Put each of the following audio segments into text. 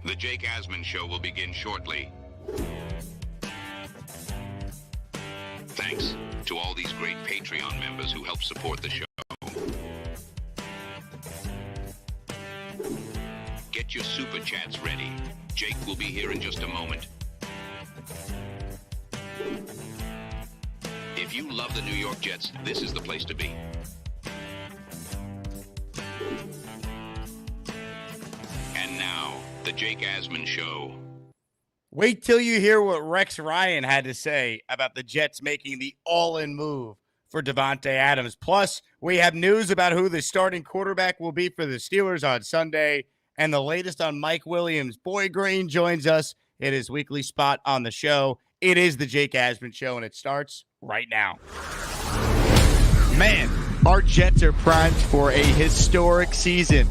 The Jake Asman Show will begin shortly. Thanks to all these great Patreon members who help support the show. Get your super chats ready. Jake will be here in just a moment. If you love the New York Jets, this is the place to be. And now, the Jake Asman Show. Wait till you hear what Rex Ryan had to say about the Jets making the all-in move for Devonte Adams. Plus, we have news about who the starting quarterback will be for the Steelers on Sunday, and the latest on Mike Williams. Boy Green joins us in his weekly spot on the show. It is the Jake Asman Show, and it starts right now. Man, our Jets are primed for a historic season.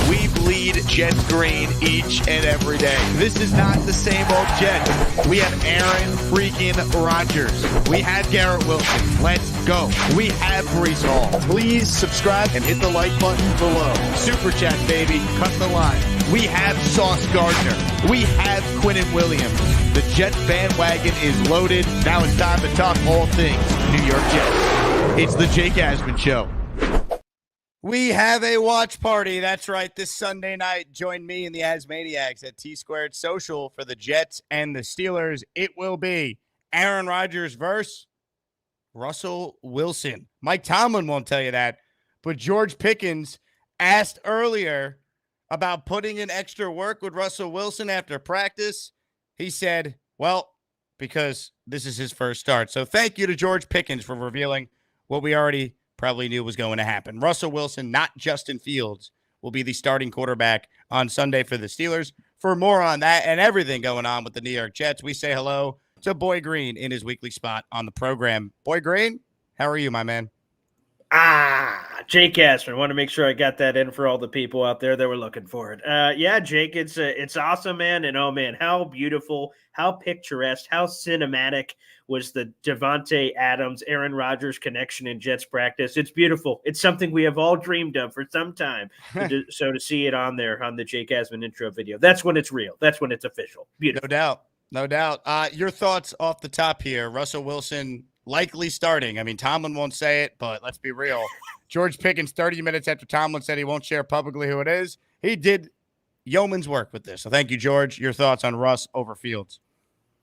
We bleed Jet green each and every day. This is not the same old Jets. We have Aaron freaking Rodgers. We have Garrett Wilson. Let's go. We have Breece Hall. Please subscribe and hit the like button below. Super chat, baby. Cut the line. We have Sauce Gardner. We have Quinnen Williams. The Jets bandwagon is loaded. Now it's time to talk all things New York Jets. It's the Jake Asman Show. We have a watch party. That's right. This Sunday night, join me and the Asmaniacs at T-Squared Social for the Jets and the Steelers. It will be Aaron Rodgers versus Russell Wilson. Mike Tomlin won't tell you that, but George Pickens asked earlier about putting in extra work with Russell Wilson after practice. He said, well, because this is his first start. So thank you to George Pickens for revealing what we already probably knew was going to happen. Russell Wilson, not Justin Fields, will be the starting quarterback on Sunday for the Steelers. For more on that and everything going on with the New York Jets, we say hello to Boy Green in his weekly spot on the program. Boy Green, how are you, my man? Jake Asman. Want to make sure I got that in for all the people out there that were looking for it. Yeah, Jake, it's awesome, man. And oh man, how beautiful, how picturesque, how cinematic was the Devonte Adams, Aaron Rodgers connection in Jets practice. It's beautiful. It's something we have all dreamed of for some time. So to see it on there on the Jake Asman intro video, that's when it's real. That's when it's official. Beautiful. No doubt. Your thoughts off the top here. Russell Wilson likely starting. I mean, Tomlin won't say it, but let's be real. George Pickens, 30 minutes after Tomlin said he won't share publicly who it is, he did yeoman's work with this. So thank you, George. Your thoughts on Russ over Fields?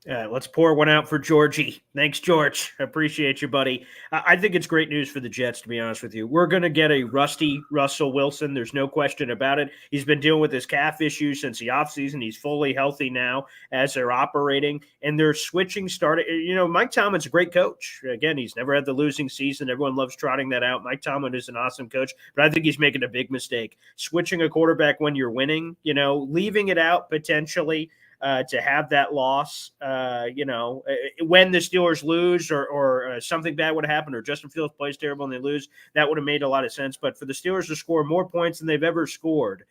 Let's pour one out for Georgie. Thanks, George. I appreciate you, buddy. I think it's great news for the Jets, to be honest with you. We're going to get a rusty Russell Wilson. There's no question about it. He's been dealing with his calf issues since the offseason. He's fully healthy now as they're operating, and they're switching starting. You know, Mike Tomlin's a great coach. Again, he's never had the losing season. Everyone loves trotting that out. Mike Tomlin is an awesome coach, but I think he's making a big mistake. Switching a quarterback when you're winning, leaving it out potentially to have that loss, when the Steelers lose or something bad would happen or Justin Fields plays terrible and they lose, that would have made a lot of sense. But for the Steelers to score more points than they've ever scored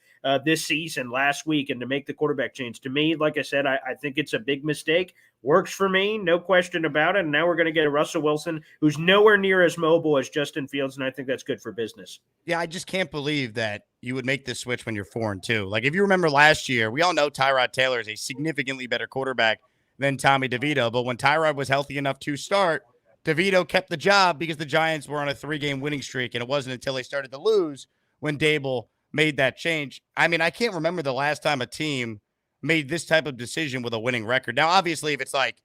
this season, last week, and to make the quarterback change, to me, like I said, I think it's a big mistake. Works for me, no question about it. And now we're going to get a Russell Wilson who's nowhere near as mobile as Justin Fields, and I think that's good for business. Yeah, I just can't believe that you would make this switch when you're 4-2. Like, if you remember last year, we all know Tyrod Taylor is a significantly better quarterback than Tommy DeVito. But when Tyrod was healthy enough to start, DeVito kept the job because the Giants were on a 3-game winning streak, and it wasn't until they started to lose when Dable made that change. I mean, I can't remember the last time a team made this type of decision with a winning record. Now, obviously, if it's like,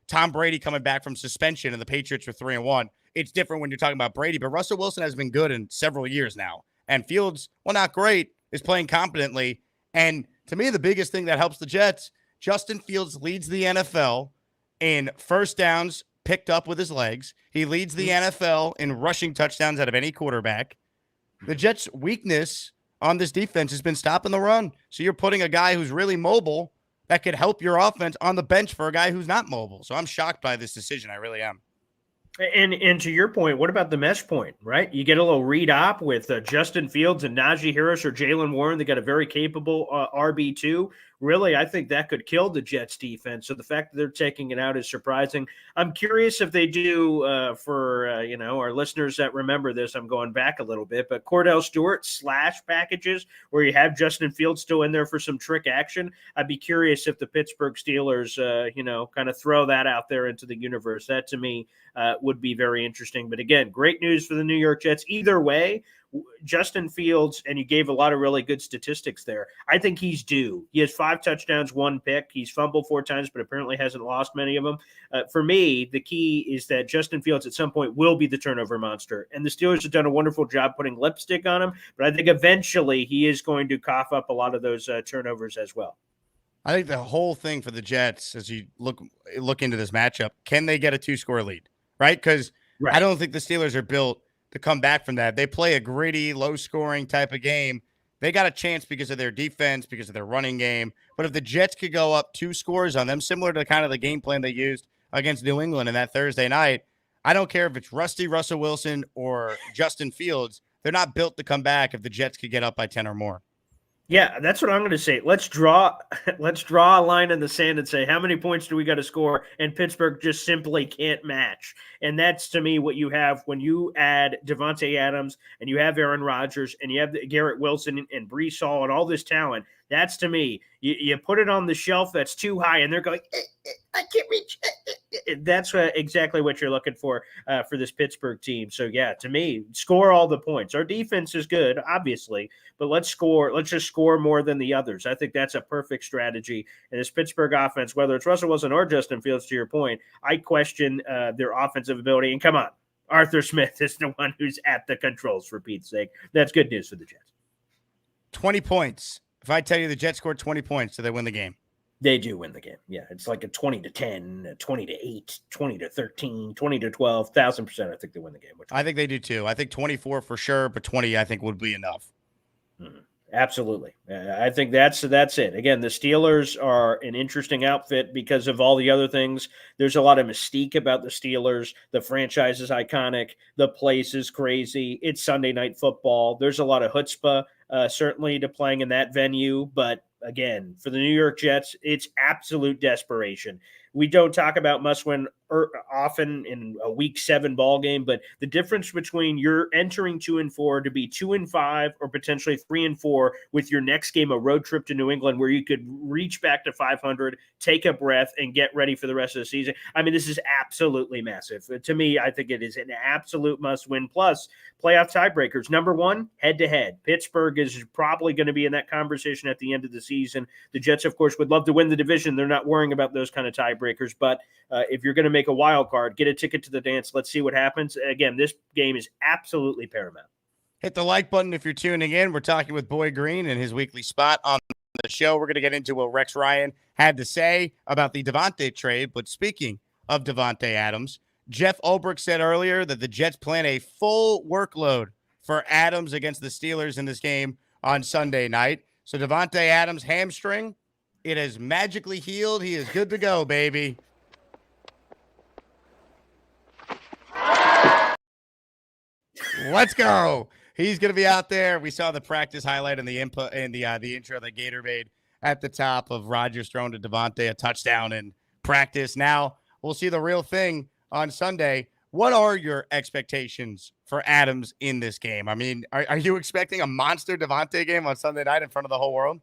Tom Brady coming back from suspension and the Patriots are 3-1, it's different when you're talking about Brady. But Russell Wilson has been good in several years now. And Fields, well, not great, is playing competently. And to me, the biggest thing that helps the Jets, Justin Fields leads the NFL in first downs picked up with his legs. He leads the NFL in rushing touchdowns out of any quarterback. The Jets' weakness on this defense has been stopping the run. So you're putting a guy who's really mobile that could help your offense on the bench for a guy who's not mobile. So I'm shocked by this decision. I really am. And to your point, what about the mesh point, right? You get a little read op with Justin Fields and Najee Harris or Jalen Warren. They got a very capable RB2 really, I think that could kill the Jets defense. So the fact that they're taking it out is surprising. I'm curious if they do for our listeners that remember this. I'm going back a little bit, but Cordell Stewart / packages where you have Justin Fields still in there for some trick action. I'd be curious if the Pittsburgh Steelers, kind of throw that out there into the universe. That to me would be very interesting. But again, great news for the New York Jets. Either way, Justin Fields, and you gave a lot of really good statistics there. I think he's due. He has 5 touchdowns, 1 pick. He's fumbled 4 times, but apparently hasn't lost many of them. For me, the key is that Justin Fields at some point will be the turnover monster. And the Steelers have done a wonderful job putting lipstick on him, but I think eventually he is going to cough up a lot of those turnovers as well. I think the whole thing for the Jets, as you look into this matchup, can they get a 2-score lead, right? Because I don't think the Steelers are built to come back from that. They play a gritty, low-scoring type of game. They got a chance because of their defense, because of their running game. But if the Jets could go up 2 scores on them, similar to kind of the game plan they used against New England in that Thursday night, I don't care if it's Rusty Russell Wilson or Justin Fields. They're not built to come back if the Jets could get up by 10 or more. Yeah, that's what I'm going to say. Let's draw a line in the sand and say, how many points do we got to score? And Pittsburgh just simply can't match. And that's, to me, what you have when you add Devonte Adams and you have Aaron Rodgers and you have Garrett Wilson and Breece Hall and all this talent. That's, to me, you put it on the shelf that's too high, and they're going, I can't reach. That's exactly what you're looking for this Pittsburgh team. So, yeah, to me, score all the points. Our defense is good, obviously, but let's just score more than the others. I think that's a perfect strategy. And this Pittsburgh offense, whether it's Russell Wilson or Justin Fields, to your point, I question their offensive ability. And come on, Arthur Smith is the one who's at the controls, for Pete's sake. That's good news for the Jets. 20 points. If I tell you the Jets scored 20 points, do they win the game? They do win the game. Yeah, it's like a 20-10, 20-8, 20-13, 20-12, 1,000%. I think they win the game. I think they do too. I think 24 for sure, but 20 I think would be enough. Mm-hmm. Absolutely. I think that's it. Again, the Steelers are an interesting outfit because of all the other things. There's a lot of mystique about the Steelers. The franchise is iconic. The place is crazy. It's Sunday Night Football. There's a lot of chutzpah, certainly, to playing in that venue. But again, for the New York Jets, it's absolute desperation. We don't talk about must-win often in a Week 7 ball game, but the difference between you're entering 2-4 to be 2-5 or potentially 3-4 with your next game, a road trip to New England, where you could reach back to 500, take a breath, and get ready for the rest of the season. I mean, this is absolutely massive. To me, I think it is an absolute must-win. Plus, playoff tiebreakers. Number 1, head-to-head. Pittsburgh is probably going to be in that conversation at the end of the season. The Jets, of course, would love to win the division. They're not worrying about those kind of tiebreakers, but if you're going to make a wild card, get a ticket to the dance. Let's see what happens. Again, this game is absolutely paramount. Hit the like button if you're tuning in. We're talking with Boy Green and his weekly spot on the show. We're going to get into what Rex Ryan had to say about the Davante trade. But speaking of Davante Adams, Jeff Ulbrich said earlier that the Jets plan a full workload for Adams against the Steelers in this game on Sunday night. So Davante Adams' hamstring, it has magically healed. He is good to go, baby. Let's go. He's going to be out there. We saw the practice highlight and the input and the intro that Gator made at the top of Rodgers throwing to Davante, a touchdown in practice. Now we'll see the real thing on Sunday. What are your expectations for Adams in this game? I mean, are you expecting a monster Davante game on Sunday night in front of the whole world?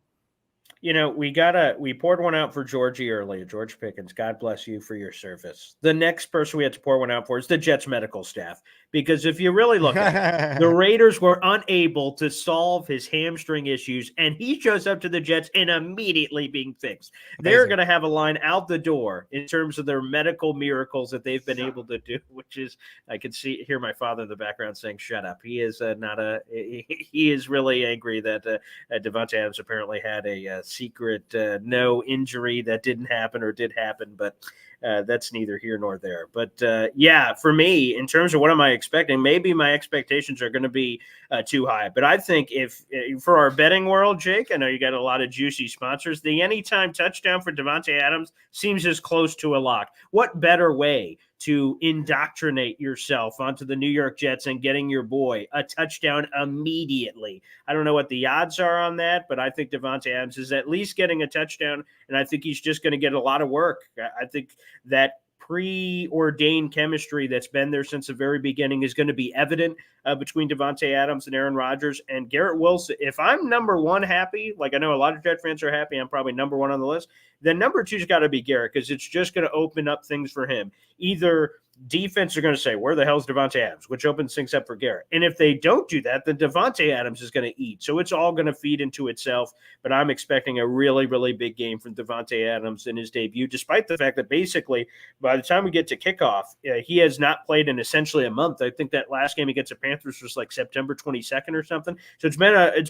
You know, we poured one out for Georgie earlier. George Pickens, God bless you for your service. The next person we had to pour one out for is the Jets medical staff. Because if you really look at it, the Raiders were unable to solve his hamstring issues, and he shows up to the Jets and immediately being fixed. Amazing. They're going to have a line out the door in terms of their medical miracles that they've been able to do, which is, I can hear my father in the background saying, shut up. He is he is really angry that Devonte Adams apparently had a secret no injury that didn't happen or did happen, but that's neither here nor there. But yeah, for me, in terms of what am I expecting, maybe my expectations are going to be too high. But I think if for our betting world, Jake, I know you got a lot of juicy sponsors. The anytime touchdown for Davante Adams seems as close to a lock. What better way to indoctrinate yourself onto the New York Jets and getting your boy a touchdown immediately. I don't know what the odds are on that, but I think Davante Adams is at least getting a touchdown, and I think he's just going to get a lot of work. I think that preordained chemistry that's been there since the very beginning is going to be evident between Devonte Adams and Aaron Rodgers and Garrett Wilson. If I'm number one happy, like I know a lot of Jet fans are happy, I'm probably number one on the list, then number two's got to be Garrett, because it's just going to open up things for him. Either defense are going to say, where the hell's Devonte Adams, which opens things up for Garrett. And if they don't do that, then Devonte Adams is going to eat. So it's all going to feed into itself. But I'm expecting a really, really big game from Devonte Adams in his debut, despite the fact that basically by the time we get to kickoff, he has not played in essentially a month. I think that last game against the Panthers was like September 22nd or something. So it's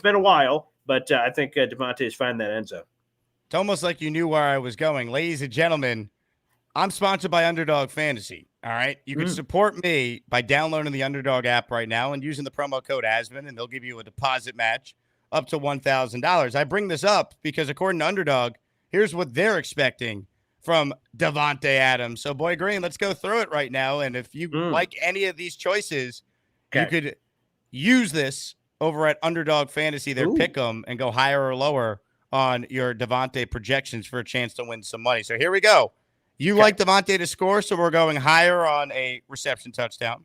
been a while, but I think Devonte is finding that end zone. It's almost like you knew where I was going. Ladies and gentlemen, I'm sponsored by Underdog Fantasy. All right. You can support me by downloading the Underdog app right now and using the promo code Asman, and they'll give you a deposit match up to $1,000. I bring this up because according to Underdog, here's what they're expecting from Davante Adams. So, Boy Green, let's go through it right now. And if you like any of these choices, you could use this over at Underdog Fantasy, their pick 'em, and go higher or lower on your Davante projections for a chance to win some money. So here we go. You like Davante to score, so we're going higher on a reception touchdown.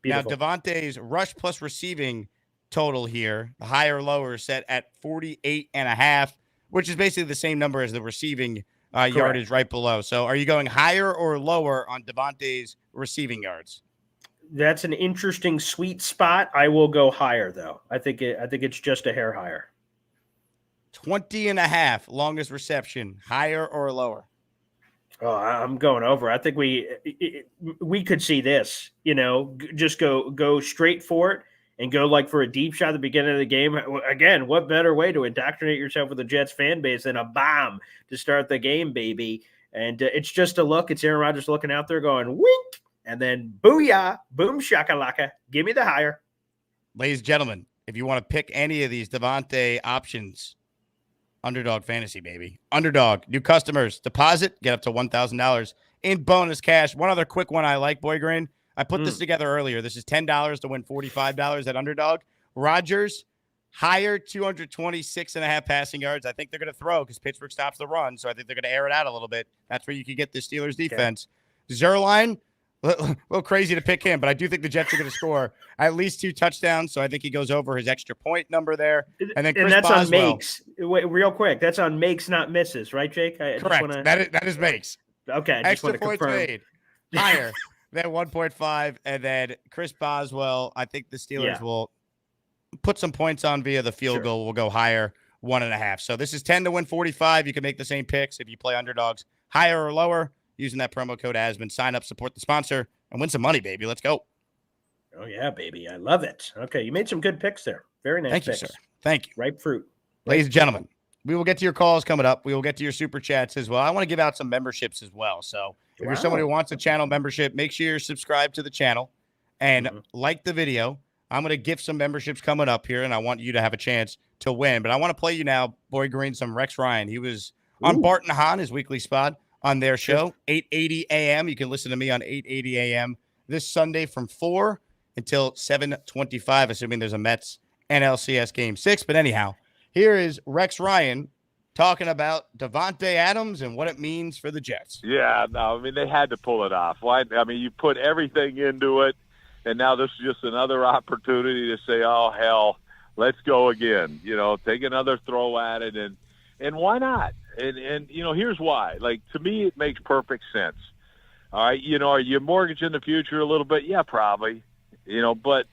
Beautiful. Now, Davante's rush plus receiving total here, the higher or lower, is set at 48.5, which is basically the same number as the receiving yardage right below. So are you going higher or lower on Davante's receiving yards? That's an interesting sweet spot. I will go higher, though. I think it's just a hair higher. 20.5, longest reception, higher or lower? Oh, I'm going over. I think we could see this, just go straight for it and go like for a deep shot at the beginning of the game. Again, what better way to indoctrinate yourself with the Jets fan base than a bomb to start the game, baby? And it's just a look. It's Aaron Rodgers looking out there going, wink, and then booyah, boom shakalaka. Give me the higher. Ladies and gentlemen, if you want to pick any of these Davante options, Underdog Fantasy, baby. Underdog, new customers, deposit, get up to $1,000 in bonus cash. One other quick one I like, Boy Green. I put this together earlier. This is $10 to win $45 at Underdog. Rodgers, higher 226.5 passing yards. I think they're going to throw because Pittsburgh stops the run, so I think they're going to air it out a little bit. That's where you can get the Steelers defense. Okay. Zerline, a little crazy to pick him, but I do think the Jets are going to score at least 2 touchdowns, so I think he goes over his extra point number there. And then that's Boswell, on makes. Wait, real quick, that's on makes, not misses, right, Jake? Correct. That is makes. Okay, I extra points confirm. Made higher than 1.5, and then Chris Boswell. I think the Steelers will put some points on via the field goal. We'll go higher, 1.5. So this is 10 to win 45. You can make the same picks if you play underdogs, higher or lower. Using that promo code Asman, sign up, support the sponsor, and win some money, baby. Let's go. Oh, yeah, baby. I love it. Okay, you made some good picks there. Very nice Thank picks. You, sir. Thank you. Ripe fruit. Ladies and gentlemen, we will get to your calls coming up. We will get to your super chats as well. I want to give out some memberships as well. So if you're someone who wants a channel membership, make sure you're subscribed to the channel and like the video. I'm going to gift some memberships coming up here, and I want you to have a chance to win. But I want to play you now, Boy Green, some Rex Ryan. He was on Bart and Hahn, his weekly spot, on their show, 8:80 a.m. You can listen to me on 8:80 a.m. this Sunday from 4 until 7:25, assuming there's a Mets NLCS Game 6. But anyhow, here is Rex Ryan talking about Davante Adams and what it means for the Jets. Yeah, no, I mean, they had to pull it off. Why? I mean, you put everything into it, and now this is just another opportunity to say, oh, hell, let's go again. Take another throw at it, and why not? And here's why. Like, to me, it makes perfect sense. All right, are you mortgaging the future a little bit? Yeah, probably. But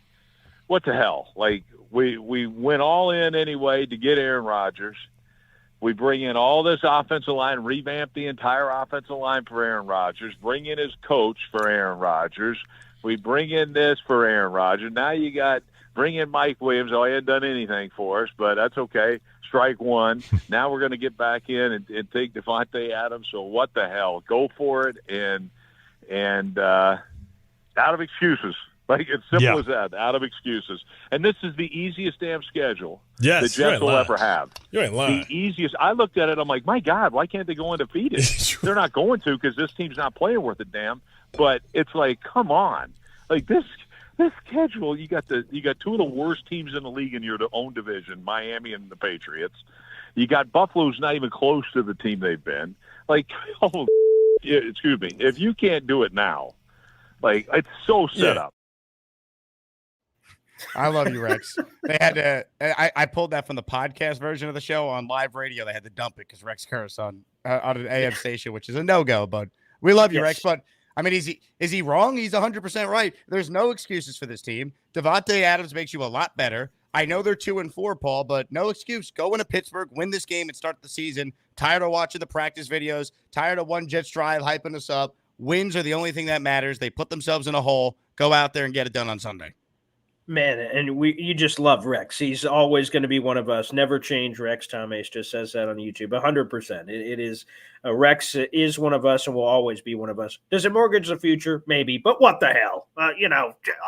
what the hell? Like, we went all in anyway to get Aaron Rodgers. We bring in all this offensive line, revamp the entire offensive line for Aaron Rodgers, bring in his coach for Aaron Rodgers. We bring in this for Aaron Rodgers. Now bring in Mike Williams. Oh, he hadn't done anything for us, but that's okay. Strike one. Now we're going to get back in and take Devonte Adams. So what the hell? Go for it and out of excuses. Like, it's simple as that. Out of excuses. And this is the easiest damn schedule the Jets will ever have. You ain't lying. The easiest. I looked at it. I'm like, my God, why can't they go undefeated? They're not going to because this team's not playing worth a damn. But it's like, come on, like this schedule. You got two of the worst teams in the league in your own division, Miami and the Patriots. You got Buffalo's not even close to the team they've been. Like, oh, excuse me, if you can't do it now, like it's so set up. I love you, Rex. They had to. I pulled that from the podcast version of the show on live radio. They had to dump it because Rex cursed on an AM station, which is a no-go. But we love you, Rex. But I mean, is he wrong? He's 100% right. There's no excuses for this team. Devonte Adams makes you a lot better. I know they're 2-4, Paul, but no excuse. Go into Pittsburgh, win this game, and start the season. Tired of watching the practice videos. Tired of one Jets drive hyping us up. Wins are the only thing that matters. They put themselves in a hole. Go out there and get it done on Sunday. Man, and you just love Rex. He's always going to be one of us. Never change. Rex Tomace just says that on YouTube. 100%. It is Rex is one of us and will always be one of us. Does it mortgage the future? Maybe, but what the hell?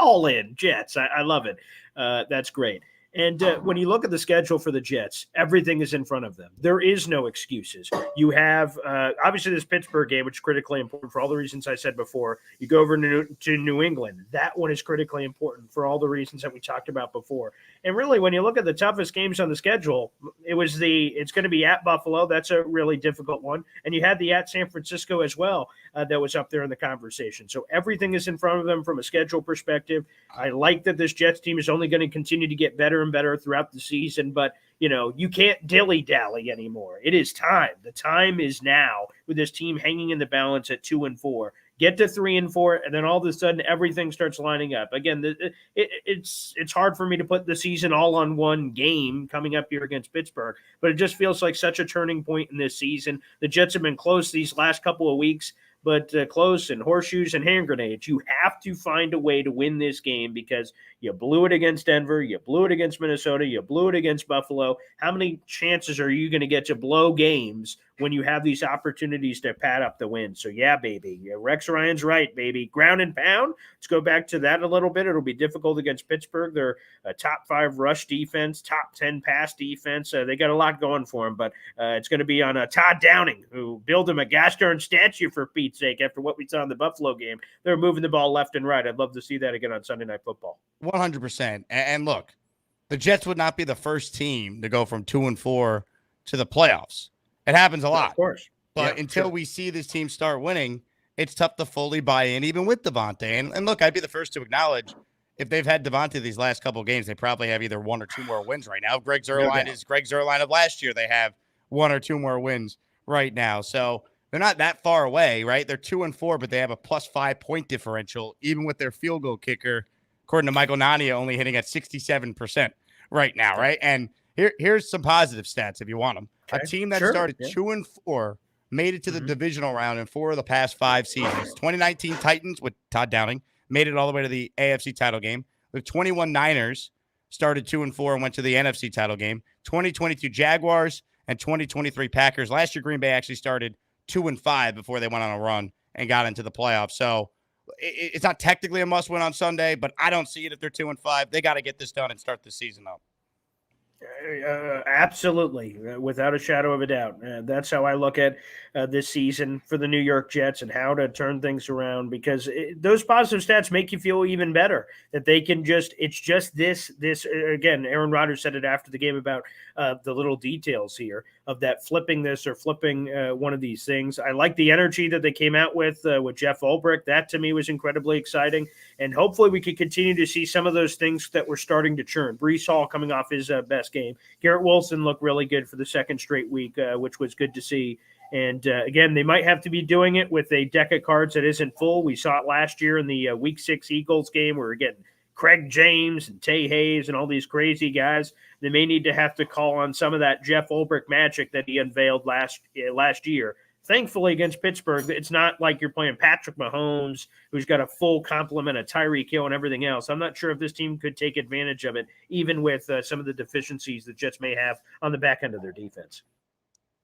All in Jets. I love it. That's great. And when you look at the schedule for the Jets, everything is in front of them. There is no excuses. You have, obviously, this Pittsburgh game, which is critically important for all the reasons I said before. You go over to New England. That one is critically important for all the reasons that we talked about before. And really, when you look at the toughest games on the schedule, it's going to be at Buffalo. That's a really difficult one. And you had the at San Francisco as well that was up there in the conversation. So everything is in front of them from a schedule perspective. I like that this Jets team is only going to continue to get better and better throughout the season, but you can't dilly-dally anymore. It is time. The time is now with this team hanging in the balance at 2-4. Get to 3-4, and then all of a sudden everything starts lining up. Again, it's hard for me to put the season all on one game coming up here against Pittsburgh, but it just feels like such a turning point in this season. The Jets have been close these last couple of weeks, but close and horseshoes and hand grenades. You have to find a way to win this game because you blew it against Denver, you blew it against Minnesota, you blew it against Buffalo. How many chances are you going to get to blow games when you have these opportunities to pad up the win? So, yeah, baby. Yeah, Rex Ryan's right, baby. Ground and pound. Let's go back to that a little bit. It'll be difficult against Pittsburgh. They're a top 5 rush defense, top 10 pass defense. They got a lot going for them, but it's going to be on Todd Downing, who built him a gosh darn statue for Pete's sake after what we saw in the Buffalo game. They're moving the ball left and right. I'd love to see that again on Sunday Night Football. 100%. And look, the Jets would not be the first team to go from 2-4 to the playoffs. It happens a lot. Of course. But until we see this team start winning, it's tough to fully buy in, even with Davante. And look, I'd be the first to acknowledge if they've had Davante these last couple of games, they probably have either 1 or 2 more wins right now. Greg Zuerlein is Greg Zuerlein of last year. They have 1 or 2 more wins right now. So they're not that far away, right? They're 2-4, but they have a +5 point differential, even with their field goal kicker, according to Michael Nania, only hitting at 67% right now, right? And here's some positive stats if you want them. Okay. A team that started 2-4 made it to the divisional round in 4 of the past 5 seasons. 2019 Titans with Todd Downing made it all the way to the AFC title game. The 21 Niners started 2-4 and went to the NFC title game. 2022 Jaguars and 2023 Packers. Last year, Green Bay actually started 2-5 before they went on a run and got into the playoffs. So it's not technically a must win on Sunday, but I don't see it if they're 2-5. They got to get this done and start the season up. Absolutely, without a shadow of a doubt. That's how I look at this season for the New York Jets and how to turn things around, because those positive stats make you feel even better that they can it's just this again, Aaron Rodgers said it after the game about the little details here of that flipping this or flipping one of these things. I like the energy that they came out with Jeff Ulbrich. That to me was incredibly exciting. And hopefully we could continue to see some of those things that we're starting to churn. Breece Hall coming off his best game. Garrett Wilson looked really good for the second straight week, which was good to see. And again, they might have to be doing it with a deck of cards that isn't full. We saw it last year in the Week 6 Eagles game where we're getting Craig James and Tay Hayes and all these crazy guys. They may need to have to call on some of that Jeff Ulbrich magic that he unveiled last year. Thankfully, against Pittsburgh, it's not like you're playing Patrick Mahomes, who's got a full complement of Tyreek Hill and everything else. I'm not sure if this team could take advantage of it, even with some of the deficiencies the Jets may have on the back end of their defense.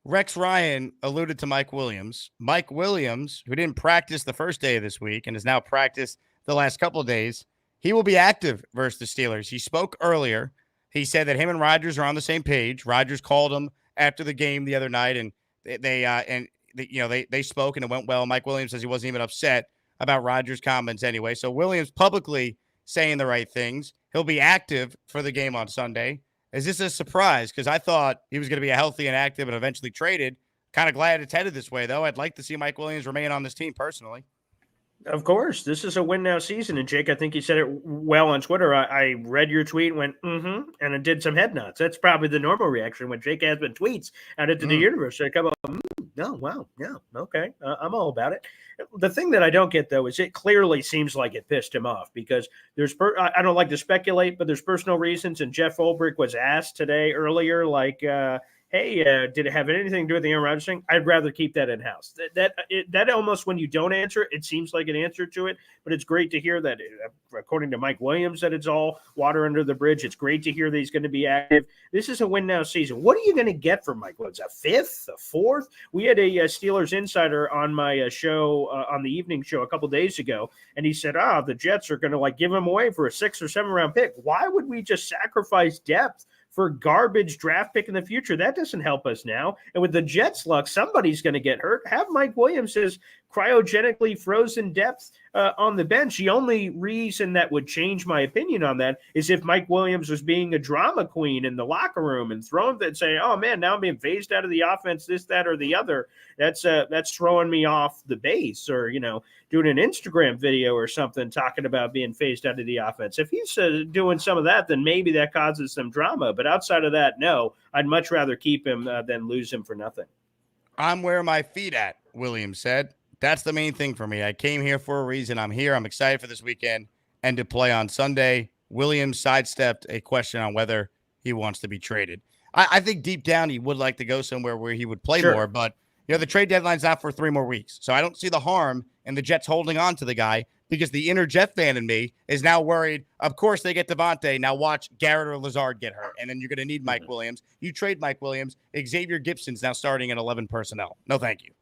Rex Ryan alluded to Mike Williams. Mike Williams, who didn't practice the first day of this week and has now practiced the last couple of days, he will be active versus the Steelers. He spoke earlier. He said that him and Rodgers are on the same page. Rodgers called him after the game the other night, and they spoke and it went well. Mike Williams says he wasn't even upset about Rodgers' comments anyway. So Williams publicly saying the right things. He'll be active for the game on Sunday. Is this a surprise? Because I thought he was going to be healthy and active and eventually traded. Kind of glad it's headed this way, though. I'd like to see Mike Williams remain on this team personally. Of course, this is a win now season. And Jake, I think you said it well on Twitter. I read your tweet and went, and it did some head nods. That's probably the normal reaction when Jake Asman tweets out into the universe. So I come up, no, wow, yeah, okay, I'm all about it. The thing that I don't get, though, is it clearly seems like it pissed him off because I don't like to speculate, but there's personal reasons. And Jeff Ulbrich was asked today earlier, like, hey, did it have anything to do with the Aaron Rodgers thing? I'd rather keep that in-house. That almost, when you don't answer, it seems like an answer to it, but it's great to hear that, according to Mike Williams, that it's all water under the bridge. It's great to hear that he's going to be active. This is a win-now season. What are you going to get from Mike Williams? A fifth? A fourth? We had a Steelers insider on my show, on the evening show a couple days ago, and he said, the Jets are going to give him away for a 6- or 7-round pick. Why would we just sacrifice depth for garbage draft pick in the future? That doesn't help us now. And with the Jets' luck, somebody's going to get hurt. Have Mike Williams' cryogenically frozen depth on the bench. The only reason that would change my opinion on that is if Mike Williams was being a drama queen in the locker room and throwing that, saying, oh man, now I'm being phased out of the offense, this, that, or the other. That's throwing me off the base, or, doing an Instagram video or something talking about being phased out of the offense. If he's doing some of that, then maybe that causes some drama. But outside of that, no, I'd much rather keep him than lose him for nothing. I'm where my feet at, Williams said. That's the main thing for me. I came here for a reason. I'm here. I'm excited for this weekend and to play on Sunday. Williams sidestepped a question on whether he wants to be traded. I think deep down he would like to go somewhere where he would play more, but the trade deadline's not for 3 more weeks. So I don't see the harm in the Jets holding on to the guy, because the inner Jet fan in me is now worried. Of course they get Davante. Now watch Garrett or Lazard get hurt, and then you're going to need Mike Williams. You trade Mike Williams. Xavier Gibson's now starting at 11 personnel. No, thank you.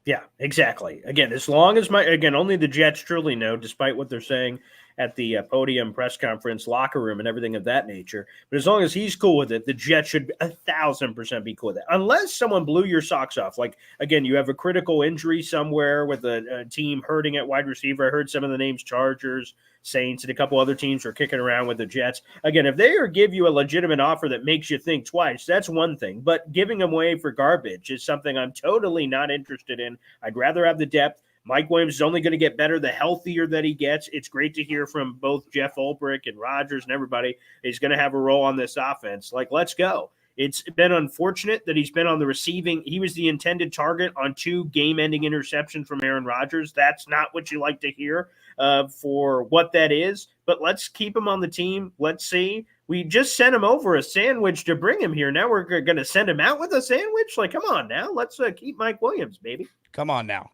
Yeah, exactly. Again, as long as only the Jets truly know, despite what they're saying at the podium, press conference, locker room, and everything of that nature. But as long as he's cool with it, the Jets should 1,000% be cool with it. Unless someone blew your socks off. Like, again, you have a critical injury somewhere with a team hurting at wide receiver. I heard some of the names: Chargers, Saints, and a couple other teams are kicking around with the Jets. Again, if they give you a legitimate offer that makes you think twice, that's one thing. But giving them away for garbage is something I'm totally not interested in. I'd rather have the depth. Mike Williams is only going to get better the healthier that he gets. It's great to hear from both Jeff Ulbrich and Rodgers and everybody. He's going to have a role on this offense. Let's go. It's been unfortunate that he's been on the receiving. He was the intended target on 2 game-ending interceptions from Aaron Rodgers. That's not what you like to hear for what that is. But let's keep him on the team. Let's see. We just sent him over a sandwich to bring him here. Now we're going to send him out with a sandwich? Come on now. Let's keep Mike Williams, baby. Come on now.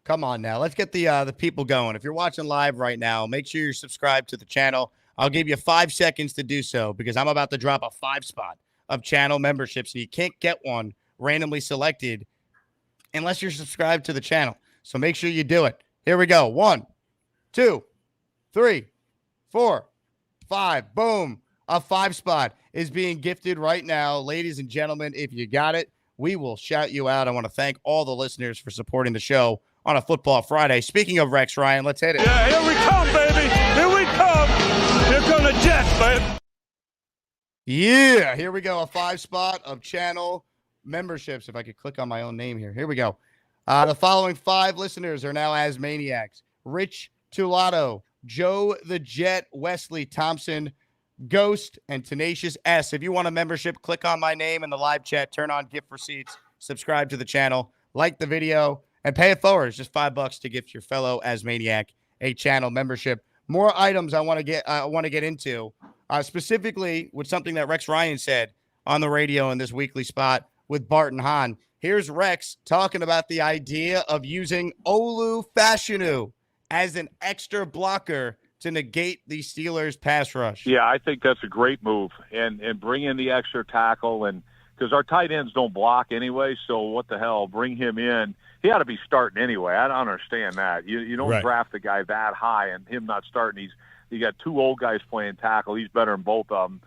Let's get the people going. If you're watching live right now, make sure you're subscribed to the channel. I'll give you 5 seconds to do so, because I'm about to drop a 5 spot of channel memberships, and you can't get one randomly selected unless you're subscribed to the channel. So make sure you do it. Here we go. 1, 2, 3, 4, 5. Boom. A 5 spot is being gifted right now. Ladies and gentlemen, if you got it, we will shout you out. I want to thank all the listeners for supporting the show on a Football Friday. Speaking of Rex Ryan, let's hit it. Yeah, here we come, baby. Here we come. Here come the Jets, baby. Yeah, here we go. A 5 spot of channel memberships. If I could click on my own name here. Here we go. The following 5 listeners are now as maniacs: Rich Tulato, Joe the Jet, Wesley Thompson, Ghost, and Tenacious S. If you want a membership, click on my name in the live chat, turn on gift receipts, subscribe to the channel, like the video, and pay it forward. It's just $5 to gift your fellow Asmaniac a channel membership. More items I want to get into, specifically with something that Rex Ryan said on the radio in this weekly spot with Bart and Hahn. Here's Rex talking about the idea of using Olu Fashanu as an extra blocker to negate the Steelers' pass rush. Yeah, I think that's a great move, and bring in the extra tackle, and because our tight ends don't block anyway, so what the hell, bring him in. He ought to be starting anyway. I don't understand that. You don't draft a guy that high and him not starting. You got 2 old guys playing tackle. He's better than both of them.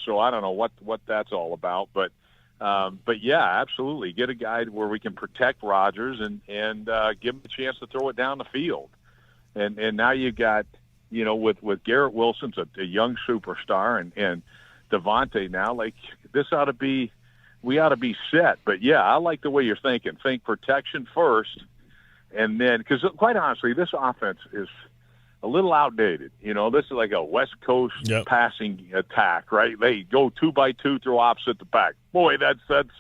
So I don't know what that's all about, but yeah, absolutely. Get a guy where we can protect Rodgers and give him a chance to throw it down the field. And now you got, with Garrett Wilson's a young superstar and Davante now, like we ought to be set. But yeah, I like the way you're thinking. Think protection first. And then, because quite honestly, this offense is a little outdated. This is like a West Coast passing attack, right? They go 2x2, throw opposite the back. Boy, that's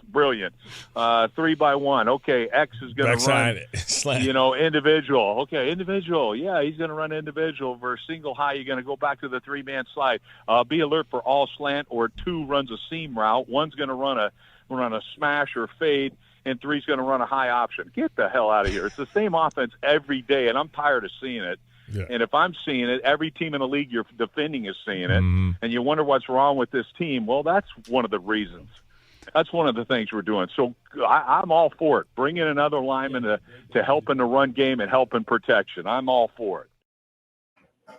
brilliant. 3x1. Okay, X is going to run, individual. Okay, individual. Yeah, he's going to run individual versus single high. You're going to go back to the 3-man slide. Be alert for all slant, or 2 runs a seam route. 1's going to run a smash or fade, and 3's going to run a high option. Get the hell out of here. It's the same offense every day, and I'm tired of seeing it. Yeah. And if I'm seeing it, every team in the league you're defending is seeing it, and you wonder what's wrong with this team. Well, that's one of the reasons. That's one of the things we're doing. So I'm all for it. Bring in another lineman to help in the run game and help in protection. I'm all for it.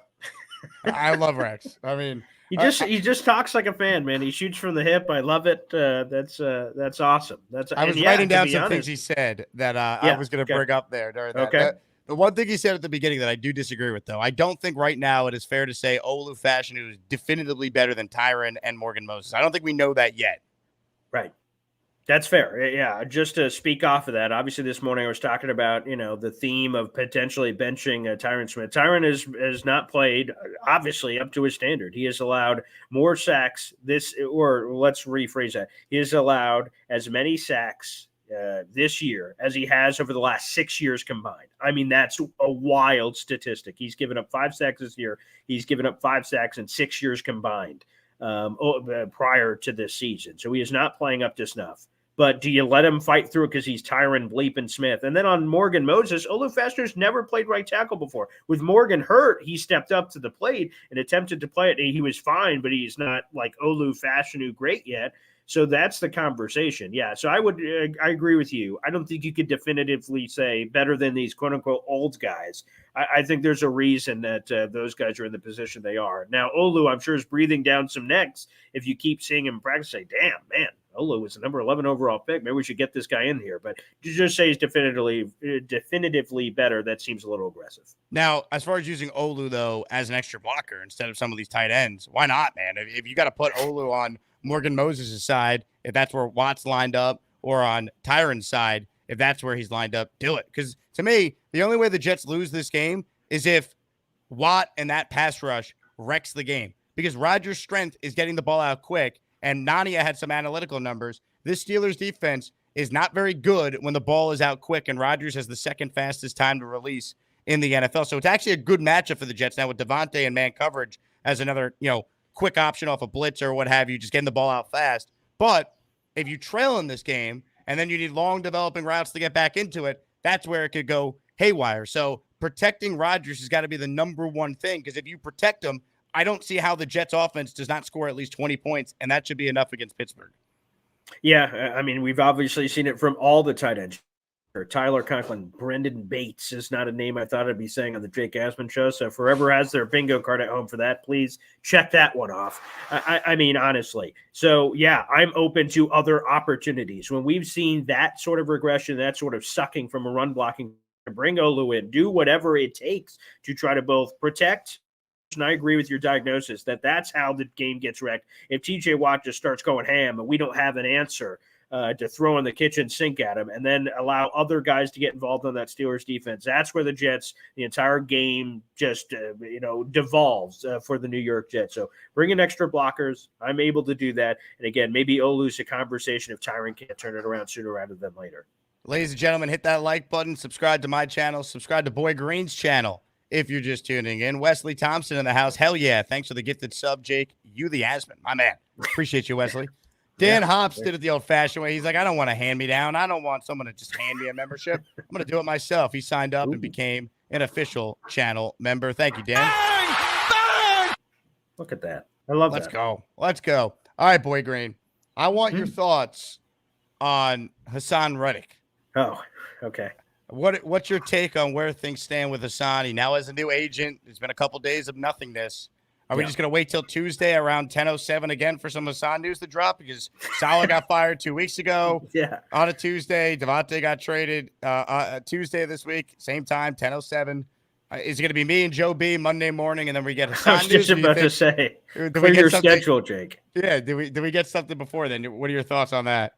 I love Rex. I mean, he just talks like a fan, man. He shoots from the hip. I love it. That's awesome. I was writing down some things he said that I was going to bring up there during that. Okay. The one thing he said at the beginning that I do disagree with, though, I don't think right now it is fair to say Olu Fashanu is definitively better than Tyron and Morgan Moses. I don't think we know that yet. Right. That's fair. Yeah. Just to speak off of that, obviously this morning I was talking about, the theme of potentially benching Tyron Smith. Tyron has not played, obviously, up to his standard. He has allowed more sacks or let's rephrase that. He has allowed as many sacks this year as he has over the last 6 years combined. I mean, that's a wild statistic. He's given up 5 sacks this year. He's given up 5 sacks in 6 years combined prior to this season. So he is not playing up to snuff. But do you let him fight through it because he's Tyron Bleepin Smith? And then on Morgan Moses, Olu Fashnu's never played right tackle before. With Morgan hurt, he stepped up to the plate and attempted to play it. He was fine, but he's not like Olu Fashnu great yet. So that's the conversation. Yeah. So I agree with you. I don't think you could definitively say better than these quote unquote old guys. I think there's a reason that those guys are in the position they are. Now, Olu, I'm sure, is breathing down some necks. If you keep seeing him practice, say, damn, man, Olu was the number 11 overall pick. Maybe we should get this guy in here. But to just say he's definitively better, that seems a little aggressive. Now, as far as using Olu, though, as an extra blocker instead of some of these tight ends, why not, man? If you got to put Olu on Morgan Moses' side, if that's where Watt's lined up, or on Tyron's side, if that's where he's lined up, do it. Because to me, the only way the Jets lose this game is if Watt and that pass rush wrecks the game. Because Rodgers' strength is getting the ball out quick, and Nania had some analytical numbers. This Steelers defense is not very good when the ball is out quick, and Rodgers has the second fastest time to release in the NFL. So it's actually a good matchup for the Jets now with Devonte and man coverage as another, quick option off a blitz or what have you, just getting the ball out fast. But if you trail in this game and then you need long developing routes to get back into it, that's where it could go haywire. So protecting Rodgers has got to be the number one thing, because if you protect him, I don't see how the Jets offense does not score at least 20 points, and that should be enough against Pittsburgh. Yeah, I mean, we've obviously seen it from all the tight ends. Tyler Conklin, Brendan Bates is not a name I thought I'd be saying on the Jake Asman show. So if whoever has their bingo card at home for that, please check that one off. I mean, honestly. So, yeah, I'm open to other opportunities. When we've seen that sort of regression, that sort of sucking from a run blocking, bring Olu in, do whatever it takes to try to both protect. And I agree with your diagnosis that that's how the game gets wrecked. If TJ Watt just starts going ham and we don't have an answer to throw in the kitchen sink at him and then allow other guys to get involved on that Steelers defense, that's where the Jets, the entire game just, devolves for the New York Jets. So bring in extra blockers. I'm able to do that. And again, maybe Olu's a conversation if Tyron can't turn it around sooner rather than later. Ladies and gentlemen, hit that like button, subscribe to my channel, subscribe to Boy Green's channel. If you're just tuning in, Wesley Thompson in the house. Hell yeah. Thanks for the gifted sub, Jake. You the Asman, my man. Appreciate you, Wesley. Dan Hops did it the old-fashioned way. He's like, I don't want a hand-me-down. I don't want someone to just hand me a membership. I'm going to do it myself. He signed up and became an official channel member. Thank you, Dan. Bang! Bang! Look at that. I love Let's that. go. Let's go. All right, Boy Green. I want your thoughts on Haason Reddick. Oh, okay. What's your take on where things stand with Haason? He now has a new agent. It's been a couple days of nothingness. Are we just going to wait till Tuesday around 10:07 again for some Haason news to drop? Because Salah got fired 2 weeks ago on a Tuesday. Davante got traded Tuesday this week, same time, 10:07. Is it going to be me and Joe B Monday morning, and then we get I Haason was just news? about to say, Do we clear get your something? schedule, Jake. Yeah, do we get something before then? What are your thoughts on that?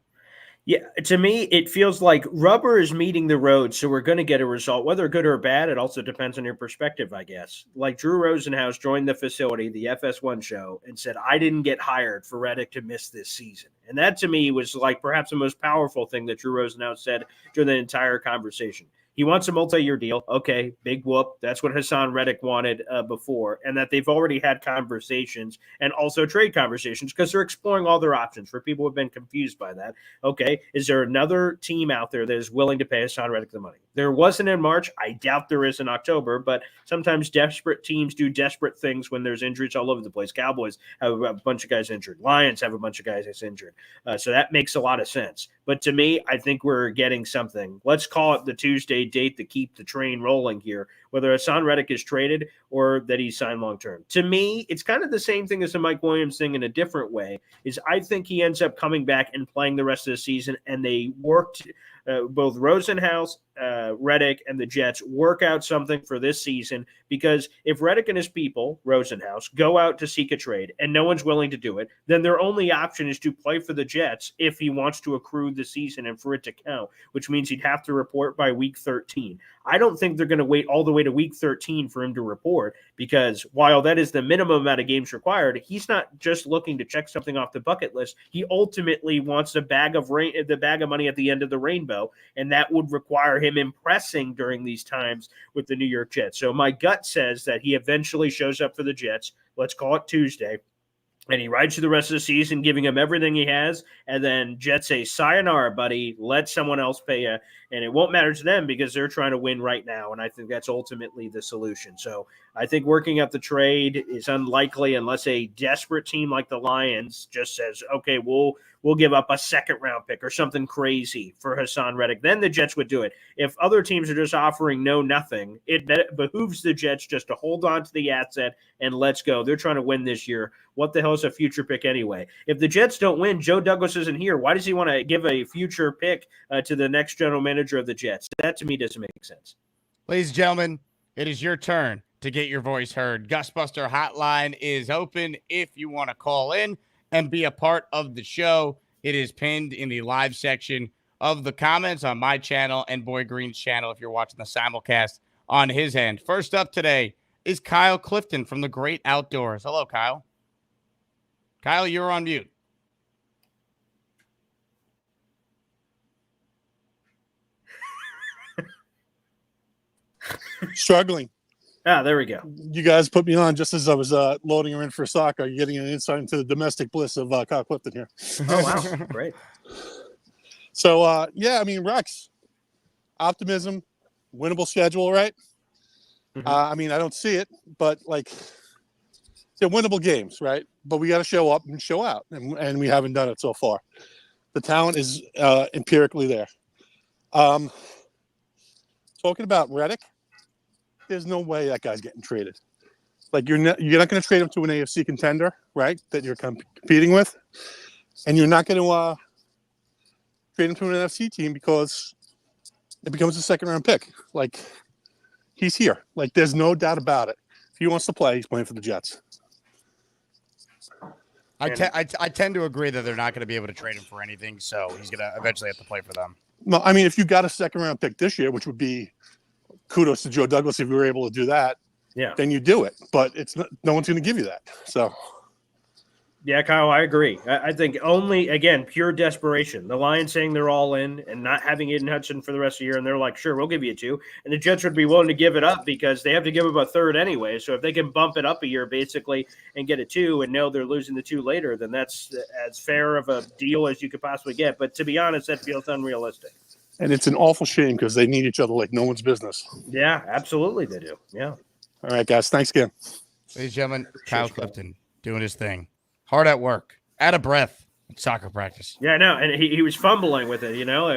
Yeah, to me, it feels like rubber is meeting the road, so we're going to get a result, whether good or bad. It also depends on your perspective, I guess. Like Drew Rosenhaus joined the facility, the FS1 show, and said, I didn't get hired for Reddick to miss this season. And that, to me, was like perhaps the most powerful thing that Drew Rosenhaus said during the entire conversation. He wants a multi-year deal. Okay, big whoop. That's what Haason Reddick wanted before, and that they've already had conversations and also trade conversations because they're exploring all their options. For people who have been confused by that, okay, is there another team out there that is willing to pay Haason Reddick the money? There wasn't in March. I doubt there is in October, but sometimes desperate teams do desperate things when there's injuries all over the place. Cowboys have a bunch of guys injured. Lions have a bunch of guys that's injured. So that makes a lot of sense. But to me, I think we're getting something. Let's call it the Tuesday date to keep the train rolling here, whether Haason Reddick is traded or that he's signed long-term. To me, it's kind of the same thing as the Mike Williams thing in a different way, is I think he ends up coming back and playing the rest of the season, and they worked both Rosenhaus, Reddick, and the Jets work out something for this season, because if Reddick and his people, Rosenhaus, go out to seek a trade and no one's willing to do it, then their only option is to play for the Jets if he wants to accrue the season and for it to count, which means he'd have to report by week 13. I don't think they're going to wait all the way to week 13 for him to report, because while that is the minimum amount of games required, he's not just looking to check something off the bucket list. He ultimately wants the bag of money at the end of the rainbow, and that would require him impressing during these times with the New York Jets. So my gut says that he eventually shows up for the Jets. Let's call it Tuesday. And he rides through the rest of the season, giving him everything he has. And then Jets say, sayonara, buddy. Let someone else pay you. And it won't matter to them because they're trying to win right now. And I think that's ultimately the solution. So I think working out the trade is unlikely unless a desperate team like the Lions just says, okay, we'll give up a second-round pick or something crazy for Haason Reddick. Then the Jets would do it. If other teams are just offering nothing, it behooves the Jets just to hold on to the asset and let's go. They're trying to win this year. What the hell is a future pick anyway? If the Jets don't win, Joe Douglas isn't here. Why does he want to give a future pick to the next general manager of the Jets? That, to me, doesn't make sense. Ladies and gentlemen, it is your turn to get your voice heard. Gusbuster Hotline is open if you want to call in and be a part of the show. It is pinned in the live section of the comments on my channel and Boy Green's channel if you're watching the simulcast on his end. First up today is Kyle Clifton from the Great Outdoors. Hello, Kyle. Kyle, you're on mute. Struggling. Ah, there we go. You guys put me on just as I was loading her in for soccer. You're getting an insight into the domestic bliss of Kyle Clifton here. Oh, wow. Great. So, yeah, I mean, Rex, optimism, winnable schedule, right? Mm-hmm. I mean, I don't see it, but, like, they're winnable games, right? But we got to show up and show out, and we haven't done it so far. The talent is empirically there. Talking about Reddick, there's no way that guy's getting traded. Like, you're not going to trade him to an AFC contender, right, that you're competing with, and you're not going to trade him to an NFC team because it becomes a second-round pick. Like, he's here. Like, there's no doubt about it. If he wants to play, he's playing for the Jets. I tend to agree that they're not going to be able to trade him for anything, so he's going to eventually have to play for them. Well, I mean, if you got a second-round pick this year, which would be kudos to Joe Douglas if you were able to do that, then you do it. But it's not, no one's going to give you that. So, yeah, Kyle, I agree. I think only, again, pure desperation. The Lions saying they're all in and not having Aiden Hudson for the rest of the year, and they're like, sure, we'll give you 2. And the Jets would be willing to give it up because they have to give up a third anyway. So if they can bump it up a year basically and get a 2 and know they're losing the 2 later, then that's as fair of a deal as you could possibly get. But to be honest, that feels unrealistic. And it's an awful shame because they need each other like no one's business. Yeah, absolutely they do. Yeah. All right, guys. Thanks again. Ladies and gentlemen, Kyle Clifton doing his thing. Hard at work. Out of breath. Soccer practice. Yeah, no, and he was fumbling with it,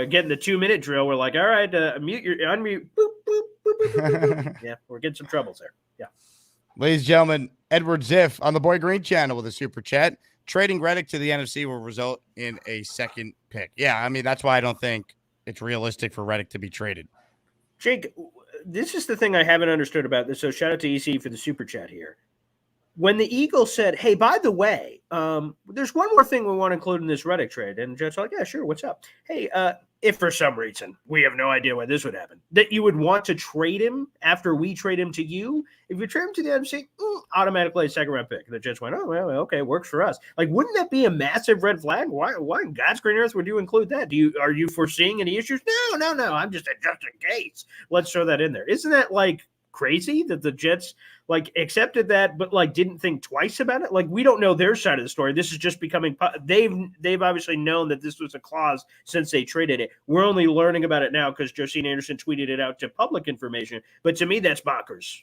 getting the 2-minute drill. We're like, all right, unmute. Boop, boop, boop, boop, boop, boop. Yeah, we're getting some troubles there. Yeah. Ladies and gentlemen, Edward Ziff on the Boy Green channel with a super chat. Trading Reddick to the NFC will result in a second pick. Yeah, I mean, that's why I don't think it's realistic for Reddick to be traded. Jake, this is the thing I haven't understood about this. So shout out to EC for the super chat here. When the Eagles said, hey, by the way, there's one more thing we want to include in this Reddick trade. And the Jets are like, yeah, sure. What's up? Hey, if for some reason, we have no idea why this would happen, that you would want to trade him after we trade him to you. If you trade him to the MC, automatically a second round pick. And the Jets went, oh, well, okay, works for us. Like, wouldn't that be a massive red flag? Why in God's green earth would you include that? Are you foreseeing any issues? No. I'm just in case. Let's throw that in there. Isn't that like crazy that the Jets like accepted that, but like didn't think twice about it? Like, we don't know their side of the story. This is just becoming, they've obviously known that this was a clause since they traded it. We're only learning about it now because Josine Anderson tweeted it out to public information. But to me, that's bonkers.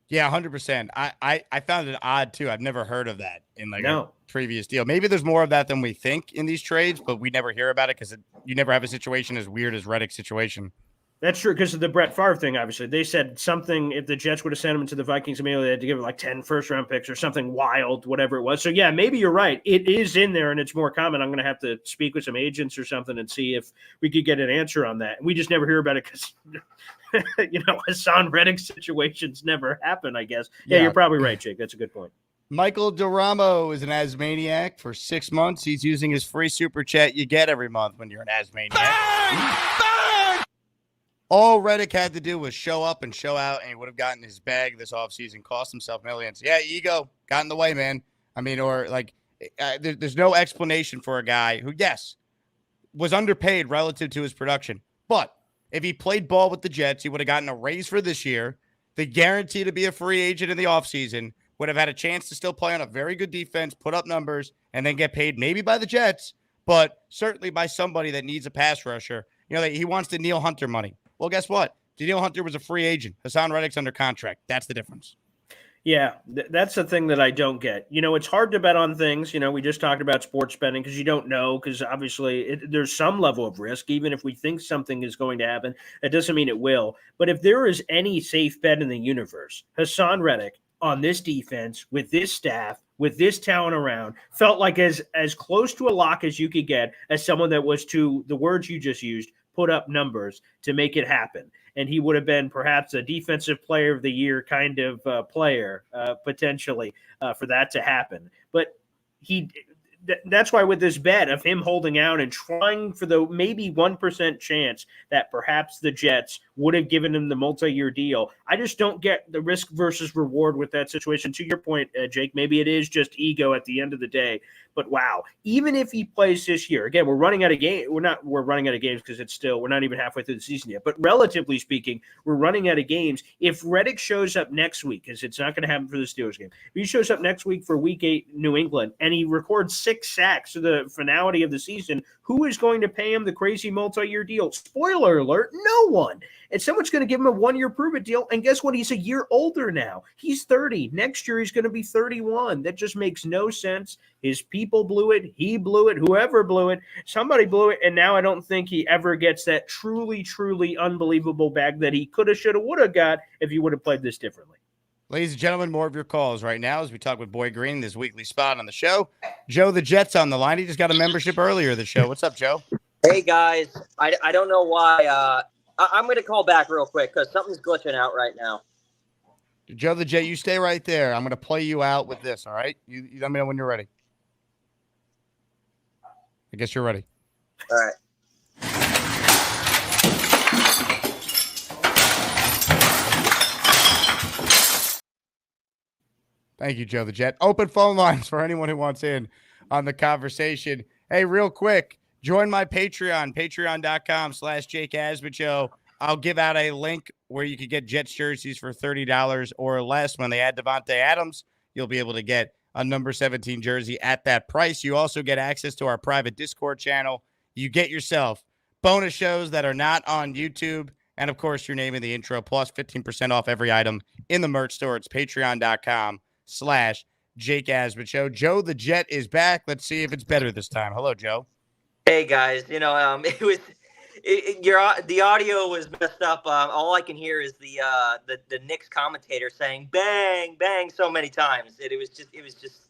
Yeah, 100%. I found it odd too. I've never heard of that in like No. a previous deal. Maybe there's more of that than we think in these trades, but we never hear about it because you never have a situation as weird as Reddick's situation. That's true because of the Brett Favre thing, obviously. They said something, if the Jets would have sent him to the Vikings immediately, they had to give him like 10 first-round picks or something wild, whatever it was. So, yeah, maybe you're right. It is in there, and it's more common. I'm going to have to speak with some agents or something and see if we could get an answer on that. We just never hear about it because, Haason Reddick situations never happen, I guess. Yeah, you're probably right, Jake. That's a good point. Michael Duramo is an Asmaniac for 6 months. He's using his free super chat you get every month when you're an Asmaniac. All Reddick had to do was show up and show out, and he would have gotten his bag this offseason, cost himself millions. Yeah, ego got in the way, man. I mean, or like, there's no explanation for a guy who, yes, was underpaid relative to his production. But if he played ball with the Jets, he would have gotten a raise for this year, the guarantee to be a free agent in the offseason, would have had a chance to still play on a very good defense, put up numbers, and then get paid maybe by the Jets, but certainly by somebody that needs a pass rusher. He wants the Neil Hunter money. Well, guess what? Daniil Hunter was a free agent. Haason Reddick's under contract. That's the difference. Yeah, that's the thing that I don't get. It's hard to bet on things. We just talked about sports betting because you don't know, because obviously there's some level of risk. Even if we think something is going to happen, it doesn't mean it will. But if there is any safe bet in the universe, Haason Reddick on this defense, with this staff, with this talent around, felt like as close to a lock as you could get as someone that was, to the words you just used, put up numbers to make it happen. And he would have been perhaps a defensive player of the year kind of player, potentially, for that to happen. But that's why with this bet of him holding out and trying for the maybe 1% chance that perhaps the Jets would have given him the multi-year deal, I just don't get the risk versus reward with that situation. To your point, Jake, maybe it is just ego at the end of the day. But wow, even if he plays this year, again, we're running out of games. We're running out of games because we're not even halfway through the season yet. But relatively speaking, we're running out of games. If Reddick shows up next week, because it's not going to happen for the Steelers game, if he shows up next week for Week 8 New England and he records 6 sacks to the finality of the season, who is going to pay him the crazy multi-year deal? Spoiler alert, no one. And someone's going to give him a 1-year prove-it deal. And guess what? He's a year older now. He's 30. Next year, he's going to be 31. That just makes no sense. His people blew it. He blew it. Whoever blew it. Somebody blew it. And now I don't think he ever gets that truly, truly unbelievable bag that he could have, should have, would have got if he would have played this differently. Ladies and gentlemen, more of your calls right now as we talk with Boy Green, this weekly spot on the show. Joe the Jet's on the line. He just got a membership earlier this show. What's up, Joe? Hey, guys. I don't know why. I'm going to call back real quick because something's glitching out right now. Joe the Jet, you stay right there. I'm going to play you out with this, all right? You let me know when you're ready. I guess you're ready. All right. Thank you, Joe the Jet. Open phone lines for anyone who wants in on the conversation. Hey, real quick, join my Patreon, patreon.com/Jake Asman Show. I'll give out a link where you can get Jets jerseys for $30 or less. When they add Devonte Adams, you'll be able to get a number 17 jersey at that price. You also get access to our private Discord channel. You get yourself bonus shows that are not on YouTube. And, of course, your name in the intro, plus 15% off every item in the merch store. It's patreon.com/Jake Asman Show. Joe the Jet is back. Let's see if it's better this time. Hello, Joe. Hey, guys. The audio was messed up. All I can hear is the Knicks commentator saying "bang, bang" so many times. It was just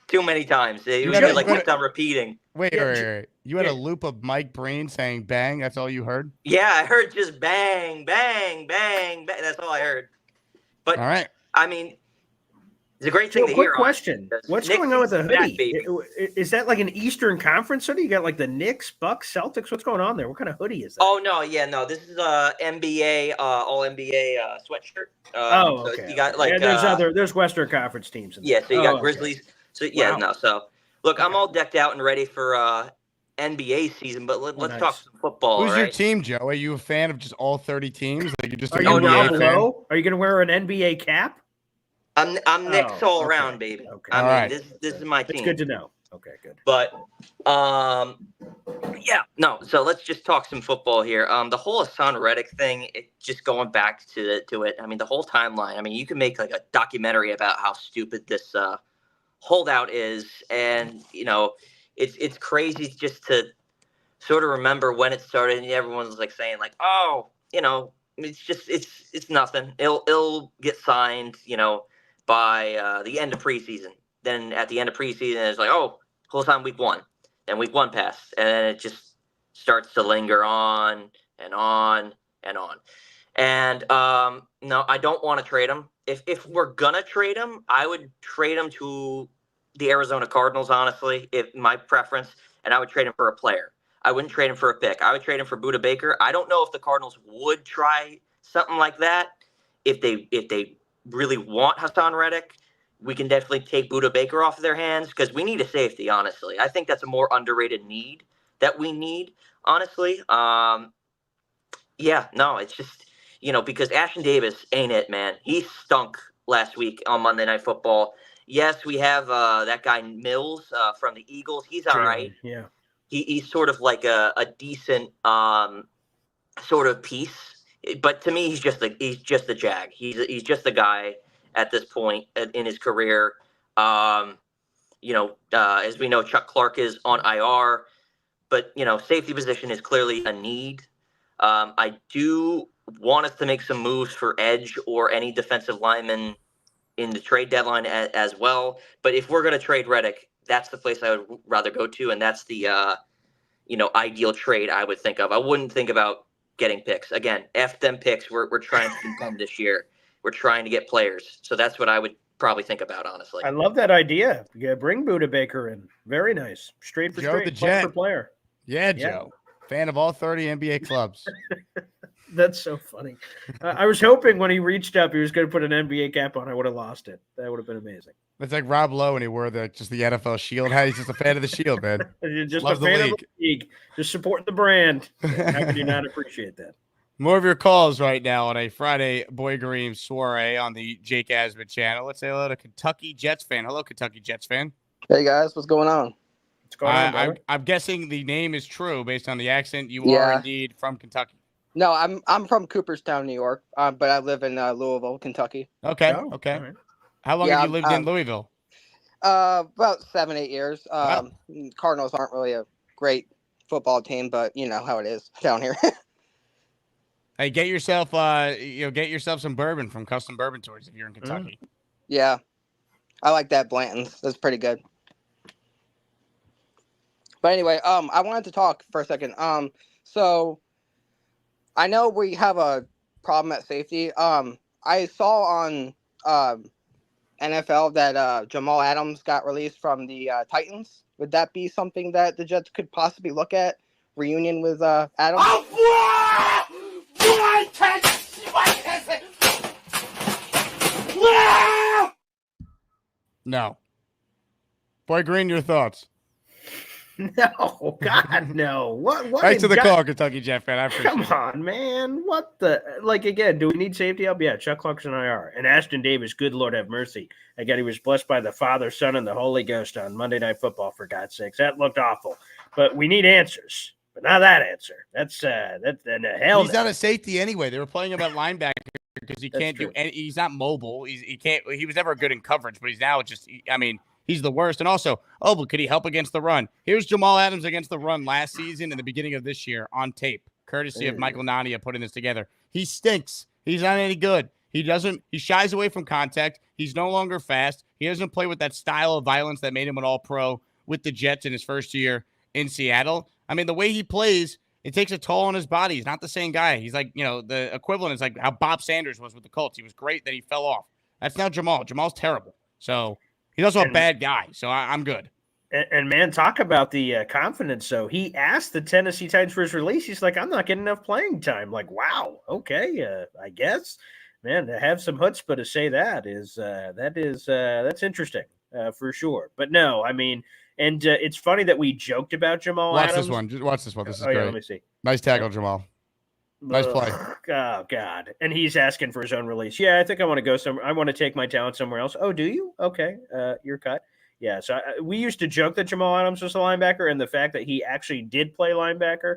too many times. It was had a- like kept on repeating. Wait, Yeah, wait. You had a loop of Mike Breen saying bang. That's all you heard? Yeah, I heard just bang, bang, bang, bang. That's all I heard. But All right. I mean, it's a great So, thing to quick hear. question: honestly, what's Knicks going on with the is back, hoodie? baby. Is that like an Eastern Conference hoodie? You got like the Knicks, Bucks, Celtics. What's going on there? What kind of hoodie is that? Oh no, yeah, no. This is NBA, all NBA sweatshirt. So Okay. you got like there's Western Conference teams. In there. Yeah, so you got okay. Grizzlies. So yeah, Wow. no. So look, I'm all decked out and ready for NBA season, but let's nice. talk some football. Who's your right? team, Joe? Are you a fan of just all 30 teams? Like you're just Are an you Oh, NBA no, down fan? below? Are you going to wear an NBA cap? I'm Knicks all okay. around, baby. Okay. I All mean, right. this is my team. It's good to know. Okay, good. But yeah, no. So let's just talk some football here. The whole Haason Reddick thing, just going back to it. I mean, the whole timeline. I mean, you can make like a documentary about how stupid this holdout is, and it's crazy just to sort of remember when it started, and everyone's like saying like, oh, it's nothing. It'll get signed, by the end of preseason. Then at the end of preseason, it's like, oh, whole time week 1. Then week 1 passed, and then it just starts to linger on and on and on. And no, I don't want to trade him. If we're gonna trade him, I would trade him to the Arizona Cardinals, honestly, if my preference, and I would trade him for a player. I wouldn't trade him for a pick. I would trade him for Budda Baker. I don't know if the Cardinals would try something like that. If they really want Haason Reddick, we can definitely take Budda Baker off of their hands because we need a safety, honestly. I think that's a more underrated need that we need, honestly. Yeah, no, it's just, because Ashton Davis ain't it, man. He stunk last week on Monday Night Football. Yes, we have that guy Mills from the Eagles. He's all right. Yeah. He's sort of like a decent sort of piece. But to me, he's just a jag. He's just a guy at this point in his career. As we know, Chuck Clark is on IR, but safety position is clearly a need. I do want us to make some moves for edge or any defensive lineman in the trade deadline as well. But if we're going to trade Reddick, that's the place I would rather go to, and that's the ideal trade I would think of. I wouldn't think about getting picks. Again, F them picks. We're trying to contend this year. We're trying to get players. So that's what I would probably think about, honestly. I love that idea. Yeah, bring Budda Baker in. Very nice. Straight for Joe straight. the Player Jet. for player. Yeah, Joe. Fan of all 30 NBA clubs. That's so funny. I was hoping when he reached up, he was going to put an NBA cap on. I would have lost it. That would have been amazing. It's like Rob Lowe and he wore just the NFL shield. He's just a fan of the shield, man. You're just Loves a the fan of league. the league. Just supporting the brand. How can you not appreciate that? More of your calls right now on a Friday Boy Kareem soiree on the Jake Asman channel. Let's say hello to Kentucky Jets fan. Hello, Kentucky Jets fan. Hey guys, what's going on? What's going on, brother? I'm guessing the name is true based on the accent. You are Yeah. indeed from Kentucky. No, I'm from Cooperstown, New York, but I live in Louisville, Kentucky. Okay, Oh, okay. all right. How long Yeah, have you lived in Louisville? About 7-8 years. Wow. Cardinals aren't really a great football team, but you know how it is down here. Hey, get yourself some bourbon from Custom Bourbon Tours if you're in Kentucky. Yeah, I like that Blanton's. That's pretty good. But anyway, I wanted to talk for a second. So I know we have a problem at safety. I saw on NFL that Jamal Adams got released from the Titans. Would that be something that the Jets could possibly look at? Reunion with Adams? No. Boy Green, your thoughts? No, God, no. What? Thanks to the God- call, Kentucky Jet fan. I appreciate Come it. on, man. What the? Like, again, do we need safety help? Yeah, Chuck Clarkson IR. And Ashton Davis, good Lord have mercy. Again, he was blessed by the Father, Son, and the Holy Ghost on Monday Night Football, for God's sakes. That looked awful. But we need answers. But not that answer. That's hell. He's not a safety anyway. They were playing him at linebacker because he can't do any. He's not mobile. He can't. He was never good in coverage, but he's now just. I mean, he's the worst. And also, but could he help against the run? Here's Jamal Adams against the run last season and the beginning of this year on tape, courtesy of Michael Nania putting this together. He stinks. He's not any good. He shies away from contact. He's no longer fast. He doesn't play with that style of violence that made him an all-pro with the Jets in his first year in Seattle. I mean, the way he plays, it takes a toll on his body. He's not the same guy. He's like, the equivalent is like how Bob Sanders was with the Colts. He was great, then he fell off. That's now Jamal. Jamal's terrible. So he's also a bad guy. So I'm good. And man, talk about the confidence. So he asked the Tennessee Titans for his release. He's like, I'm not getting enough playing time. Like, wow, okay, I guess. Man, to have some chutzpah to say that's interesting for sure. But no, I mean, and it's funny that we joked about Jamal Adams. This one. Just watch this one. This is great. Yeah, let me see. Nice tackle, Jamal. Nice play. Oh God! And he's asking for his own release. Yeah, I think I want to go somewhere. I want to take my talent somewhere else. Oh, do you? Okay, you're cut. Yeah. So we used to joke that Jamal Adams was a linebacker, and the fact that he actually did play linebacker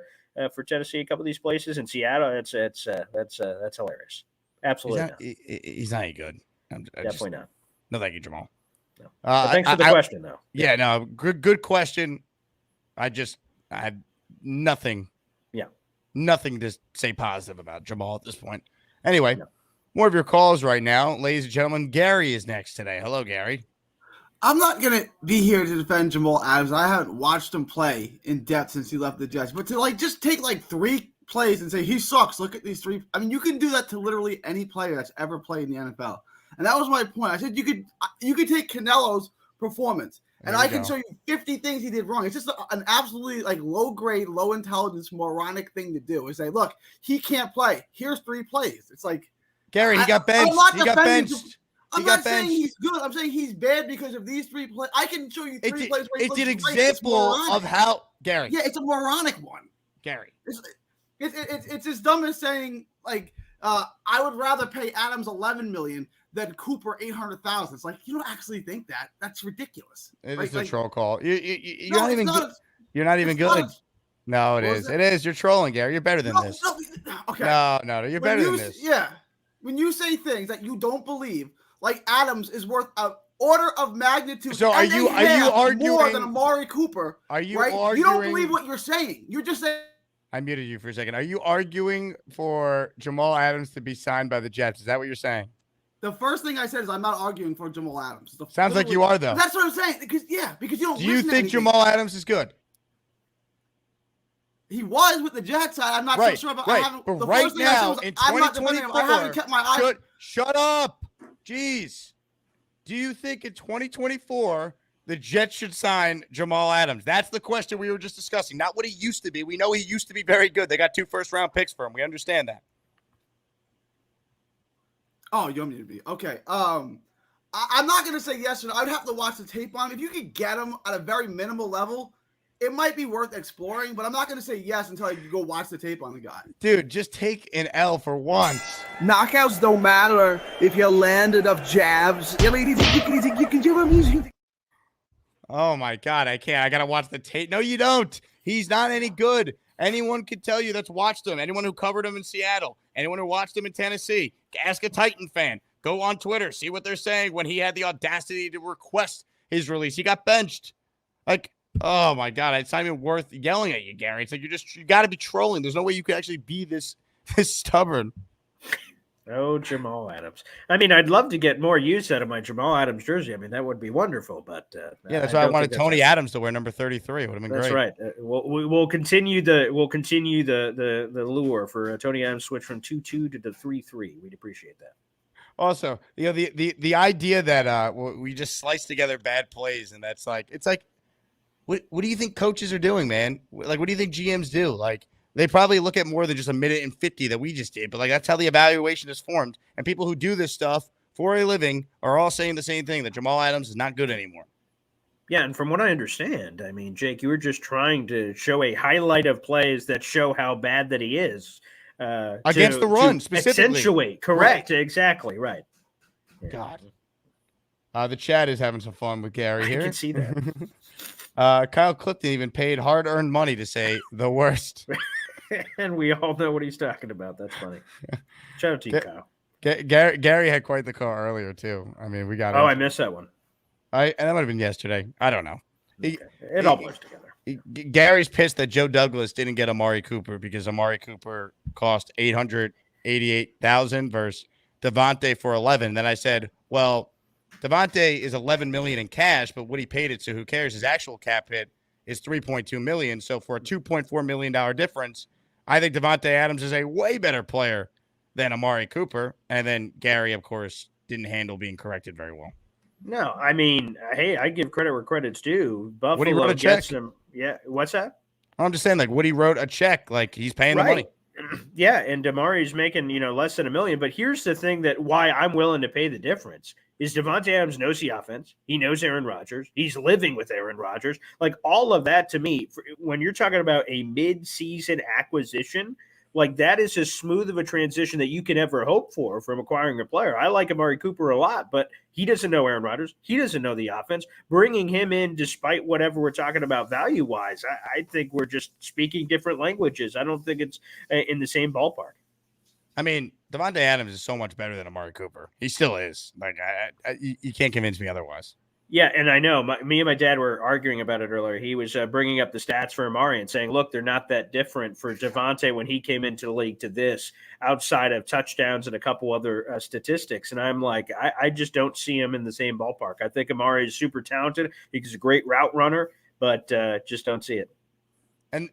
for Tennessee, a couple of these places in Seattle, that's hilarious. Absolutely, he's not any good. Definitely not. No, thank you, Jamal. No. Thanks for the question, though. Yeah, no, good question. I had nothing. Yeah. Nothing to say positive about Jamal at this point. Anyway, more of your calls right now. Ladies and gentlemen, Gary is next today. Hello, Gary. I'm not going to be here to defend Jamal Adams. I haven't watched him play in depth since he left the Jets. But to just take 3 plays and say he sucks, look at these 3. I mean, you can do that to literally any player that's ever played in the NFL. And that was my point. I said you could take Canelo's performance. And I can show you 50 things he did wrong. It's just an absolutely low-grade, low-intelligence, moronic thing to do. Is say, look, he can't play. Here's 3 plays. It's like Gary, he got benched. I'm not saying he's good. I'm saying he's bad because of these 3 plays. I can show you 3 plays. It's an example of how Gary. Yeah, it's a moronic one. Gary. It's as dumb as saying I would rather pay Adams $11 million than Cooper $800,000. It's like, you don't actually think that. That's ridiculous. It's a troll call. You're not even good. You're not even good. No, it is. It is. You're trolling, Gary. You're better than this. Okay. No. You're better than this. Yeah. When you say things that you don't believe, like Adams is worth an order of magnitude. So are you arguing more than Amari Cooper? Are you arguing? You don't believe what you're saying. You're just saying. I muted you for a second. Are you arguing for Jamal Adams to be signed by the Jets? Is that what you're saying? The first thing I said is I'm not arguing for Jamal Adams. Sounds like you are, though. That's what I'm saying. Because you don't. Do you think Jamal Adams is good? He was with the Jets. I'm not so sure about. Right. But right now in 2024, I haven't kept my eye. Shut up. Jeez. Do you think in 2024 the Jets should sign Jamal Adams? That's the question we were just discussing. Not what he used to be. We know he used to be very good. They got 2 first-round picks for him. We understand that. Oh, you want me to be okay? I'm not gonna say yes or no. I'd have to watch the tape on him. If you could get him at a very minimal level, it might be worth exploring. But I'm not gonna say yes until I go watch the tape on the guy. Dude, just take an L for once. Knockouts don't matter if you land enough jabs. You can do them. Oh my God, I can't. I gotta watch the tape. No, you don't. He's not any good. Anyone could tell you that's watched him. Anyone who covered him in Seattle. Anyone who watched him in Tennessee. Ask a Titan fan. Go on Twitter. See what they're saying when he had the audacity to request his release. He got benched. Oh my God. It's not even worth yelling at you, Gary. It's like you got to be trolling. There's no way you could actually be this stubborn. Oh, Jamal Adams. I mean, I'd love to get more use out of my Jamal Adams jersey. I mean, that would be wonderful. But yeah, that's why I wanted Tony Adams to wear number 33. It would have been great. That's right. We'll continue the lure for Tony Adams switch from 2-2 to the 3-3. We'd appreciate that. Also, the idea that we just slice together bad plays, and that's what do you think coaches are doing, man? What do you think GMs do? They probably look at more than just a minute and 50 that we just did, but that's how the evaluation is formed. And people who do this stuff for a living are all saying the same thing, that Jamal Adams is not good anymore. Yeah, and from what I understand, I mean, Jake, you were just trying to show a highlight of plays that show how bad that he is. Against the run, specifically. Accentuate, correct, right. Exactly, right. Yeah. God. The chat is having some fun with Gary here. I can see that. Kyle Clifton even paid hard-earned money to say the worst. And we all know what he's talking about. That's funny. Shout out to you, Kyle. Gary had quite the car earlier, too. I mean, we got I missed that one. And that might have been yesterday. I don't know. Okay. It all blurs together. Gary's pissed that Joe Douglas didn't get Amari Cooper because Amari Cooper cost $888,000 versus Davante for $11. Then I said, well, Davante is $11 million in cash, but what he paid it, so who cares? His actual cap hit is $3.2 million. So for a $2.4 million difference, I think Devonte Adams is a way better player than Amari Cooper. And then Gary, of course, didn't handle being corrected very well. No, I mean, hey, I give credit where credit's due. Woody Buffalo wrote a check. gets him. Yeah, what's that? I'm just saying, like, Woody wrote a check, like he's paying the money. Yeah, and Damari's making, less than $1 million. But here's the thing that why I'm willing to pay the difference is Devonte Adams knows the offense. He knows Aaron Rodgers. He's living with Aaron Rodgers. Like all of that to me, when you're talking about a mid-season acquisition, like that is as smooth of a transition that you can ever hope for from acquiring a player. I like Amari Cooper a lot, but he doesn't know Aaron Rodgers. He doesn't know the offense. Bringing him in, despite whatever we're talking about value-wise, I think we're just speaking different languages. I don't think it's in the same ballpark. I mean, Devonte Adams is so much better than Amari Cooper. He still is. Like, you can't convince me otherwise. Yeah, and I know. Me and my dad were arguing about it earlier. He was bringing up the stats for Amari and saying, look, they're not that different for Devonte when he came into the league to this, outside of touchdowns and a couple other statistics. And I'm like, I just don't see him in the same ballpark. I think Amari is super talented. He's a great route runner, but just don't see it. And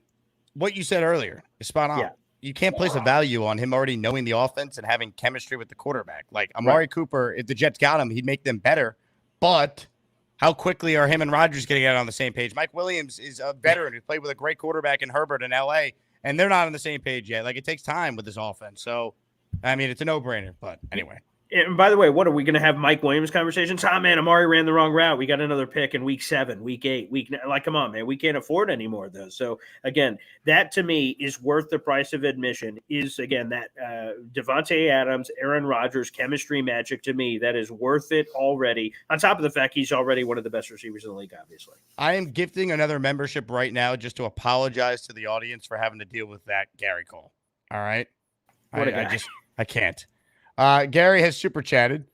what you said earlier is spot on. Yeah. You can't place a value on him already knowing the offense and having chemistry with the quarterback. Like Amari Cooper, if the Jets got him, he'd make them better. But how quickly are him and Rodgers going to get on the same page? Mike Williams is a veteran who played with a great quarterback in Herbert in L.A., and they're not on the same page yet. Like, it takes time with this offense. So, I mean, it's a no-brainer. But anyway. And by the way, what are we going to have Mike Williams conversations? Man, Amari ran the wrong route. We got another pick in week 7, week 8, like, come on, man. We can't afford any more of those. So, again, that to me is worth the price of admission is, again, that Devonte Adams, Aaron Rodgers chemistry magic to me. That is worth it already. On top of the fact he's already one of the best receivers in the league, obviously. I am gifting another membership right now just to apologize to the audience for having to deal with that Gary call. All right? I can't. Gary has super chatted.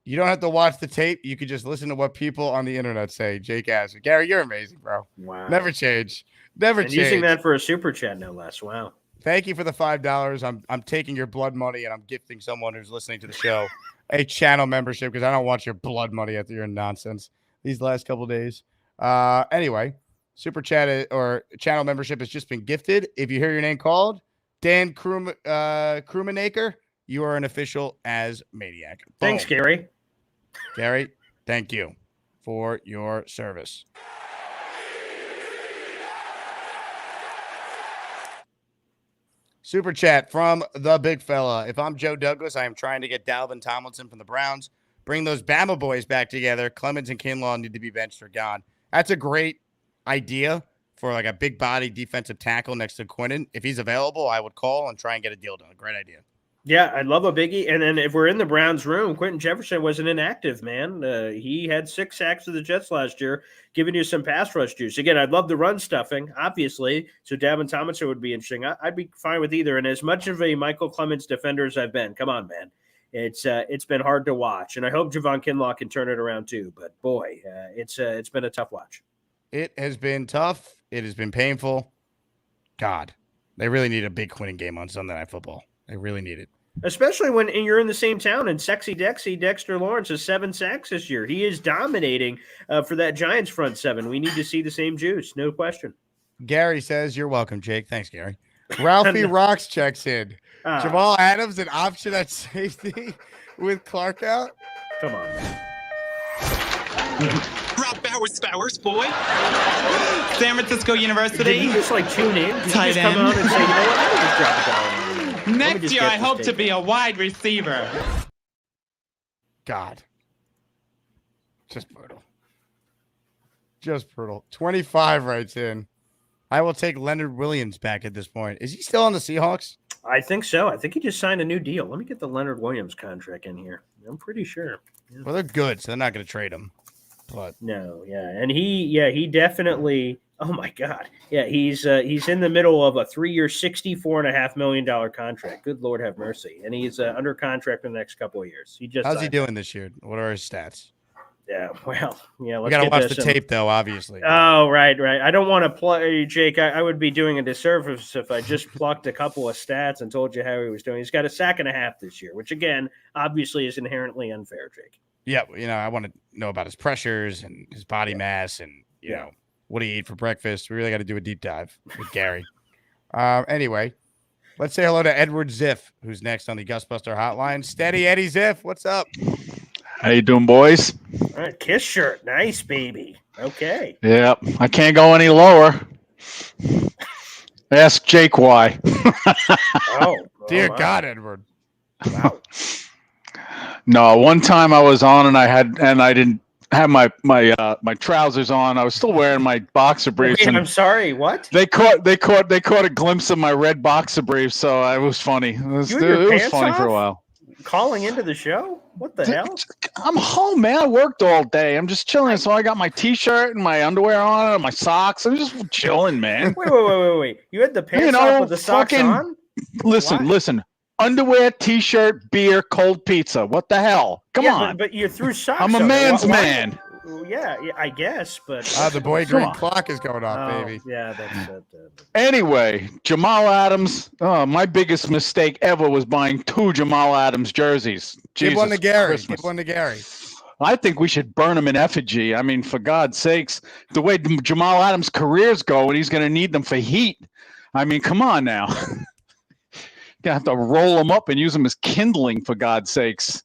You don't have to watch the tape. You can just listen to what people on the internet say. Jake asks, Gary, you're amazing, bro. Wow. Never change. Never change. Using that for a super chat, no less. Wow. Thank you for the $5. I'm taking your blood money and I'm gifting someone who's listening to the show a channel membership because I don't want your blood money after your nonsense these last couple of days. Anyway, super chat or channel membership has just been gifted. If you hear your name called, Dan Krumanaker, you are an official as Maniac. Boom. Thanks, Gary. Gary, thank you for your service. Super chat from the big fella. If I'm Joe Douglas, I am trying to get Dalvin Tomlinson from the Browns. Bring those Bama boys back together. Clemens and Kinlaw need to be benched or gone. That's a great idea for like a big body defensive tackle next to Quinnen. If he's available, I would call and try and get a deal done. Great idea. Yeah, I'd love a biggie. And then if we're in the Browns room, Quentin Jefferson wasn't inactive, man. He had 6 sacks for the Jets last year, giving you some pass rush juice. Again, I'd love the run stuffing, obviously. So Davin Tomlinson would be interesting. I'd be fine with either. And as much of a Michael Clemens defender as I've been, come on, man. It's been hard to watch. And I hope Javon Kinlaw can turn it around too. But boy, it's been a tough watch. It has been tough. It has been painful. God, they really need a big Quinnen game on Sunday Night Football. They really need it. Especially when you're in the same town and Sexy Dexter Lawrence has 7 sacks this year. He is dominating for that Giants front 7. We need to see the same juice, no question. Gary says, you're welcome, Jake. Thanks, Gary. Ralphie Rocks checks in. Jamal Adams, an option at safety with Clark out? Come on. Rob Bowers, boy. San Francisco University. Did you just like tune in? Did Tight you just come end. out and say, you know what? Let me just drop it down. Next year, I hope to be a wide receiver. God. Just brutal. Just brutal. 25 writes in. I will take Leonard Williams back at this point. Is he still on the Seahawks? I think so. I think he just signed a new deal. Let me get the Leonard Williams contract in here. I'm pretty sure. Yeah. Well, they're good, so they're not going to trade him. But no, yeah. And he definitely, oh my God. Yeah, he's in the middle of a 3-year, $64.5 million contract. Good Lord have mercy. And he's under contract for the next couple of years. How's he doing this year? What are his stats? Yeah, well, yeah. We got to watch the tape, though, obviously. Oh, right. I don't want to play, Jake. I would be doing a disservice if I just plucked a couple of stats and told you how he was doing. He's got a 1.5 sacks this year, which, again, obviously is inherently unfair, Jake. Yeah, I want to know about his pressures and his body mass and, you know, what he ate for breakfast. We really got to do a deep dive with Gary. Anyway, let's say hello to Edward Ziff, who's next on the Gusbuster hotline. Steady Eddie Ziff, what's up? How you doing, boys? All right, Kiss shirt. Nice, baby. Okay. Yeah, I can't go any lower. Ask Jake why. Dear God, Edward. Wow. No, one time I was on and I didn't have my trousers on. I was still wearing my boxer briefs. Wait, and I'm sorry. What? They caught a glimpse of my red boxer briefs, so it was funny. It was funny for a while. Calling into the show? What the hell? I'm home, man. I worked all day. I'm just chilling. So I got my T-shirt and my underwear on and my socks. I'm just chilling, man. Wait. You had the pants off with the socks on? Listen. Underwear, T-shirt, beer, cold pizza. What the hell? Come on. But you threw socks I'm a on. man's man. Yeah, I guess, but the boy green clock is going off, baby. Yeah, that's it. Anyway, Jamal Adams. My biggest mistake ever was buying 2 Jamal Adams jerseys. Give one to Gary. Christmas. Give one to Gary. I think we should burn them in effigy. I mean, for God's sakes, the way Jamal Adams' career's going, he's going to need them for heat. I mean, come on now. Gonna have to roll them up and use them as kindling, for God's sakes.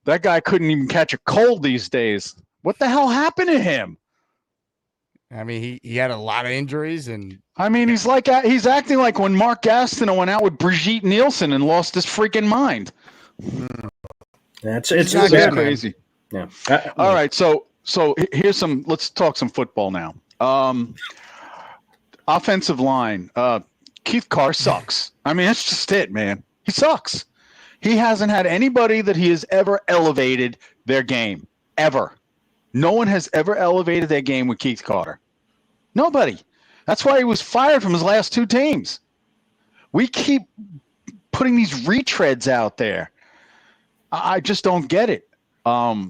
That guy couldn't even catch a cold these days. What the hell happened to him? I mean, he had a lot of injuries, and I mean, he's acting like when Mark Gastineau went out with Brigitte Nielsen and lost his freaking mind. It's crazy. Yeah. All right, so here's some. Let's talk some football now. Offensive line. Keith Carr sucks. I mean, that's just it, man. He sucks. He hasn't had anybody that he has ever elevated their game, ever. No one has ever elevated their game with Keith Carter. Nobody. That's why he was fired from his last 2 teams. We keep putting these retreads out there. I just don't get it. I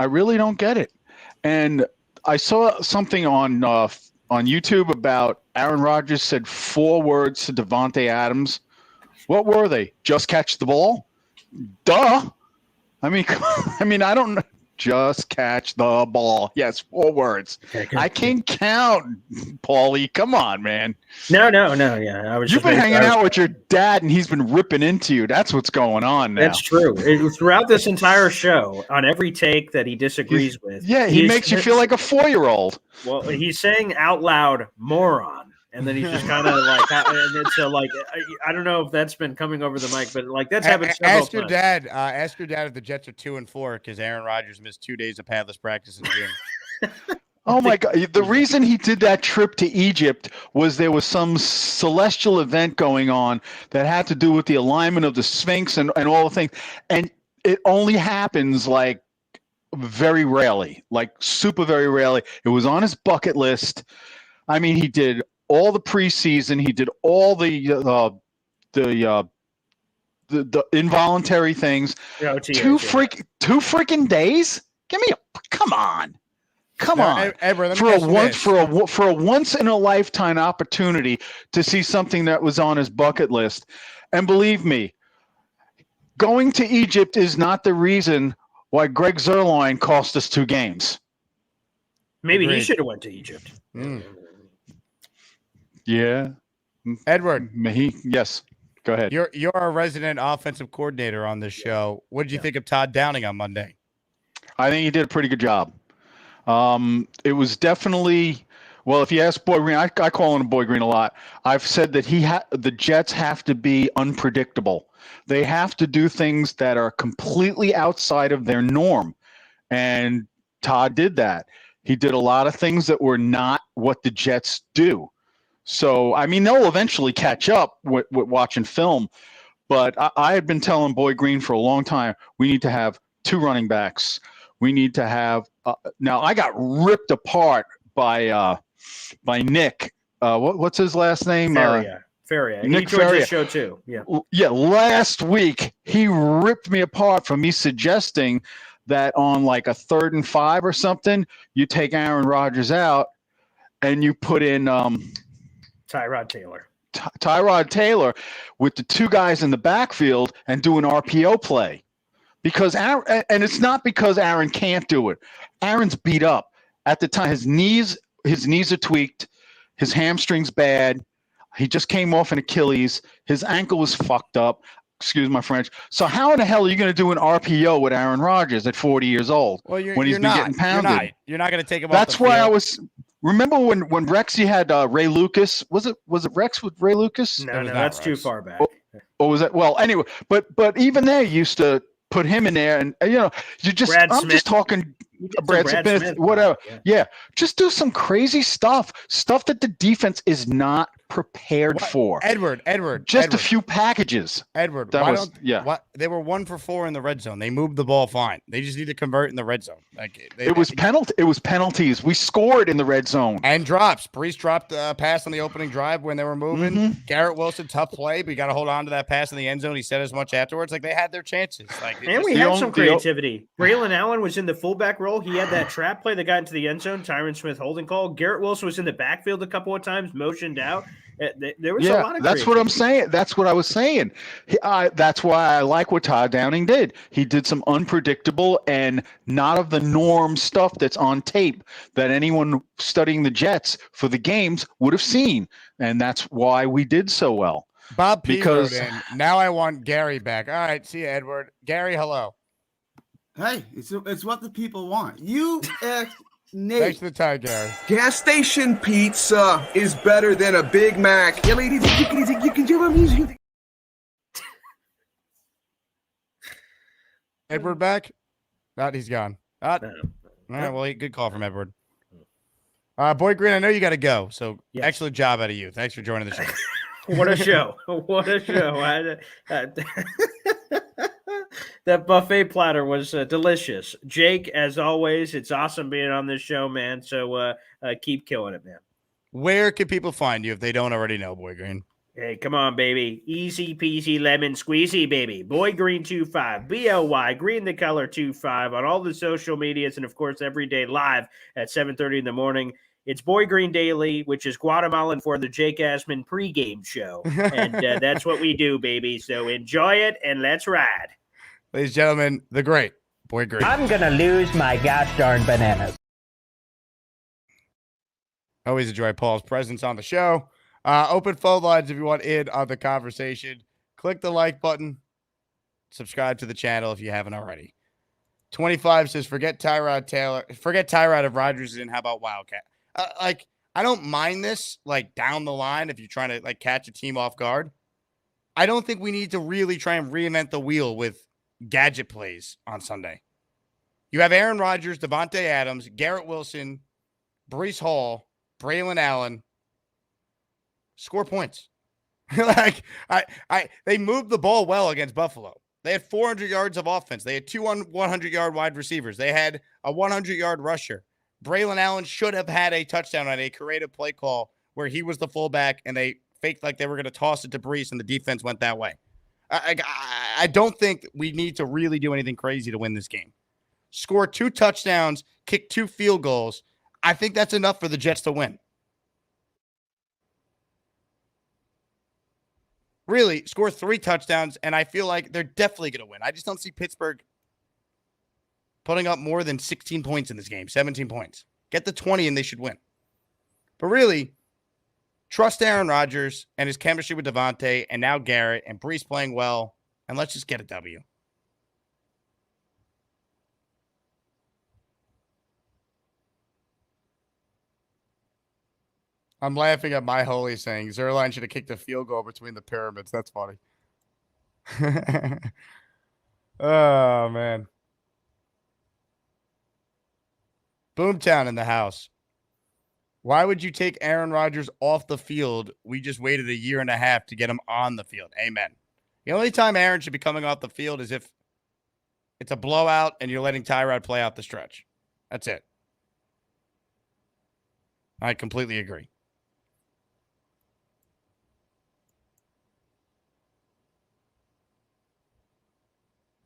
really don't get it. And I saw something on YouTube about Aaron Rodgers said 4 words to Devonte Adams. What were they? Just catch the ball? Duh. I mean, I don't know. Just catch the ball. Yes, 4 words. I can count, Paulie. Come on, man. No. Yeah, You've been hanging out with your dad, and he's been ripping into you. That's what's going on now. That's true. Throughout this entire show, on every take that he disagrees with, he makes you feel like a 4-year-old. Well, he's saying out loud, moron. And then he's just kind of like, and it's like, I don't know if that's been coming over the mic, but like that's happened several ask your times. Ask your dad if the Jets are 2-4 because Aaron Rodgers missed 2 days of padless practice in June. Oh my God! The reason he did that trip to Egypt was there was some celestial event going on that had to do with the alignment of the Sphinx and all the things, and it only happens like very rarely, like super very rarely. It was on his bucket list. I mean, he did all the preseason. He did all the involuntary things. Two freaking days. Come on. Edward, for a once in a lifetime opportunity to see something that was on his bucket list, and believe me, going to Egypt is not the reason why Greg Zuerlein cost us 2 games. Maybe he should have went to Egypt. Yeah, Edward. Yes, go ahead. You're a resident offensive coordinator on this show. What did you think of Todd Downing on Monday? I think he did a pretty good job. It was definitely, well, if you ask Boy Green, I call him Boy Green a lot. I've said that the Jets have to be unpredictable. They have to do things that are completely outside of their norm. And Todd did that. He did a lot of things that were not what the Jets do. So, I mean, they'll eventually catch up with watching film. But I had been telling Boy Green for a long time, we need to have 2 running backs. We need to have now I got ripped apart by Nick. What's his last name? Faria. Nick he joined Faria. this show too. Yeah. Yeah. Last week he ripped me apart for me suggesting that on like a 3rd and 5 or something, you take Aaron Rodgers out and you put in Tyrod Taylor. Tyrod Taylor with the 2 guys in the backfield and do an RPO play. because Aaron, and it's not because Aaron can't do it. Aaron's beat up at the time. His knees are tweaked. His hamstring's bad. He just came off an Achilles. His ankle was fucked up. Excuse my French. So how in the hell are you going to do an RPO with Aaron Rodgers at 40 years old when he's been getting pounded? You're not going to take him. That's off the why field. I was. Remember when Rexy had Ray Lucas? Was it Rex with Ray Lucas? No, that's too far back. Or was it? Well, anyway, but even they used to put him in there, and you just. I'm just talking. Brad Smith, whatever. Yeah, just do some crazy stuff that the defense is not prepared for. Edward. Just a few packages. Edward, they were 1 for 4 in the red zone. They moved the ball fine. They just need to convert in the red zone. It was penalties. We scored in the red zone and drops. Brees dropped a pass on the opening drive when they were moving. Mm-hmm. Garrett Wilson, tough play, but you got to hold on to that pass in the end zone. He said as much afterwards. They had their chances. And we had some creativity. Braylon Allen was in the fullback role. He had that trap play that got into the end zone. Tyron Smith holding call. Garrett Wilson was in the backfield a couple of times, motioned out. There was a lot of that's what I'm saying. That's what I was saying. That's why I like what Todd Downing did. He did some unpredictable and not of the norm stuff that's on tape that anyone studying the Jets for the games would have seen, and that's why we did so well. Bob P. wrote in, now I want Gary back. All right, see you, Edward. Gary, hello. Hey, it's what the people want. You Nate. Thanks for the time, Gary. Gas station pizza is better than a Big Mac. Edward back? He's gone. All right, well, good call from Edward. Boy Green, I know you got to go, so excellent job out of you. Thanks for joining the show. What a show. What a show. That buffet platter was delicious. Jake, as always, it's awesome being on this show, man. So keep killing it, man. Where can people find you if they don't already know, Boy Green? Hey, come on, baby. Easy peasy lemon squeezy, baby. Boy Green 25, BOY, Green the Color 25 on all the social medias and, of course, every day live at 7:30 in the morning. It's Boy Green Daily, which is Guatemalan for the Jake Asman pregame show. And that's what we do, baby. So enjoy it and let's ride. Ladies and gentlemen, the great Boy Green. I'm going to lose my gosh darn bananas. Always enjoy Paul's presence on the show. Open phone lines if you want in on the conversation. Click the like button. Subscribe to the channel if you haven't already. 25 says, forget Tyrod Taylor. Forget Tyrod if Rodgers is in. How about Wildcat? I don't mind this, down the line if you're trying to, catch a team off guard. I don't think we need to really try and reinvent the wheel with gadget plays on Sunday. You have Aaron Rodgers, Devonte Adams, Garrett Wilson, Breece Hall, Braylon Allen. Score points. They moved the ball well against Buffalo. They had 400 yards of offense. They had 2 100-yard wide receivers. They had a 100-yard rusher. Braylon Allen should have had a touchdown on a creative play call where he was the fullback and they faked like they were going to toss it to Breece and the defense went that way. I don't think we need to really do anything crazy to win this game. Score 2 touchdowns, kick 2 field goals. I think that's enough for the Jets to win. Really, score 3 touchdowns, and I feel like they're definitely going to win. I just don't see Pittsburgh putting up more than 16 points in this game, 17 points. Get the 20, and they should win. But really, trust Aaron Rodgers and his chemistry with Davante, and now Garrett, and Breece playing well, and let's just get a W. I'm laughing at my holy saying Zerline should have kicked a field goal between the pyramids. That's funny. Oh, man. Boomtown in the house. Why would you take Aaron Rodgers off the field? We just waited 1.5 years to get him on the field. Amen. The only time Aaron should be coming off the field is if it's a blowout and you're letting Tyrod play out the stretch. That's it. I completely agree.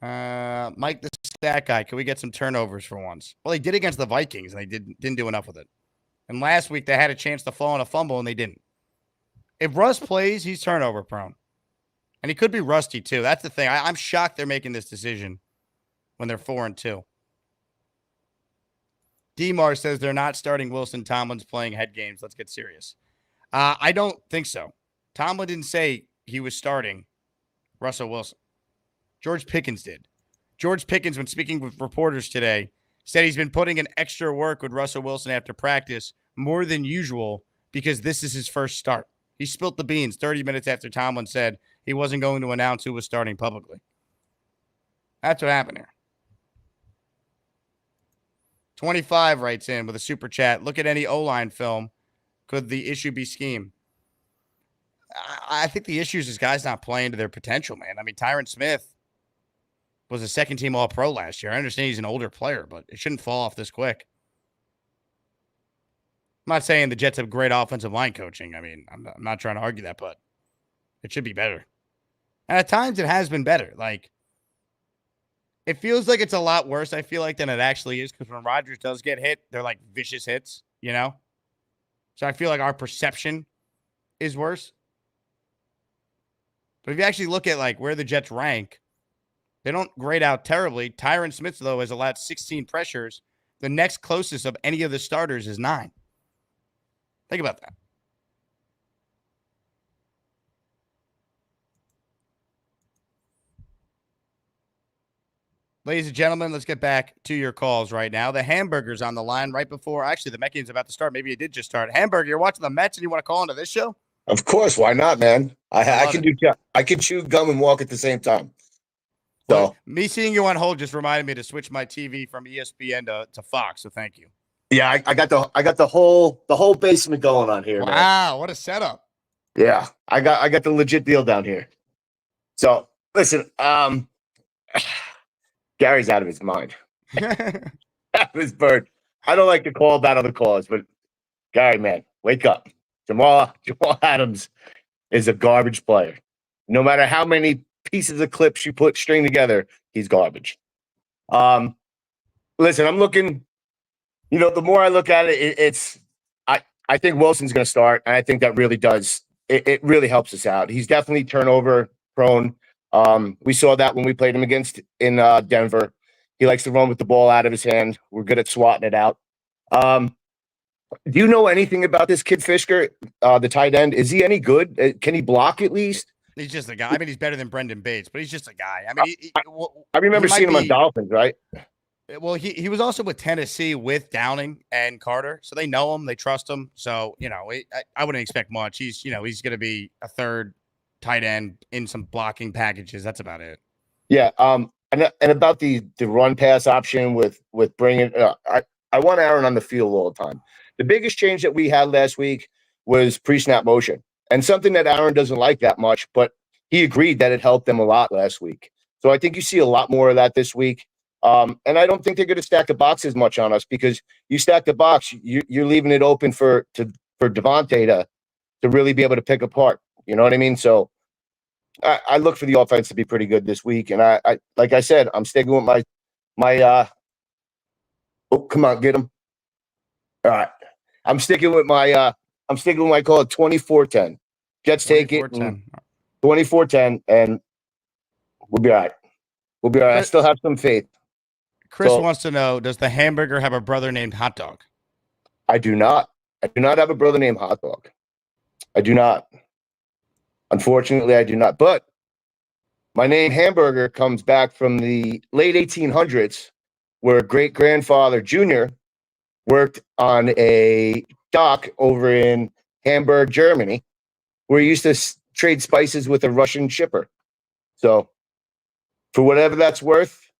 Mike, the stat guy, can we get some turnovers for once? Well, they did against the Vikings, and they didn't do enough with it. And last week, they had a chance to fall on a fumble, and they didn't. If Russ plays, he's turnover prone. And he could be rusty, too. That's the thing. I'm shocked they're making this decision. when they're 4-2. DMar says they're not starting Wilson. Tomlin's playing head games. Let's get serious. I don't think so. Tomlin didn't say he was starting Russell Wilson. George Pickens did. George Pickens, when speaking with reporters today, said he's been putting in extra work with Russell Wilson after practice more than usual because this is his first start. He spilt the beans 30 minutes after Tomlin said he wasn't going to announce who was starting publicly. That's what happened here. 25 writes in with a super chat. Look at any O-line film. Could the issue be scheme? I think the issue is this guy's not playing to their potential, man. I mean, Tyron Smith was a second-team All-Pro last year. I understand he's an older player, but it shouldn't fall off this quick. I'm not saying the Jets have great offensive line coaching. I mean, I'm not trying to argue that, but it should be better. And at times it has been better. Like, it feels like it's a lot worse, I feel like, than it actually is, because when Rodgers does get hit, they're like vicious hits, you know? So I feel like our perception is worse. But if you actually look at like where the Jets rank, they don't grade out terribly. Tyron Smith, though, has allowed 16 pressures. The next closest of any of the starters is 9. Think about that. Ladies and gentlemen, let's get back to your calls right now. The Hamburger's on the line right before, actually, the Met game's about to start. Maybe it did just start. Hamburger, you're watching the Mets and you want to call into this show? Of course, why not, man? I can chew gum and walk at the same time. So well, me seeing you on hold just reminded me to switch my TV from ESPN to Fox. So thank you. Yeah, I got the whole basement going on here. Wow, man. what a setup! Yeah, I got the legit deal down here. So listen, Gary's out of his mind, out of his bird. I don't like to call about other callers, but Gary, man, wake up. Jamal Adams is a garbage player. No matter how many pieces of clips you string together, he's garbage. Listen, I'm looking. You know, the more I look at it, I think Wilson's going to start, and I think that really does. It really helps us out. He's definitely turnover prone. We saw that when we played him in Denver. He likes to run with the ball out of his hand. We're good at swatting it out. Do you know anything about this kid Fishker, the tight end? Is he any good? Can he block at least? He's just a guy. I mean, he's better than Brendan Bates, but he's just a guy. I mean, I remember seeing him on Dolphins, right? Well, he was also with Tennessee with Downing and Carter, so they know him, they trust him. So I wouldn't expect much. He's going to be a third tight end in some blocking packages. That's about it. Yeah. And about the run pass option with bringing, I want Aaron on the field all the time. The biggest change that we had last week was pre-snap motion, and something that Aaron doesn't like that much, but he agreed that it helped them a lot last week. So I think you see a lot more of that this week. And I don't think they're going to stack the box as much on us, because you stack the box, you're leaving it open for Devonte to really be able to pick apart. You know what I mean? So I look for the offense to be pretty good this week. And I like I said, I'm sticking with my oh, come on, get him. All right. I'm sticking with my call it 24-10. Jets take it 24-10, and we'll be all right. We'll be all right. I still have some faith. Chris wants to know, does the Hamburger have a brother named Hot Dog? I do not. I do not have a brother named Hot Dog. I do not. Unfortunately, I do not. But my name Hamburger comes back from the late 1800s, where great-grandfather Junior worked on a dock over in Hamburg, Germany, where he used to trade spices with a Russian shipper. So for whatever that's worth,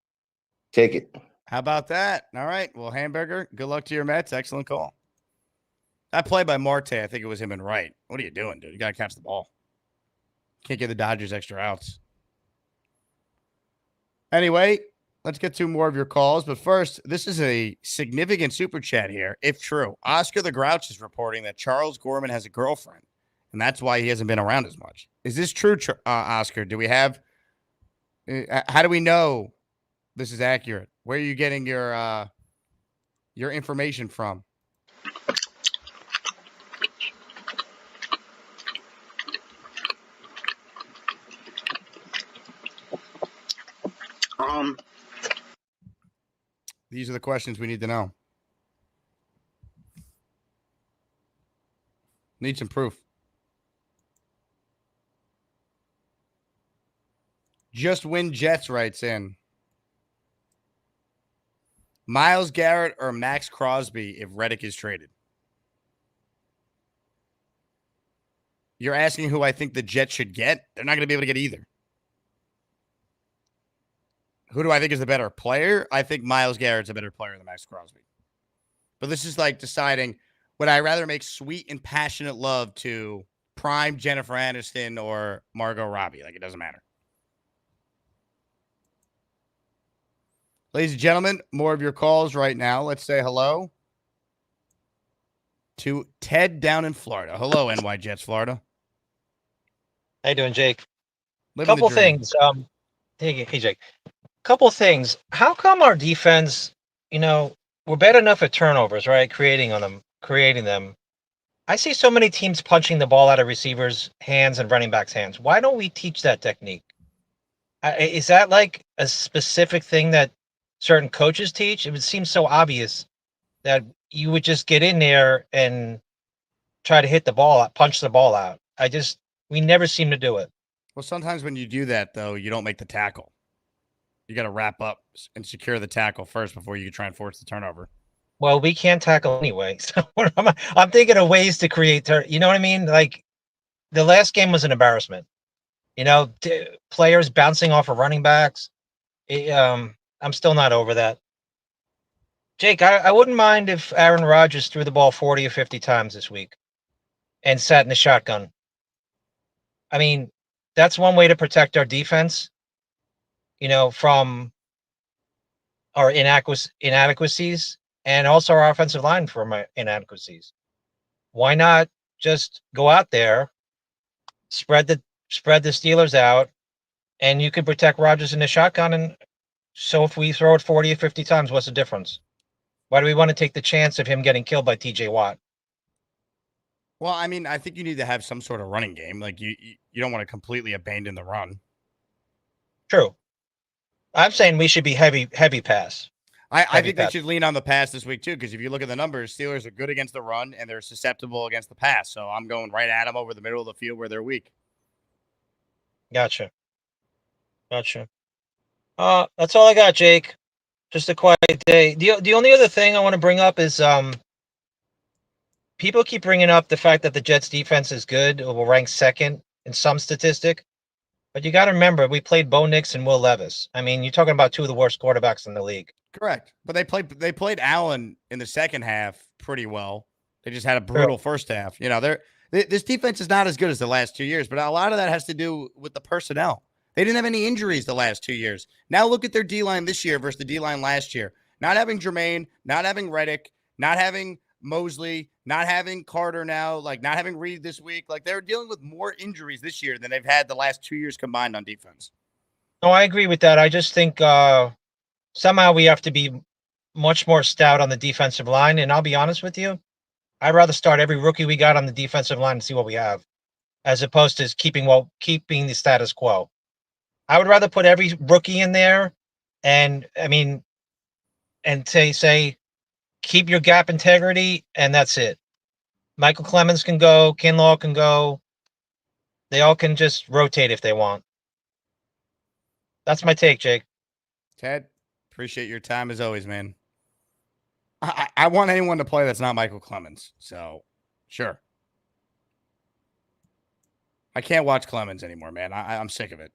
take it. How about that? All right. Well, Hamburger, good luck to your Mets. Excellent call. That play by Marte, I think it was him and Wright. What are you doing, dude? You got to catch the ball. Can't give the Dodgers extra outs. Anyway, let's get to more of your calls. But first, this is a significant super chat here, if true. Oscar the Grouch is reporting that Charles Gorman has a girlfriend, and that's why he hasn't been around as much. Is this true, Oscar? Do we have how do we know this is accurate? Where are you getting your information from? These are the questions we need to know. Need some proof. Just win Jets writes in. Myles Garrett or Max Crosby if Reddick is traded? You're asking who I think the Jets should get? They're not going to be able to get either. Who do I think is the better player? I think Myles Garrett's a better player than Max Crosby. But this is like deciding, would I rather make sweet and passionate love to prime Jennifer Aniston or Margot Robbie? Like, it doesn't matter. Ladies and gentlemen, more of your calls right now. Let's say hello to Ted down in Florida. Hello, NY Jets, Florida. How you doing, Jake? Living the Couple dream. things. Hey, Jake. Couple things. How come our defense, we're bad enough at turnovers, right? Creating them. I see so many teams punching the ball out of receivers' hands and running backs' hands. Why don't we teach that technique? Is that like a specific thing that certain coaches teach? It would seem so obvious that you would just get in there and try to hit the ball out, punch the ball out. We never seem to do it. Well, sometimes when you do that, though, you don't make the tackle. You got to wrap up and secure the tackle first before you try and force the turnover. Well, we can't tackle anyway. So I'm thinking of ways to create, you know what I mean? Like the last game was an embarrassment. Players bouncing off of running backs. I'm still not over that. Jake, I wouldn't mind if Aaron Rodgers threw the ball 40 or 50 times this week and sat in the shotgun. I mean, that's one way to protect our defense, from our inadequacies and also our offensive line from our inadequacies. Why not just go out there, spread the Steelers out, and you could protect Rodgers in the shotgun? And so if we throw it 40 or 50 times, what's the difference? Why do we want to take the chance of him getting killed by TJ Watt? Well, I mean, I think you need to have some sort of running game. Like you don't want to completely abandon the run. True. I'm saying we should be heavy pass. I think they should lean on the pass this week too, because if you look at the numbers, Steelers are good against the run and they're susceptible against the pass. So I'm going right at them over the middle of the field where they're weak. Gotcha. That's all I got, Jake. Just a quiet day. The only other thing I want to bring up is people keep bringing up the fact that the Jets defense is good or will rank second in some statistic. But you got to remember, we played Bo Nix and Will Levis. I mean, you're talking about two of the worst quarterbacks in the league. Correct. But they played Allen in the second half pretty well. They just had a brutal first half. This defense is not as good as the last 2 years, but a lot of that has to do with the personnel. They didn't have any injuries the last 2 years. Now look at their D-line this year versus the D-line last year. Not having Jermaine, not having Reddick, not having Mosley, not having Carter now, like not having Reed this week. Like they're dealing with more injuries this year than they've had the last 2 years combined on defense. No, I agree with that. I just think somehow we have to be much more stout on the defensive line. And I'll be honest with you, I'd rather start every rookie we got on the defensive line and see what we have, as opposed to keeping the status quo. I would rather put every rookie in there and say, keep your gap integrity, and that's it. Michael Clemens can go. Kinlaw can go. They all can just rotate if they want. That's my take, Jake. Ted, appreciate your time as always, man. I want anyone to play that's not Michael Clemens. So, sure. I can't watch Clemens anymore, man. I'm sick of it.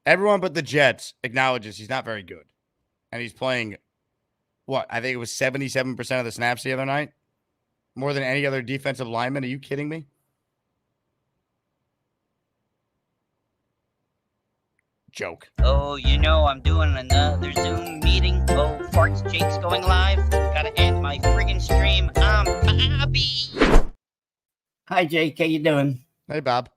Everyone but the Jets acknowledges he's not very good. And he's playing, I think it was 77% of the snaps the other night? More than any other defensive lineman. Are you kidding me? Joke. Oh, I'm doing another Zoom meeting. Oh, farts, Jake's going live. Gotta end my friggin' stream. I'm Bobby. Hi, Jake. How you doing? Hey, Bob.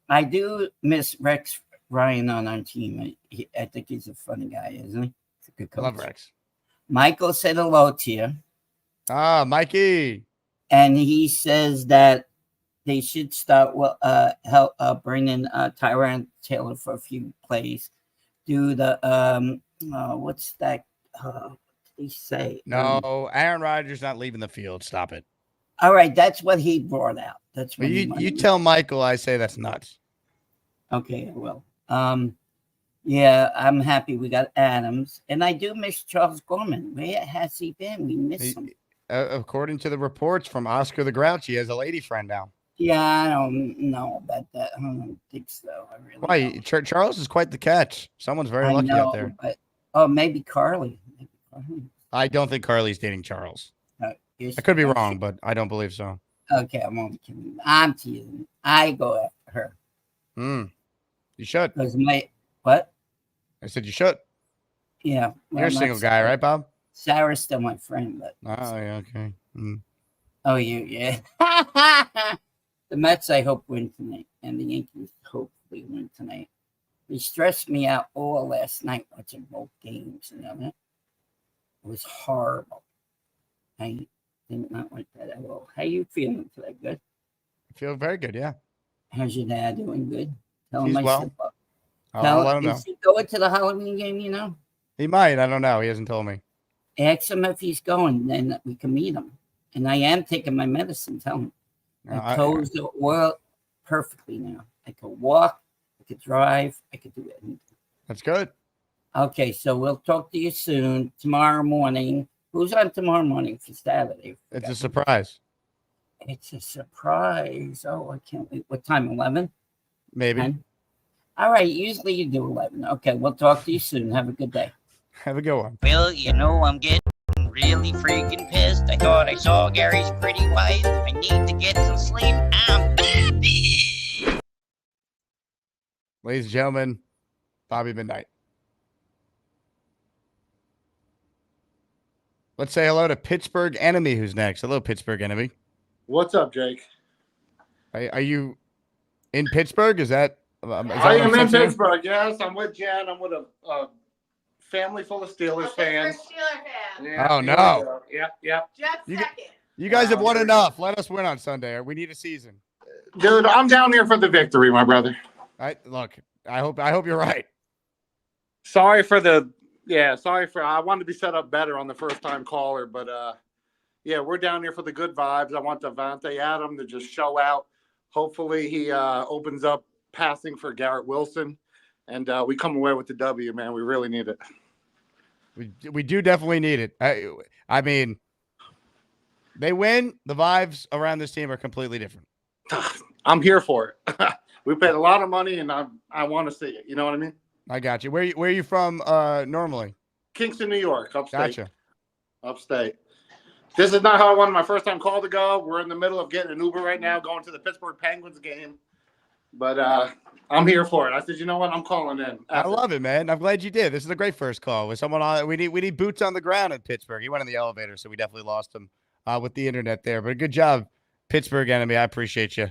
I do miss Rex Ryan on our team. I think he's a funny guy, isn't he? He's a good coach. Love Rex. Michael said hello to you. Ah, Mikey. And he says that they should start bringing Tyrant Taylor for a few plays. Do the what's that they say. No, Aaron Rodgers not leaving the field. Stop it. All right, that's what he brought out. That's what But he you tell Michael I say that's nuts. Okay, well, yeah, I'm happy we got Adams, and I do miss Charles Gorman. Where has he been? We miss him. According to the reports from Oscar the Grouch, he has a lady friend now. Yeah, I don't know about that. I don't think so. I really Why? Charles is quite the catch. Someone's very lucky out there. But maybe Carly. I don't think Carly's dating Charles. I Yes, could be wrong, but I don't believe so. Okay, I'm only kidding. I'm teasing. I go after her. You should. What? I said you should. Yeah. You're a single guy, right, Bob? Sarah's still my friend, but Oh, yeah, okay. oh, yeah. The Mets, I hope, win tonight, and the Yankees hopefully win tonight. They stressed me out all last night watching both games. You know that? It was horrible. I did not like that at all. How you feeling today? Good? I feel very good, yeah. How's your dad doing? Good? Tell He's him I well. said, I'll let him know. Is he going to the Halloween game, you know? He might. I don't know. He hasn't told me. Ask him if he's going, then we can meet him. And I am taking my medicine. Tell him. No, My toes work perfectly now. I could walk. I could drive. I could do anything. That's good. Okay, so we'll talk to you soon. Tomorrow morning. Who's on tomorrow morning for Saturday? It's a surprise. It's a surprise. Oh, I can't wait. What time? 11? Maybe. 10? All right. Usually you do 11. Okay, we'll talk to you soon. Have a good day. Have a good one. Well, you know, I'm getting really freaking pissed. I thought I saw Gary's pretty wife. I need to get some sleep. I'm happy. Ladies and gentlemen, Bobby Midnight. Let's say hello to Pittsburgh Enemy, who's next. Hello, Pittsburgh Enemy. What's up, Jake? Are you in Pittsburgh? Is that I am in Pittsburgh, yes. I'm with Jen. I'm with a family full of Steelers fans. Yeah, Oh, no. Yep. You guys have won enough. Let us win on Sunday. We need a season. Dude, I'm down here for the victory, my brother. Look, I hope you're right. Sorry for I wanted to be set up better on the first time caller, but yeah, we're down here for the good vibes. I want Davante Adams to just show out. Hopefully he opens up passing for Garrett Wilson, and we come away with the W, man. We really need it. We do definitely need it. I mean, they win. The vibes around this team are completely different. I'm here for it. We paid a lot of money, and I want to see it. You know what I mean? I got you. Where are you from normally? Kingston, New York, upstate. Gotcha. Upstate. This is not how I wanted my first time call to go. We're in the middle of getting an Uber right now, going to the Pittsburgh Penguins game. But I'm here for it. I said, you know what? I'm calling in. I love it, man. I'm glad you did. This is a great first call with someone on. We need boots on the ground in Pittsburgh. He went in the elevator, so we definitely lost him with the internet there. But good job, Pittsburgh Enemy. I appreciate you.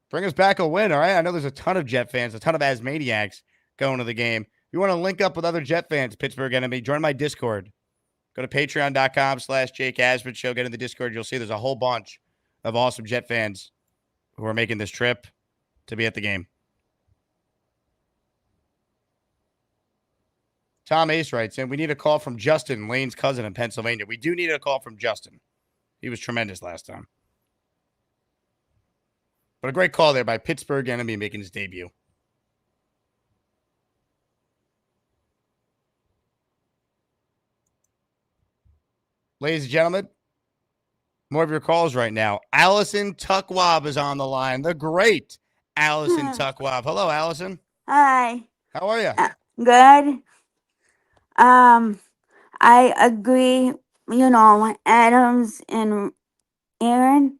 Bring us back a win, all right? I know there's a ton of Jet fans, a ton of Asmaniacs going to the game. If you want to link up with other Jet fans, Pittsburgh Enemy, join my Discord. Go to patreon.com/Jake Asman Show. Get in the Discord. You'll see there's a whole bunch of awesome Jet fans who are making this trip to be at the game. Tom Ace writes in, we need a call from Justin, Lane's cousin in Pennsylvania. We do need a call from Justin. He was tremendous last time. But a great call there by Pittsburgh Enemy making his debut. Ladies and gentlemen, more of your calls right now. Allison Tuckwab is on the line. The great Allison Tuckwab. Hello, Allison. Hi. How are you? Good. I agree, Adams and Aaron.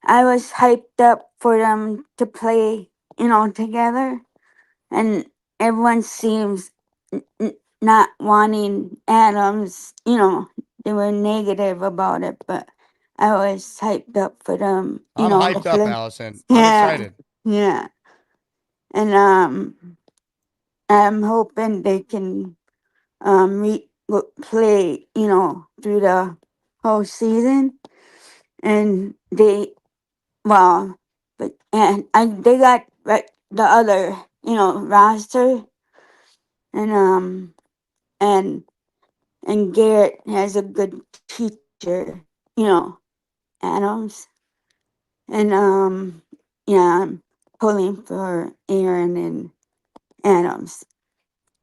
I was hyped up for them to play, together. And everyone seems not wanting Adams, they were negative about it, but I was hyped up for them. I'm hyped up, Allison. I'm excited. Yeah. And I'm hoping they can play, through the whole season. And they got the other, and Garrett has a good teacher, Adams. And yeah, I'm pulling for Aaron and Adams.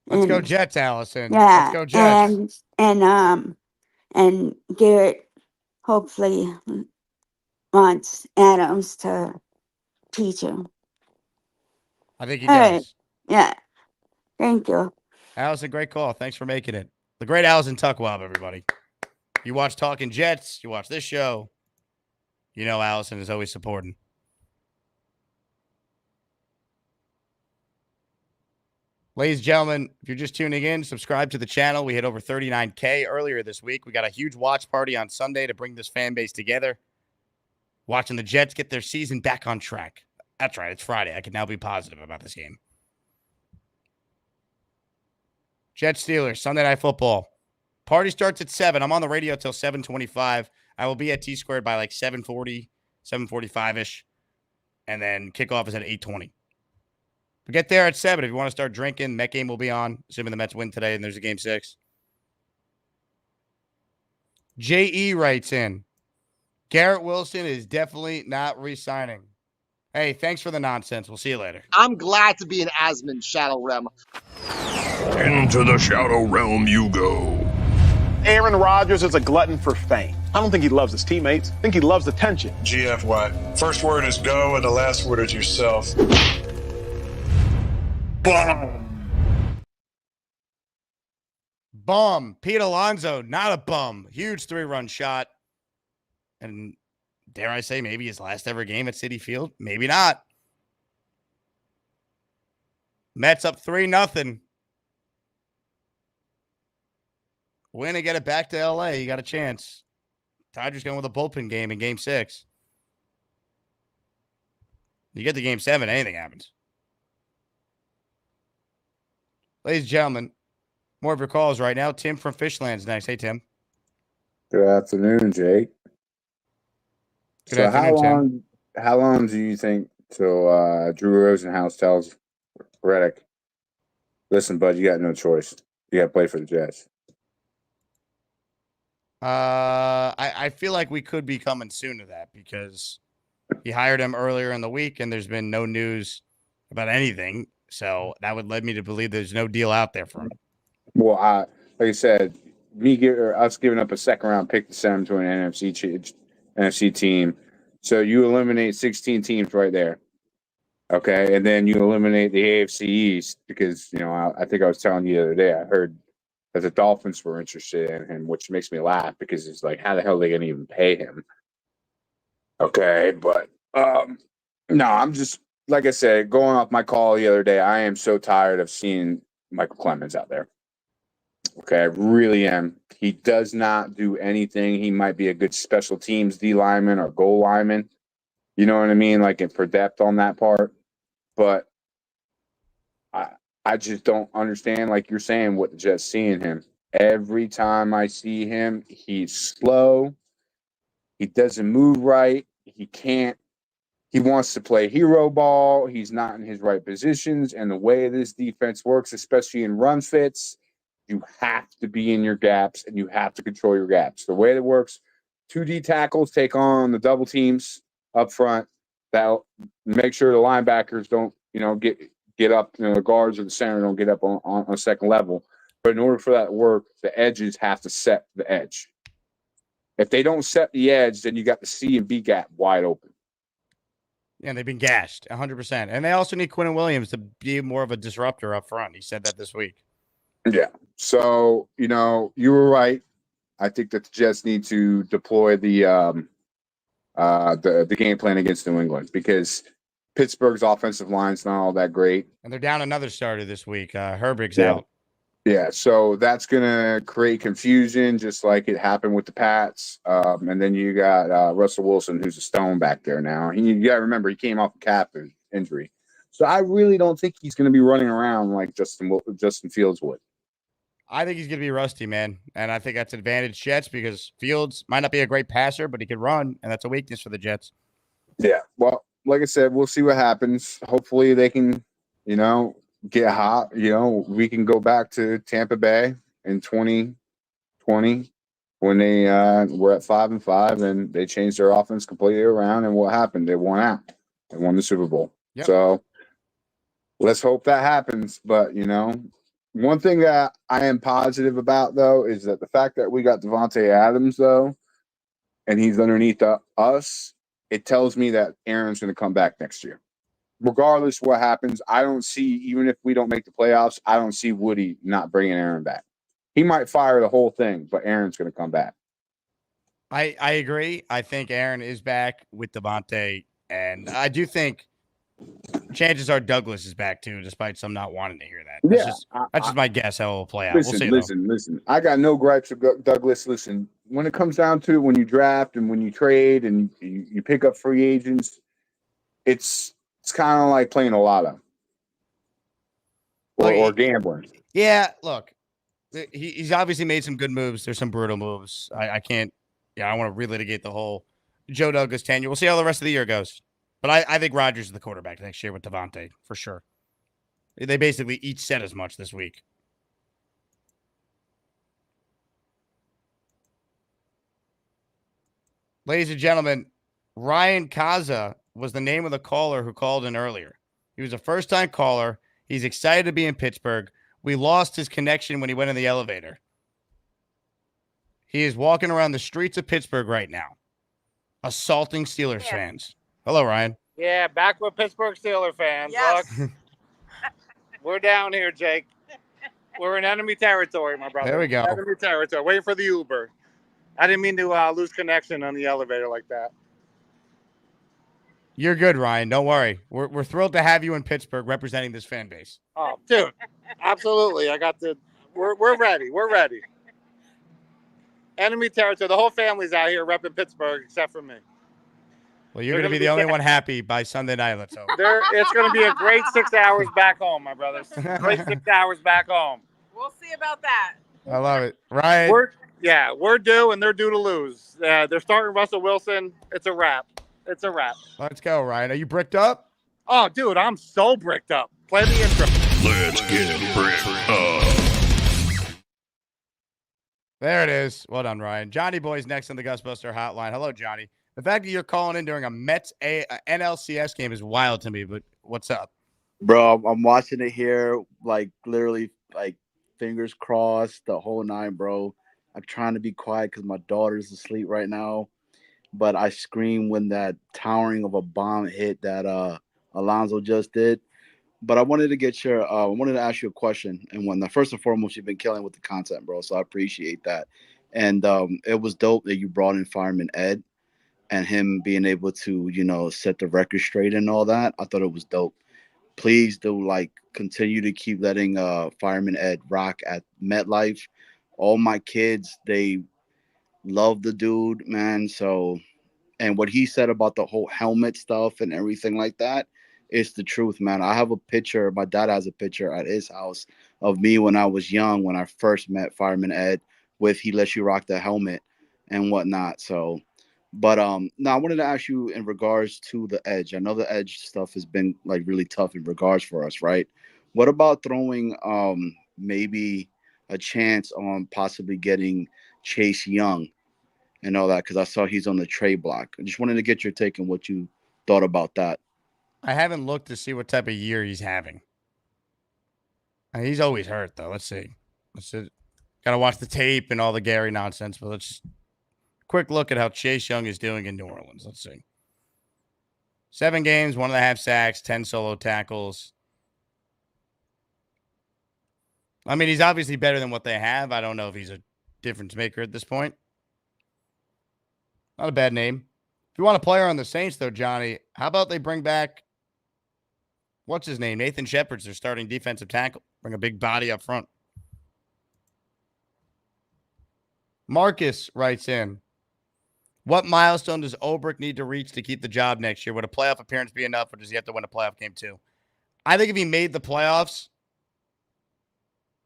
Let's go And Jets, Allison. Let's yeah, go Jets. and Garrett hopefully wants Adams to teach him. I think he All right. does. Yeah. Thank you. Allison, great call. Thanks for making it. The great Allison Tuckwab, everybody. You watch Talking Jets, you watch this show. You know Allison is always supporting. Ladies and gentlemen, if you're just tuning in, subscribe to the channel. We hit over 39K earlier this week. We got a huge watch party on Sunday to bring this fan base together. Watching the Jets get their season back on track. That's right. It's Friday. I can now be positive about this game. Jets Steelers, Sunday Night Football. Party starts at 7. I'm on the radio till 7:25. I will be at T-Squared by like 7:40, 7:45-ish. And then kickoff is at 8:20. We get there at 7. If you want to start drinking, Met game will be on, assuming the Mets win today and there's a game 6. J.E. writes in, Garrett Wilson is definitely not re-signing. Hey, thanks for the nonsense. We'll see you later. I'm glad to be in Asman's Shadow Realm. Into the Shadow Realm you go. Aaron Rodgers is a glutton for fame. I don't think he loves his teammates. I think he loves attention. GFY. First word is go, and the last word is yourself. Bum. Pete Alonso, not a bum. Huge 3-run shot. And dare I say, maybe his last ever game at Citi Field? Maybe not. Mets up 3-0. Win and get it back to L.A. You got a chance. Dodgers going with a bullpen game in Game 6. You get to Game 7, anything happens. Ladies and gentlemen, more of your calls right now. Tim from Fishland's next. Hey, Tim. Good afternoon, Jake. Good afternoon, Tim. How long do you think till Drew Rosenhaus tells Reddick, listen, bud, you got no choice. You got to play for the Jets. I feel like we could be coming soon to that because he hired him earlier in the week and there's been no news about anything. So that would lead me to believe there's no deal out there for him. Well, like I said, us giving up a second-round pick to send him to an NFC team. So you eliminate 16 teams right there. Okay, and then you eliminate the AFC East because, I think I was telling you the other day, I heard that the Dolphins were interested in him, which makes me laugh because it's like, how the hell are they going to even pay him? Okay, but no, I'm just, like I said, going off my call the other day, I am so tired of seeing Michael Clemens out there. Okay, I really am. He does not do anything. He might be a good special teams D lineman or goal lineman. You know what I mean? Like for depth on that part. But I just don't understand, like you're saying, what the Jets see in him. Every time I see him, he's slow. He doesn't move right. He can't. He wants to play hero ball. He's not in his right positions. And the way this defense works, especially in run fits, you have to be in your gaps and you have to control your gaps. The way it works, 2D tackles take on the double teams up front. That'll make sure the linebackers don't, get up, the guards or the center don't get up on a second level. But in order for that to work, the edges have to set the edge. If they don't set the edge, then you got the C and B gap wide open. Yeah, they've been gashed 100%. And they also need Quentin Williams to be more of a disruptor up front. He said that this week. Yeah. So, you were right. I think that the Jets need to deploy the game plan against New England because Pittsburgh's offensive line's not all that great. And they're down another starter this week. Herbig's Yeah. out. Yeah, so that's going to create confusion just like it happened with the Pats. And then you got Russell Wilson, who's a stone back there now. You got to remember, he came off a calf injury. So I really don't think he's going to be running around like Justin Fields would. I think he's going to be rusty, man. And I think that's an advantage Jets because Fields might not be a great passer, but he can run, and that's a weakness for the Jets. Yeah, well, like I said, we'll see what happens. Hopefully they can, get hot. We can go back to Tampa Bay in 2020 20 when they were at 5-5 and they changed their offense completely around. And what happened? They won out. They won the Super Bowl. Yep. So let's hope that happens. But, one thing that I am positive about, though, is that the fact that we got Devonte Adams, though, and he's underneath us, it tells me that Aaron's going to come back next year. Regardless what happens, I don't see, even if we don't make the playoffs, I don't see Woody not bringing Aaron back. He might fire the whole thing, but Aaron's going to come back. I agree. I think Aaron is back with Devonte, and I do think chances are Douglas is back too, despite some not wanting to hear that. That's just my guess how it will play out. Listen, we'll see. Listen. I got no gripes with Douglas. Listen, when it comes down to when you draft and when you trade and you pick up free agents, it's kind of like playing a lotto or gambling. Yeah, look, he's obviously made some good moves. There's some brutal moves. I can't. Yeah, I want to relitigate the whole Joe Douglas tenure. We'll see how the rest of the year goes. But I think Rodgers is the quarterback next year with Davante, for sure. They basically each said as much this week. Ladies and gentlemen, Ryan Kaza was the name of the caller who called in earlier. He was a first-time caller. He's excited to be in Pittsburgh. We lost his connection when he went in the elevator. He is walking around the streets of Pittsburgh right now, assaulting Steelers fans. Hello, Ryan. Yeah, back with Pittsburgh Steelers fans. Yes. Look, we're down here, Jake. We're in enemy territory, my brother. There we go. Enemy territory. Waiting for the Uber. I didn't mean to lose connection on the elevator like that. You're good, Ryan. Don't worry. We're thrilled to have you in Pittsburgh representing this fan base. Oh, dude, absolutely. We're ready. We're ready. Enemy territory. The whole family's out here repping Pittsburgh except for me. Well, you're going to be the only one happy by Sunday night. Let's hope. It's going to be a great 6 hours back home, my brothers. Great 6 hours back home. We'll see about that. I love it. Ryan. We're due, and they're due to lose. They're starting Russell Wilson. It's a wrap. It's a wrap. Let's go, Ryan. Are you bricked up? Oh, dude, I'm so bricked up. Play the intro. Let's get bricked up. There it is. Well done, Ryan. Johnny Boy's next on the Gusbuster hotline. Hello, Johnny. The fact that you're calling in during a Mets NLCS game is wild to me, but what's up? Bro, I'm watching it here, like literally, like fingers crossed, the whole nine, bro. I'm trying to be quiet because my daughter's asleep right now, but I screamed when that towering of a bomb hit that Alonso just did. But I wanted to get your, I wanted to ask you a question. And first and foremost, you've been killing with the content, bro. So I appreciate that. And it was dope that you brought in Fireman Ed and him being able to, set the record straight and all that. I thought it was dope. Please do continue to keep letting Fireman Ed rock at MetLife. All my kids, they love the dude, man. So, and what he said about the whole helmet stuff and everything like that, it's the truth, man. I have a picture. My dad has a picture at his house of me when I was young, when I first met Fireman Ed with He Lets You Rock the Helmet and whatnot. So, but now I wanted to ask you in regards to the edge. I know the edge stuff has been really tough in regards for us, right? What about throwing maybe a chance on possibly getting Chase Young and all that? Because I saw he's on the trade block. I just wanted to get your take on what you thought about that. I haven't looked to see what type of year he's having. He's always hurt, though. Let's see. Got to watch the tape and all the Gary nonsense, but let's quick look at how Chase Young is doing in New Orleans. Let's see. 7 games, 1.5 sacks, 10 solo tackles. I mean, he's obviously better than what they have. I don't know if he's a difference maker at this point. Not a bad name. If you want a player on the Saints, though, Johnny, how about they bring back, what's his name? Nathan Shepard's their starting defensive tackle. Bring a big body up front. Marcus writes in, what milestone does Ulbrich need to reach to keep the job next year? Would a playoff appearance be enough, or does he have to win a playoff game too? I think if he made the playoffs,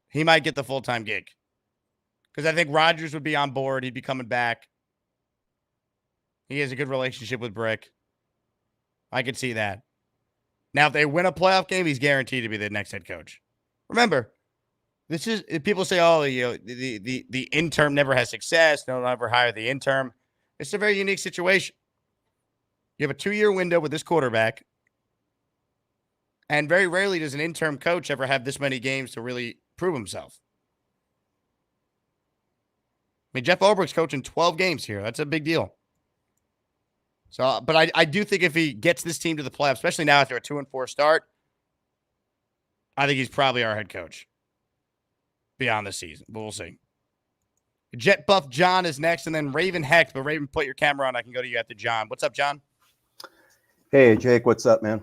he might get the full-time gig. Because I think Rodgers would be on board. He'd be coming back. He has a good relationship with Brick. I could see that. Now, if they win a playoff game, he's guaranteed to be the next head coach. Remember, This is people say, oh, the interim never has success. Don't ever hire the interim. It's a very unique situation. You have a 2-year window with this quarterback, and very rarely does an interim coach ever have this many games to really prove himself. I mean, Jeff Ulbricht's coaching 12 games here. That's a big deal. So, but I do think if he gets this team to the playoffs, especially now after a 2-4 start, I think he's probably our head coach beyond the season. But we'll see. Jet Buff John is next, and then Raven Hecht. But Raven, put your camera on. I can go to you after John. What's up, John? Hey, Jake. What's up, man?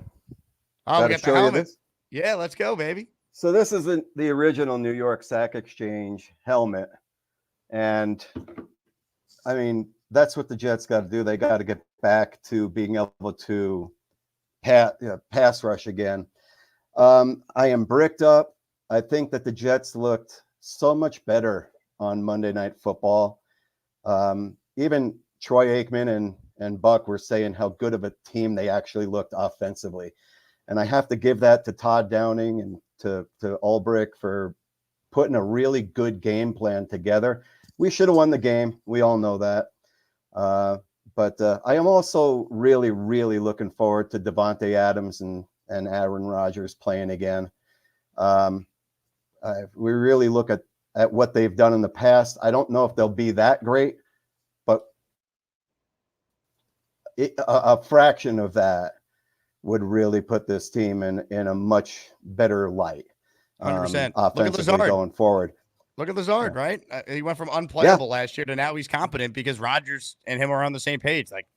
Oh, we got the helmet. This? Yeah, let's go, baby. So this is the original New York Sack Exchange helmet. And, I mean, that's what the Jets got to do. They got to get back to being able to pass rush again. I am bricked up. I think that the Jets looked so much better on Monday Night Football. Even Troy Aikman and Buck were saying how good of a team they actually looked offensively. And I have to give that to Todd Downing and to Ulbrich for putting a really good game plan together. We should have won the game. We all know that. But I am also really, really looking forward to Devonte Adams and Aaron Rodgers playing again. We really look at what they've done in the past. I don't know if they'll be that great, but a fraction of that would really put this team in a much better light. 100%. Offensively going forward. Look at Lazard, right? He went from unplayable last year to now he's competent because Rodgers and him are on the same page. Like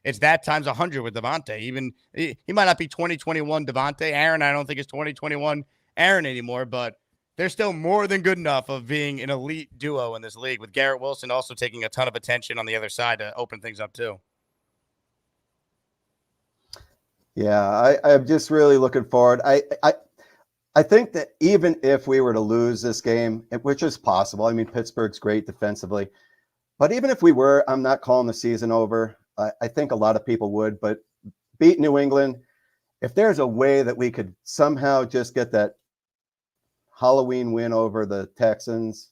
it's that times 100 with Davante. Even he might not be 2021 Davante. Aaron, I don't think is 2021 Aaron anymore, but they're still more than good enough of being an elite duo in this league with Garrett Wilson also taking a ton of attention on the other side to open things up too. Yeah, I'm just really looking forward. I think that even if we were to lose this game, which is possible, I mean, Pittsburgh's great defensively, but even if we were, I'm not calling the season over. I think a lot of people would, but beat New England, if there's a way that we could somehow just get that Halloween win over the Texans,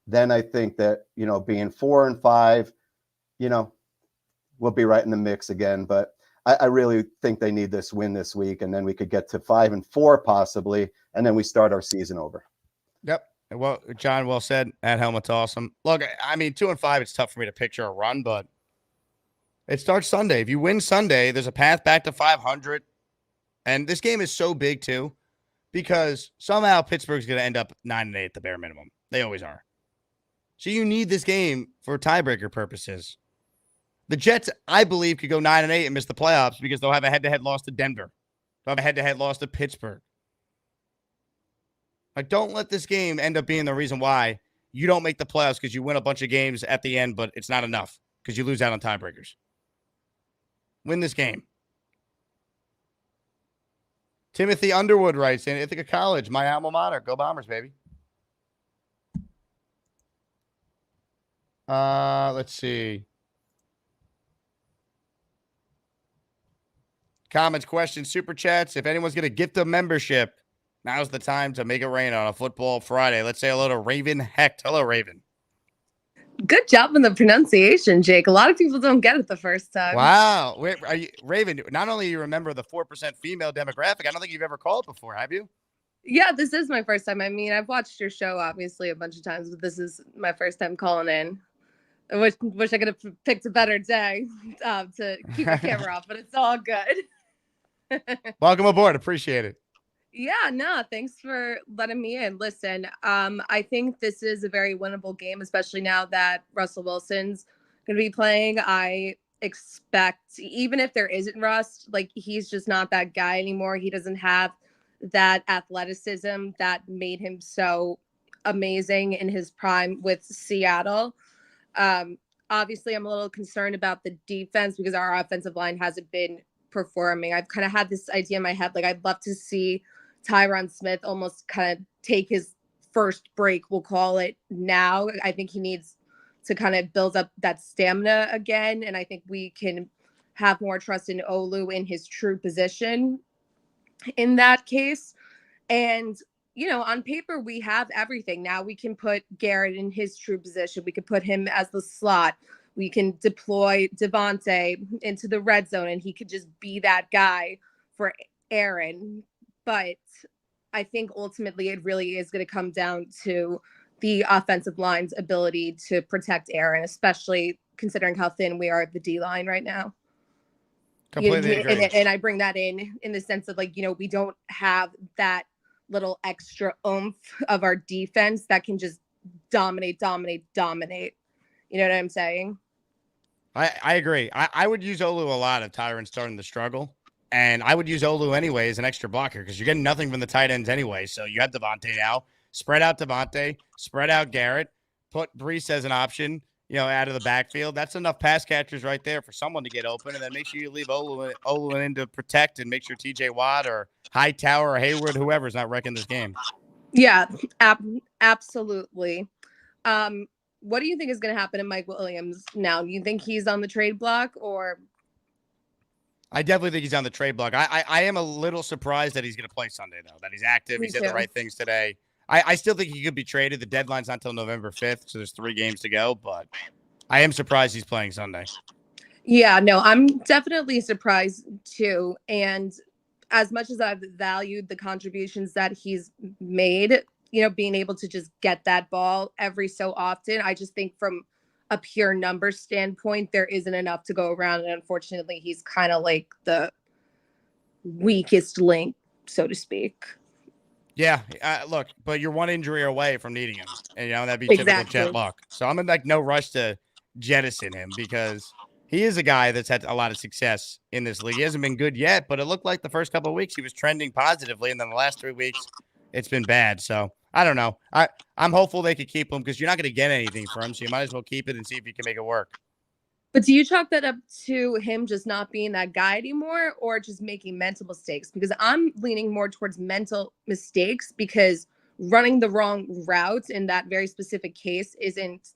then I think that, being 4-5, we'll be right in the mix again. But I really think they need this win this week, and then we could get to 5-4 possibly, and then we start our season over. Yep. Well, John, well said. That helmet's awesome. Look, I mean, 2-5, it's tough for me to picture a run, but it starts Sunday. If you win Sunday, there's a path back to 500. And this game is so big, too, because somehow Pittsburgh's going to end up 9-8 at the bare minimum. They always are. So you need this game for tiebreaker purposes. The Jets, I believe, could go 9-8 and miss the playoffs because they'll have a head-to-head loss to Denver. They'll have a head-to-head loss to Pittsburgh. Like, don't let this game end up being the reason why you don't make the playoffs because you win a bunch of games at the end, but it's not enough because you lose out on tiebreakers. Win this game. Timothy Underwood writes in Ithaca College, my alma mater. Go Bombers, baby. Let's see. Comments, questions, super chats. If anyone's going to gift a membership, now's the time to make it rain on a football Friday. Let's say hello to Raven Hecht. Hello, Raven. Good job on the pronunciation, Jake. A lot of people don't get it the first time. Wow. Wait, are you, Raven, not only you remember the 4% female demographic, I don't think you've ever called before, have you? Yeah, this is my first time. I mean, I've watched your show, obviously, a bunch of times, but this is my first time calling in. I wish I could have picked a better day to keep my camera off, but it's all good. Welcome aboard. Appreciate it. Yeah, no, thanks for letting me in. Listen, I think this is a very winnable game, especially now that Russell Wilson's going to be playing. I expect, even if there isn't rust, like he's just not that guy anymore. He doesn't have that athleticism that made him so amazing in his prime with Seattle. Obviously, I'm a little concerned about the defense because our offensive line hasn't been performing. I've kind of had this idea in my head, like I'd love to see Tyron Smith almost kind of take his first break, we'll call it now. I think he needs to kind of build up that stamina again, and I think we can have more trust in Olu in his true position in that case. And on paper, we have everything. Now we can put Garrett in his true position. We could put him as the slot. We can deploy Devonte into the red zone, and he could just be that guy for Aaron. But I think ultimately it really is going to come down to the offensive line's ability to protect Aaron, especially considering how thin we are at the D line right now. Completely agree. And I bring that in the sense of we don't have that little extra oomph of our defense that can just dominate. You know what I'm saying? I agree. I would use Olu a lot if Tyron's starting to struggle. And I would use Olu anyway as an extra blocker because you're getting nothing from the tight ends anyway. So you have Davante now. Spread out Davante, spread out Garrett, put Brees as an option, out of the backfield. That's enough pass catchers right there for someone to get open. And then make sure you leave Olu in to protect and make sure TJ Watt or Hightower or Hayward, whoever's not wrecking this game. Yeah, absolutely. What do you think is going to happen to Mike Williams now? Do you think he's on the trade block or? I definitely think he's on the trade block. I am a little surprised that he's going to play Sunday, though, that he's active. He said the right things today. I still think he could be traded. The deadline's not until November 5th, so there's 3 games to go. But I am surprised he's playing Sunday. Yeah, no, I'm definitely surprised, too. And as much as I've valued the contributions that he's made, being able to just get that ball every so often, I just think from a pure number standpoint, there isn't enough to go around. And unfortunately, he's kind of like the weakest link, so to speak. Yeah, look, but you're one injury away from needing him. And, that'd be typical Jet luck. So I'm in no rush to jettison him because he is a guy that's had a lot of success in this league. He hasn't been good yet, but it looked like the first couple of weeks he was trending positively. And then the last 3 weeks, it's been bad. So I don't know. I'm hopeful they could keep him because you're not going to get anything from him. So you might as well keep it and see if you can make it work. But do you chalk that up to him just not being that guy anymore or just making mental mistakes? Because I'm leaning more towards mental mistakes because running the wrong route in that very specific case isn't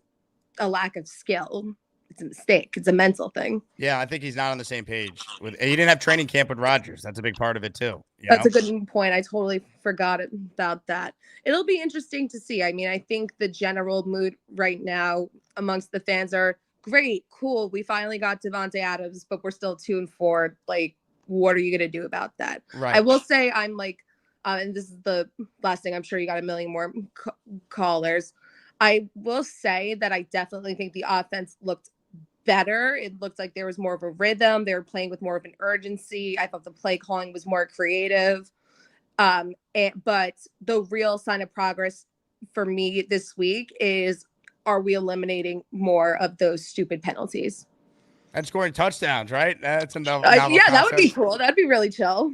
a lack of skill. It's a mistake. It's a mental thing. Yeah, I think he's not on the same page. He didn't have training camp with Rodgers. That's a big part of it, too. That's a good point. I totally forgot about that. It'll be interesting to see. I mean, I think the general mood right now amongst the fans are, great, cool. We finally got Devonte Adams, but we're still 2-4. Like, what are you going to do about that? Right. I will say I'm like, and this is the last thing. I'm sure you got a million more callers. I will say that I definitely think the offense looked better. It looked like there was more of a rhythm. They were playing with more of an urgency. I thought the play calling was more creative. But the real sign of progress for me this week is, are we eliminating more of those stupid penalties? And scoring touchdowns, right? That's enough. Yeah, that would be cool. That'd be really chill.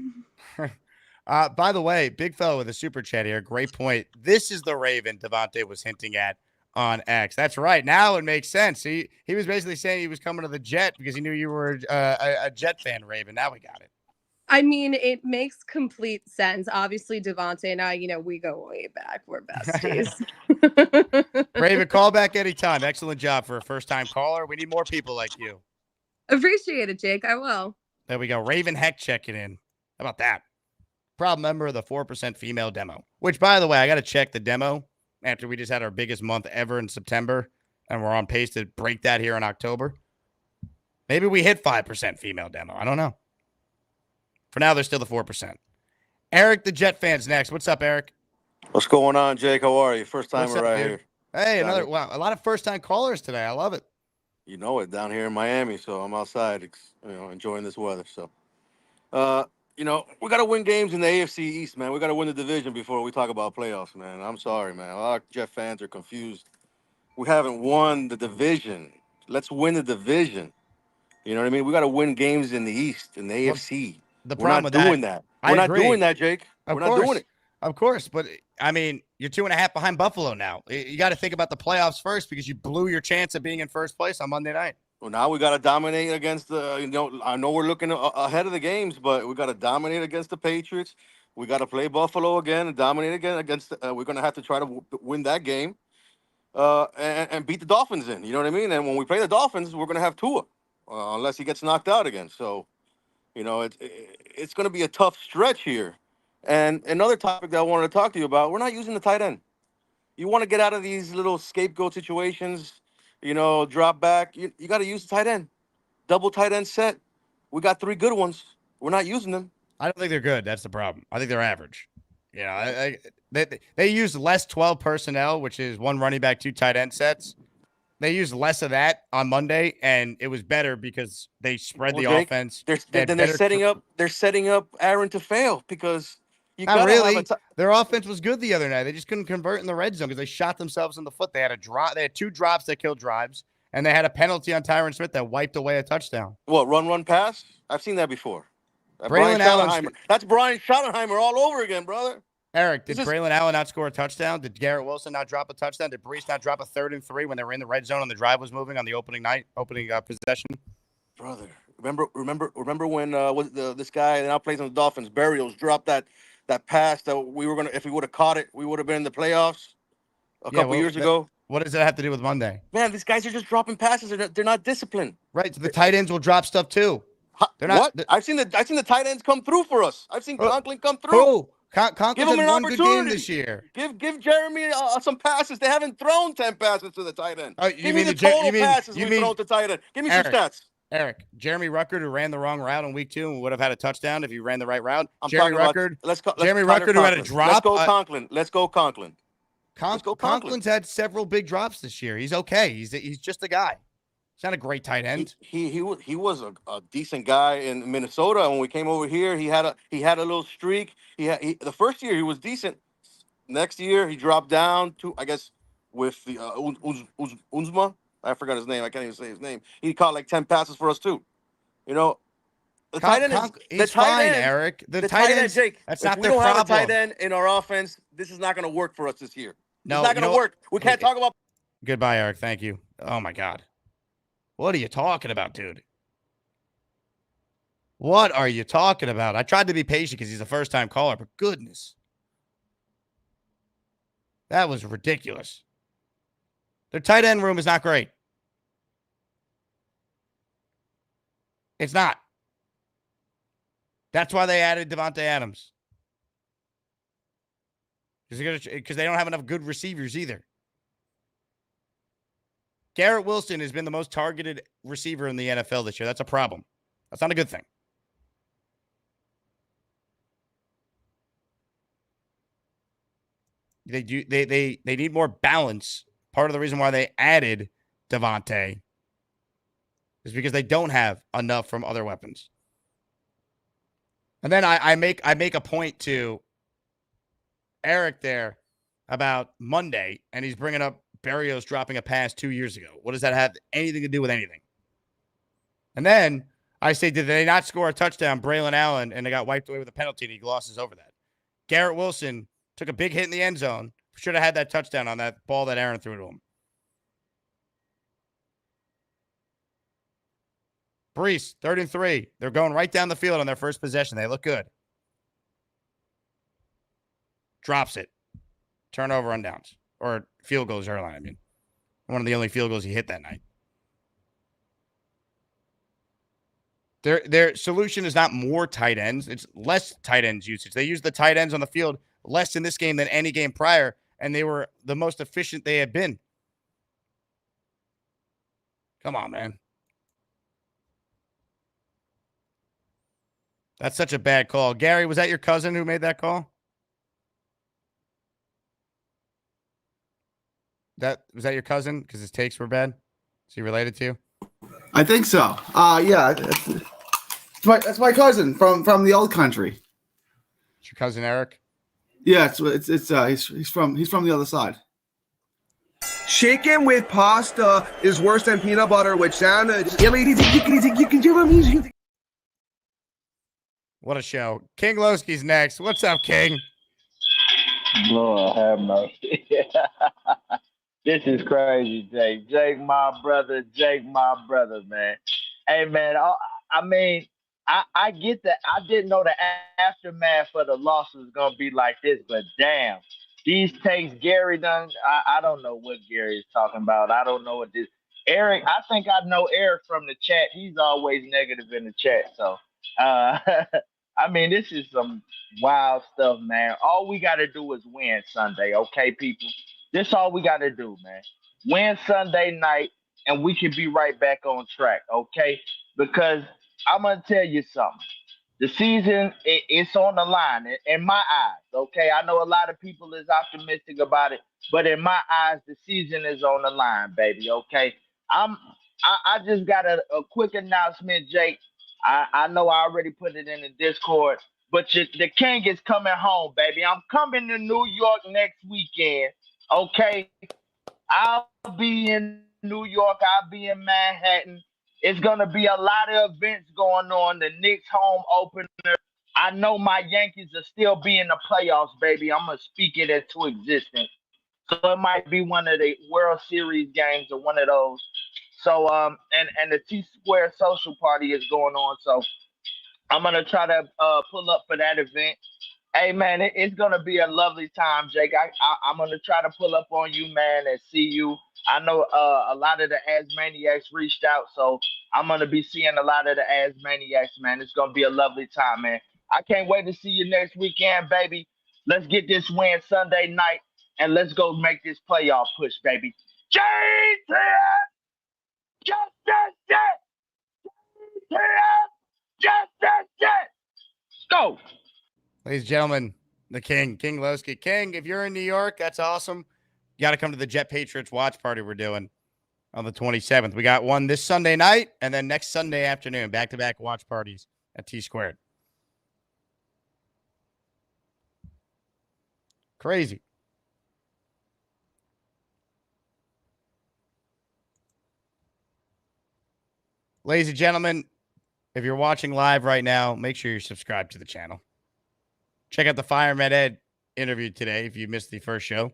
By the way, big fellow with a super chat here. Great point. This is the Raven Davante was hinting at on X. That's right. Now it makes sense. He was basically saying he was coming to the Jet because he knew you were a Jet fan, Raven. Now we got it. I mean, it makes complete sense. Obviously, Devonte and I, we go way back. We're besties. Raven, call back anytime. Excellent job for a first-time caller. We need more people like you. Appreciate it, Jake. I will. There we go. Raven Heck checking in. How about that? Proud member of the 4% female demo, which, by the way, I got to check the demo after we just had our biggest month ever in September, and we're on pace to break that here in October. Maybe we hit 5% female demo. I don't know. For now, they're still the 4%. Eric, the Jet fans next. What's up, Eric? What's going on, Jake? How are you? First timer right here. Hey, a lot of first-time callers today. I love it. You know it, down here in Miami, so I'm outside, enjoying this weather. So, we got to win games in the AFC East, man. We got to win the division before we talk about playoffs, man. I'm sorry, man. A lot of Jet fans are confused. We haven't won the division. Let's win the division. You know what I mean? We got to win games in the East, in the AFC. We're not doing that. We're not doing that, Jake. We're not doing it. Of course, but I mean, you're 2.5 behind Buffalo now. You got to think about the playoffs first because you blew your chance of being in first place on Monday night. Well, now we got to dominate against the. I know we're looking ahead of the games, but we got to dominate against the Patriots. We got to play Buffalo again and dominate again against. We're gonna have to try to win that game, and beat the Dolphins in. You know what I mean? And when we play the Dolphins, we're gonna have Tua, unless he gets knocked out again. So, it's going to be a tough stretch here. And another topic that I wanted to talk to you about, we're not using the tight end. You want to get out of these little scapegoat situations, drop back. You got to use the tight end. Double tight end set. We got 3 good ones. We're not using them. I don't think they're good. That's the problem. I think they're average. They use less 12 personnel, which is 1 running back, 2 tight end sets. They used less of that on Monday, and it was better because they spread the Jake, offense. They're setting up Aaron to fail because you not gotta really. have Their offense was good the other night. They just couldn't convert in the red zone because they shot themselves in the foot. They had a drop. They had 2 drops that killed drives, and they had a penalty on Tyron Smith that wiped away a touchdown. What, run, pass? I've seen that before. Braylon Allen. That's Brian Schottenheimer all over again, brother. Eric, did Braylon Allen not score a touchdown? Did Garrett Wilson not drop a touchdown? Did Brees not drop a 3rd and 3 when they were in the red zone and the drive was moving on the opening possession? Brother, remember when this guy that now plays on the Dolphins, Berrios, dropped that pass that we were gonna, if we would have caught it, we would have been in the playoffs a couple years ago. What does that have to do with Monday? Man, these guys are just dropping passes. They're not disciplined. Right, so the tight ends will drop stuff too. They're not. What? I've seen the tight ends come through for us. I've seen Conklin come through. Who? Conklin's Give him an one opportunity good game this year. Give Jeremy some passes. They haven't thrown 10 passes to the tight end. Give me the total passes we've thrown to tight end. Give me some stats. Eric, Jeremy Ruckert, who ran the wrong route in week 2 and would have had a touchdown if he ran the right route. Jeremy Ruckert, who had a drop. Let's go Conklin. Conklin's had several big drops this year. He's okay. He's just a guy. He's not a great tight end. He was a decent guy in Minnesota. When we came over here, he had a little streak. The first year he was decent. Next year he dropped down to, I guess, with the Unzma. I forgot his name. I can't even say his name. He caught like 10 passes for us too. The tight end is fine, Eric. The tight end, Jake. That's not we their don't problem. have a tight end in our offense, this is not going to work for us this year. No, it's not going to work. We can't talk about. Goodbye, Eric. Thank you. Oh my God. What are you talking about, dude? What are you talking about? I tried to be patient because he's a first-time caller, but goodness. That was ridiculous. Their tight end room is not great. It's not. That's why they added Devonte Adams. Because they don't have enough good receivers either. Garrett Wilson has been the most targeted receiver in the NFL this year. That's a problem. That's not a good thing. They need more balance. Part of the reason why they added Davante is because they don't have enough from other weapons. And then I make a point to Eric there about Monday, and he's bringing up Berrios dropping a pass 2 years ago. What does that have anything to do with anything? And then I say, did they not score a touchdown, Braylon Allen, and they got wiped away with a penalty, and he glosses over that? Garrett Wilson took a big hit in the end zone. Should have had that touchdown on that ball that Aaron threw to him. Brees, 3rd and 3. They're going right down the field on their first possession. They look good. Drops it. Turnover on downs. Or field goals early, I mean. One of the only field goals he hit that night. Their solution is not more tight ends. It's less tight ends usage. They use the tight ends on the field less in this game than any game prior, and they were the most efficient they had been. Come on, man. That's such a bad call. Gary, was that your cousin who made that call? Was that your cousin? Because his takes were bad? Is he related to you? I think so. Yeah. That's my cousin from the old country. It's your cousin Eric? Yeah, he's from the other side. Chicken with pasta is worse than peanut butter with sandwich. What a show. King Lowski's next. What's up, King? Lord have mercy. This is crazy, Jake. Jake, my brother, man. Hey, man, I get that. I didn't know the aftermath for the loss was going to be like this, but damn. These takes Gary done, I don't know what Gary is talking about. I don't know what this. Eric, I think I know Eric from the chat. He's always negative in the chat, so. I mean, this is some wild stuff, man. All we got to do is win Sunday, okay, people? This all we got to do, man. Win Sunday night, and we can be right back on track, okay? Because I'm going to tell you something. The season, it's on the line in my eyes, okay? I know a lot of people is optimistic about it, but in my eyes, the season is on the line, baby, okay? I'm I just got a quick announcement, Jake. I know I already put it in the Discord, but the king is coming home, baby. I'm coming to New York next weekend. Okay, I'll be in New York. I'll be in Manhattan. It's gonna be a lot of events going on. The Knicks home opener. I know my Yankees will still be in the playoffs, baby. I'm gonna speak it into existence. So it might be one of the World Series games or one of those. So and the T Square social party is going on. So I'm gonna try to pull up for that event. Hey man, it's gonna be a lovely time, Jake. I'm gonna try to pull up on you, man, and see you. I know a lot of the Asmaniacs reached out, so I'm gonna be seeing a lot of the Asmaniacs, man. It's gonna be a lovely time, man. I can't wait to see you next weekend, baby. Let's get this win Sunday night, and let's go make this playoff push, baby. JTF! Just that shit! JTF! Just that shit! Go! Ladies and gentlemen, the King, King Lowski. King, if you're in New York, that's awesome. You got to come to the Jet Patriots watch party we're doing on the 27th. We got one this Sunday night and then next Sunday afternoon, back-to-back watch parties at T Squared. Crazy. Ladies and gentlemen, if you're watching live right now, make sure you're subscribed to the channel. Check out the Fireman Ed interview today if you missed the first show.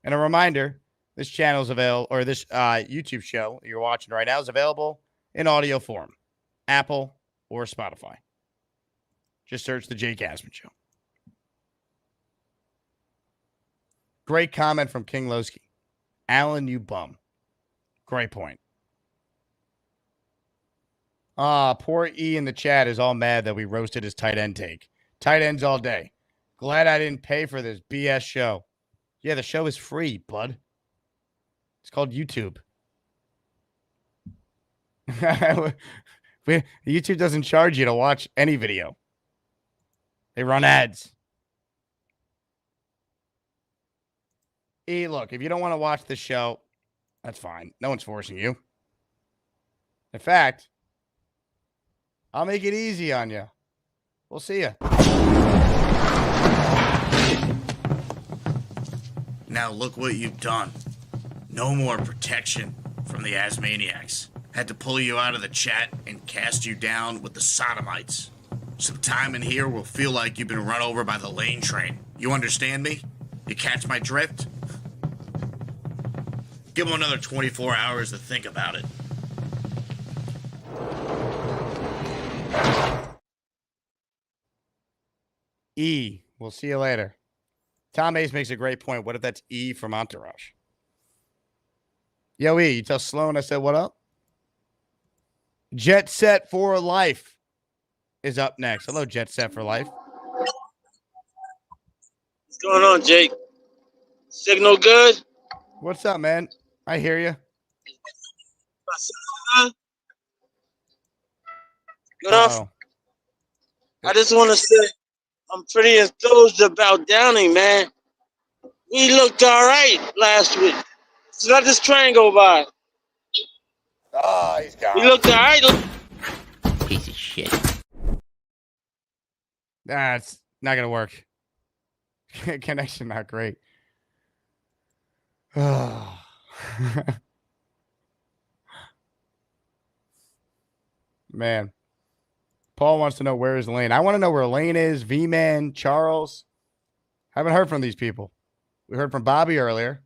And a reminder, this channel is available, or this YouTube show you're watching right now is available in audio form, Apple or Spotify. Just search the Jake Asman Show. Great comment from King Lowski. Alan, you bum. Great point. Poor E in the chat is all mad that we roasted his tight end take. Tight ends all day. Glad I didn't pay for this BS show. Yeah, the show is free, bud. It's called YouTube. YouTube doesn't charge you to watch any video. They run ads. E, look, if you don't want to watch this show, that's fine. No one's forcing you. In fact, I'll make it easy on you. We'll see you. Now look what you've done. No more protection from the Asmaniacs. Had to pull you out of the chat and cast you down with the Sodomites. Some time in here will feel like you've been run over by the lane train. You understand me? You catch my drift? Give them another 24 hours to think about it. E, we'll see you later. Tom Hayes makes a great point. What if that's E from Entourage? Yo, E, you tell Sloan I said what up? Jet Set for Life is up next. Hello, Jet Set for Life. What's going on, Jake? Signal good? What's up, man? I hear you. Good off. I just want to say I'm pretty enthused about Downing, man. We looked all right last week. Just let this train go by. Oh, he's gone. We looked all right. Piece of shit. That's not going to work. Connection not great. Oh. Man. Paul wants to know where is Lane. I want to know where Lane is, V-Man, Charles. Haven't heard from these people. We heard from Bobby earlier.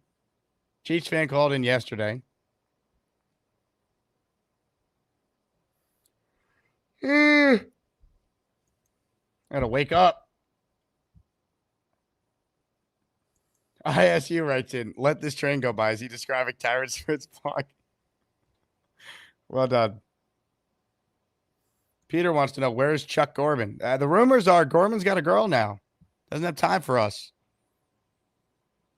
Chiefs fan called in yesterday. I gotta wake up. ISU writes in, let this train go by. Is he describing Tyrant Smith's block? Well done. Peter wants to know, where's Chuck Gorman? The rumors are Gorman's got a girl now. Doesn't have time for us.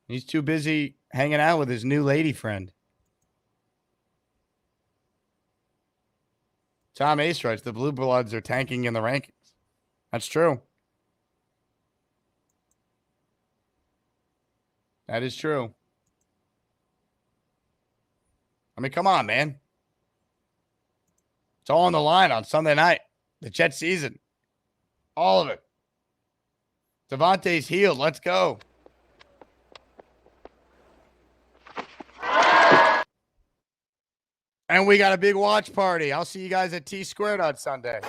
He's too busy hanging out with his new lady friend. Tom Ace writes, the Blue Bloods are tanking in the rankings. That's true. That is true. I mean, come on, man. It's all on the line on Sunday night. The Jet season. All of it. Davante's healed. Let's go. And we got a big watch party. I'll see you guys at T Squared on Sunday.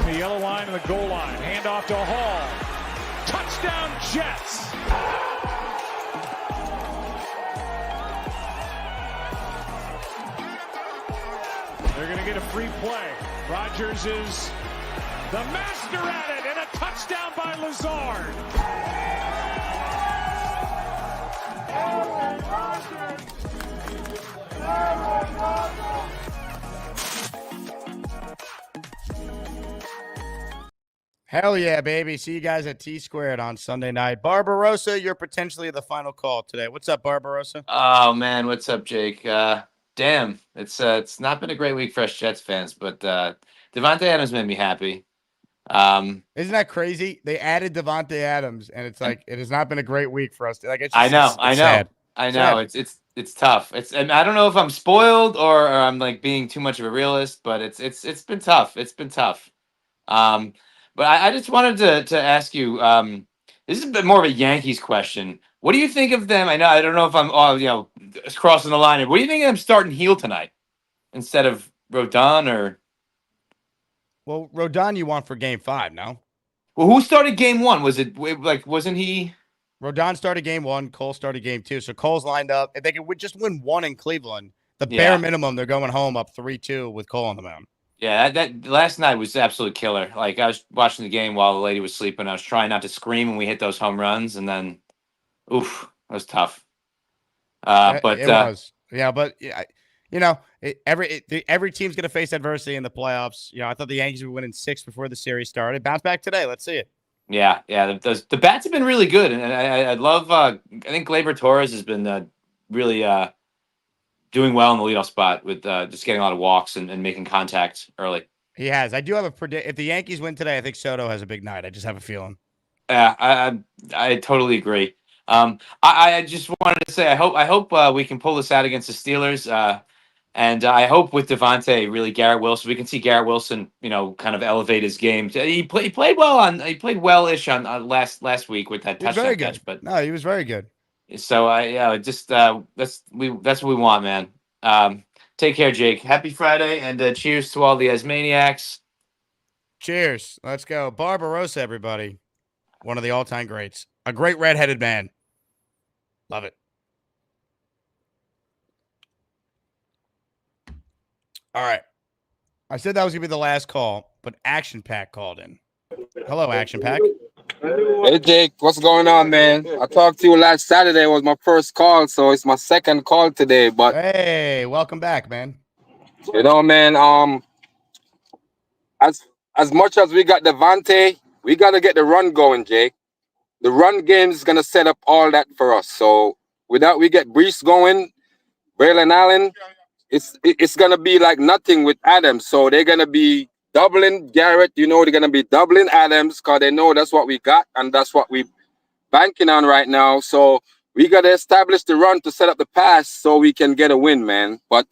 The yellow line and the goal line. Handoff to Hall. Touchdown Jets. They're going to get a free play. Rodgers is the master at it, and a touchdown by Lazard. Hell yeah, baby. See you guys at T Squared on Sunday night. Barbarossa, you're potentially the final call today. What's up, Barbarossa? Oh man, what's up, Jake? Damn, it's not been a great week for us Jets fans, but Devonte Adams made me happy. Isn't that crazy? They added Devonte Adams, and it's like it has not been a great week for us. Like it's just, I know. sad. I know. It's tough. And I don't know if I'm spoiled or I'm like being too much of a realist, but it's been tough. It's been tough. But I just wanted to ask you. This is a bit more of a Yankees question. What do you think of them? I don't know if I'm crossing the line. What do you think of them starting heel tonight instead of Rodon or? Well, Rodon you want for Game 5, no? Well, who started Game 1? Was it like wasn't he? Rodon started Game 1. Cole started Game 2. So Cole's lined up. If they could just win one in Cleveland, the bare minimum, they're going home up 3-2 with Cole on the mound. Yeah, that last night was absolute killer. Like I was watching the game while the lady was sleeping. I was trying not to scream when we hit those home runs, and then, oof, that was tough. But it was, yeah. But every team's gonna face adversity in the playoffs. I thought the Yankees would win in 6 before the series started. Bounce back today. Let's see it. Yeah. The bats have been really good, and I love. I think Gleyber Torres has been really doing well in the leadoff spot with just getting a lot of walks and making contact early. He has. I do have a predict. If the Yankees win today, I think Soto has a big night. I just have a feeling. Yeah, I totally agree. I just wanted to say I hope we can pull this out against the Steelers. And I hope with Davante, really Garrett Wilson, we can see Garrett Wilson, kind of elevate his game. He played well-ish on last week with that touchdown catch. But no, he was very good. So that's what we want, man. Take care, Jake. Happy Friday, and cheers to all the Asmaniacs. Cheers. Let's go. Barbarossa, everybody. One of the all-time greats. A great redheaded man. Love it. All right. I said that was going to be the last call, but Action Pack called in. Hello, Action Pack. Hey, Jake. What's going on, man? I talked to you last Saturday. It was my first call, so it's my second call today. But hey, welcome back, man. Man, as much as we got Davante, we got to get the run going, Jake. The run game is going to set up all that for us. So without we get Brees going, Braylon Allen, it's going to be like nothing with Adams. So they're going to be doubling Garrett. They're going to be doubling Adams because they know that's what we got and that's what we banking on right now. So we got to establish the run to set up the pass so we can get a win, man. But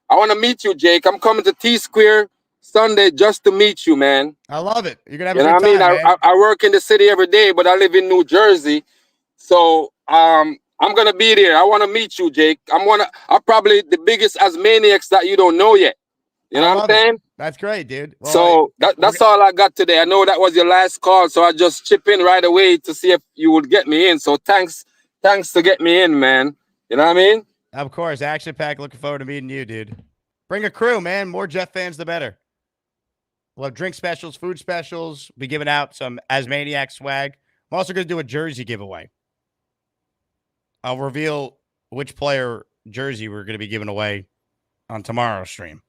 I want to meet you, Jake. I'm coming to T-Square Sunday just to meet you, man. I love it. You're going to have a good time, man. I work in the city every day, but I live in New Jersey. So I'm going to be there. I want to meet you, Jake. I'm probably the biggest Asmaniacs that you don't know yet. You know what I'm saying? That's great, dude. Well, so that's all I got today. I know that was your last call, so I just chip in right away to see if you would get me in. So thanks to get me in, man. You know what I mean? Of course. Action Pack, looking forward to meeting you, dude. Bring a crew, man. More Jet fans, the better. We'll have drink specials, food specials. Be giving out some Asmaniac swag. I'm also going to do a jersey giveaway. I'll reveal which player jersey we're going to be giving away on tomorrow's stream.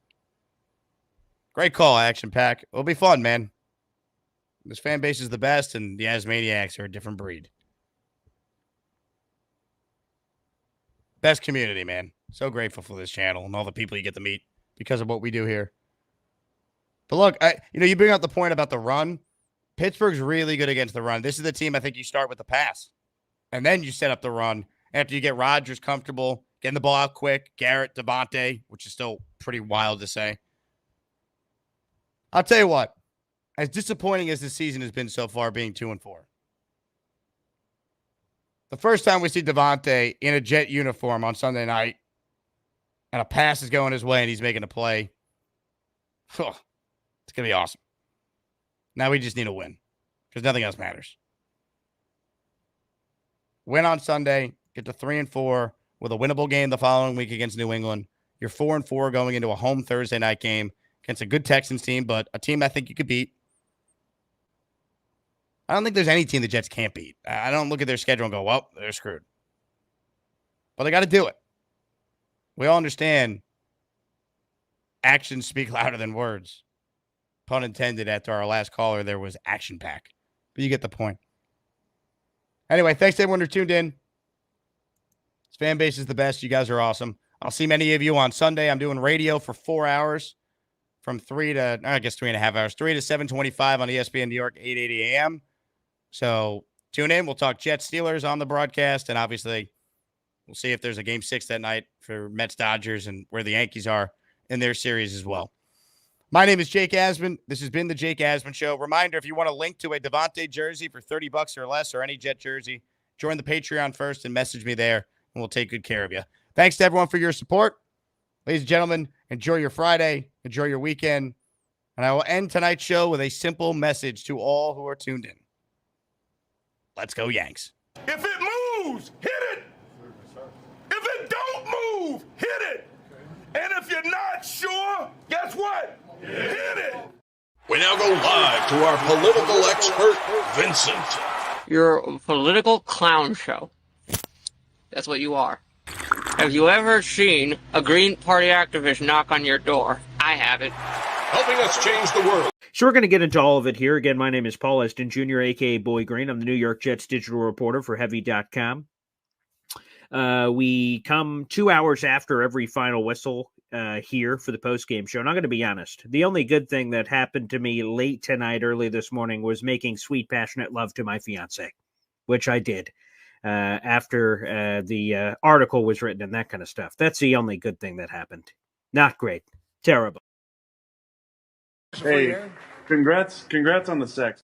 Great call, Action Pack. It'll be fun, man. This fan base is the best, and the Asmaniacs are a different breed. Best community, man. So grateful for this channel and all the people you get to meet because of what we do here. But look, you bring up the point about the run. Pittsburgh's really good against the run. This is the team I think you start with the pass. And then you set up the run after you get Rodgers comfortable, getting the ball out quick, Garrett, Devonte, which is still pretty wild to say. I'll tell you what, as disappointing as this season has been so far, being 2-4, the first time we see Davante in a Jet uniform on Sunday night and a pass is going his way and he's making a play, it's going to be awesome. Now we just need a win because nothing else matters. Win on Sunday, get to 3-4 with a winnable game the following week against New England. You're 4-4 going into a home Thursday night game against a good Texans team, but a team I think you could beat. I don't think there's any team the Jets can't beat. I don't look at their schedule and go, well, they're screwed. But they got to do it. We all understand actions speak louder than words. Pun intended, after our last caller, there was Action Pack. But you get the point. Anyway, thanks to everyone who tuned in. This fan base is the best. You guys are awesome. I'll see many of you on Sunday. I'm doing radio for 4 hours from 3 to, I guess 3.5 hours, 3 to 7:25 on ESPN New York, 8:80 a.m. So tune in. We'll talk Jets Steelers on the broadcast. And obviously, we'll see if there's a game 6 that night for Mets Dodgers and where the Yankees are in their series as well. My name is Jake Asman. This has been the Jake Asman Show. Reminder, if you want a link to a Devonte jersey for $30 or less or any Jet jersey, join the Patreon first and message me there, and we'll take good care of you. Thanks to everyone for your support. Ladies and gentlemen, enjoy your Friday. Enjoy your weekend. And I will end tonight's show with a simple message to all who are tuned in. Let's go, Yanks. If it moves, hit it. If it don't move, hit it. And if you're not sure, guess what? Hit it. We now go live to our political expert, Vincent. You're a political clown show. That's what you are. Have you ever seen a Green Party activist knock on your door? I haven't. Helping us change the world. So we're going to get into all of it here. Again, my name is Paul Eston Jr., a.k.a. Boy Green. I'm the New York Jets digital reporter for Heavy.com. We come 2 hours after every final whistle here for the post-game show. And I'm going to be honest. The only good thing that happened to me late tonight, early this morning, was making sweet, passionate love to my fiance, which I did after the article was written and that kind of stuff. That's the only good thing that happened. Not great. Terrible. Hey, congrats on the sex.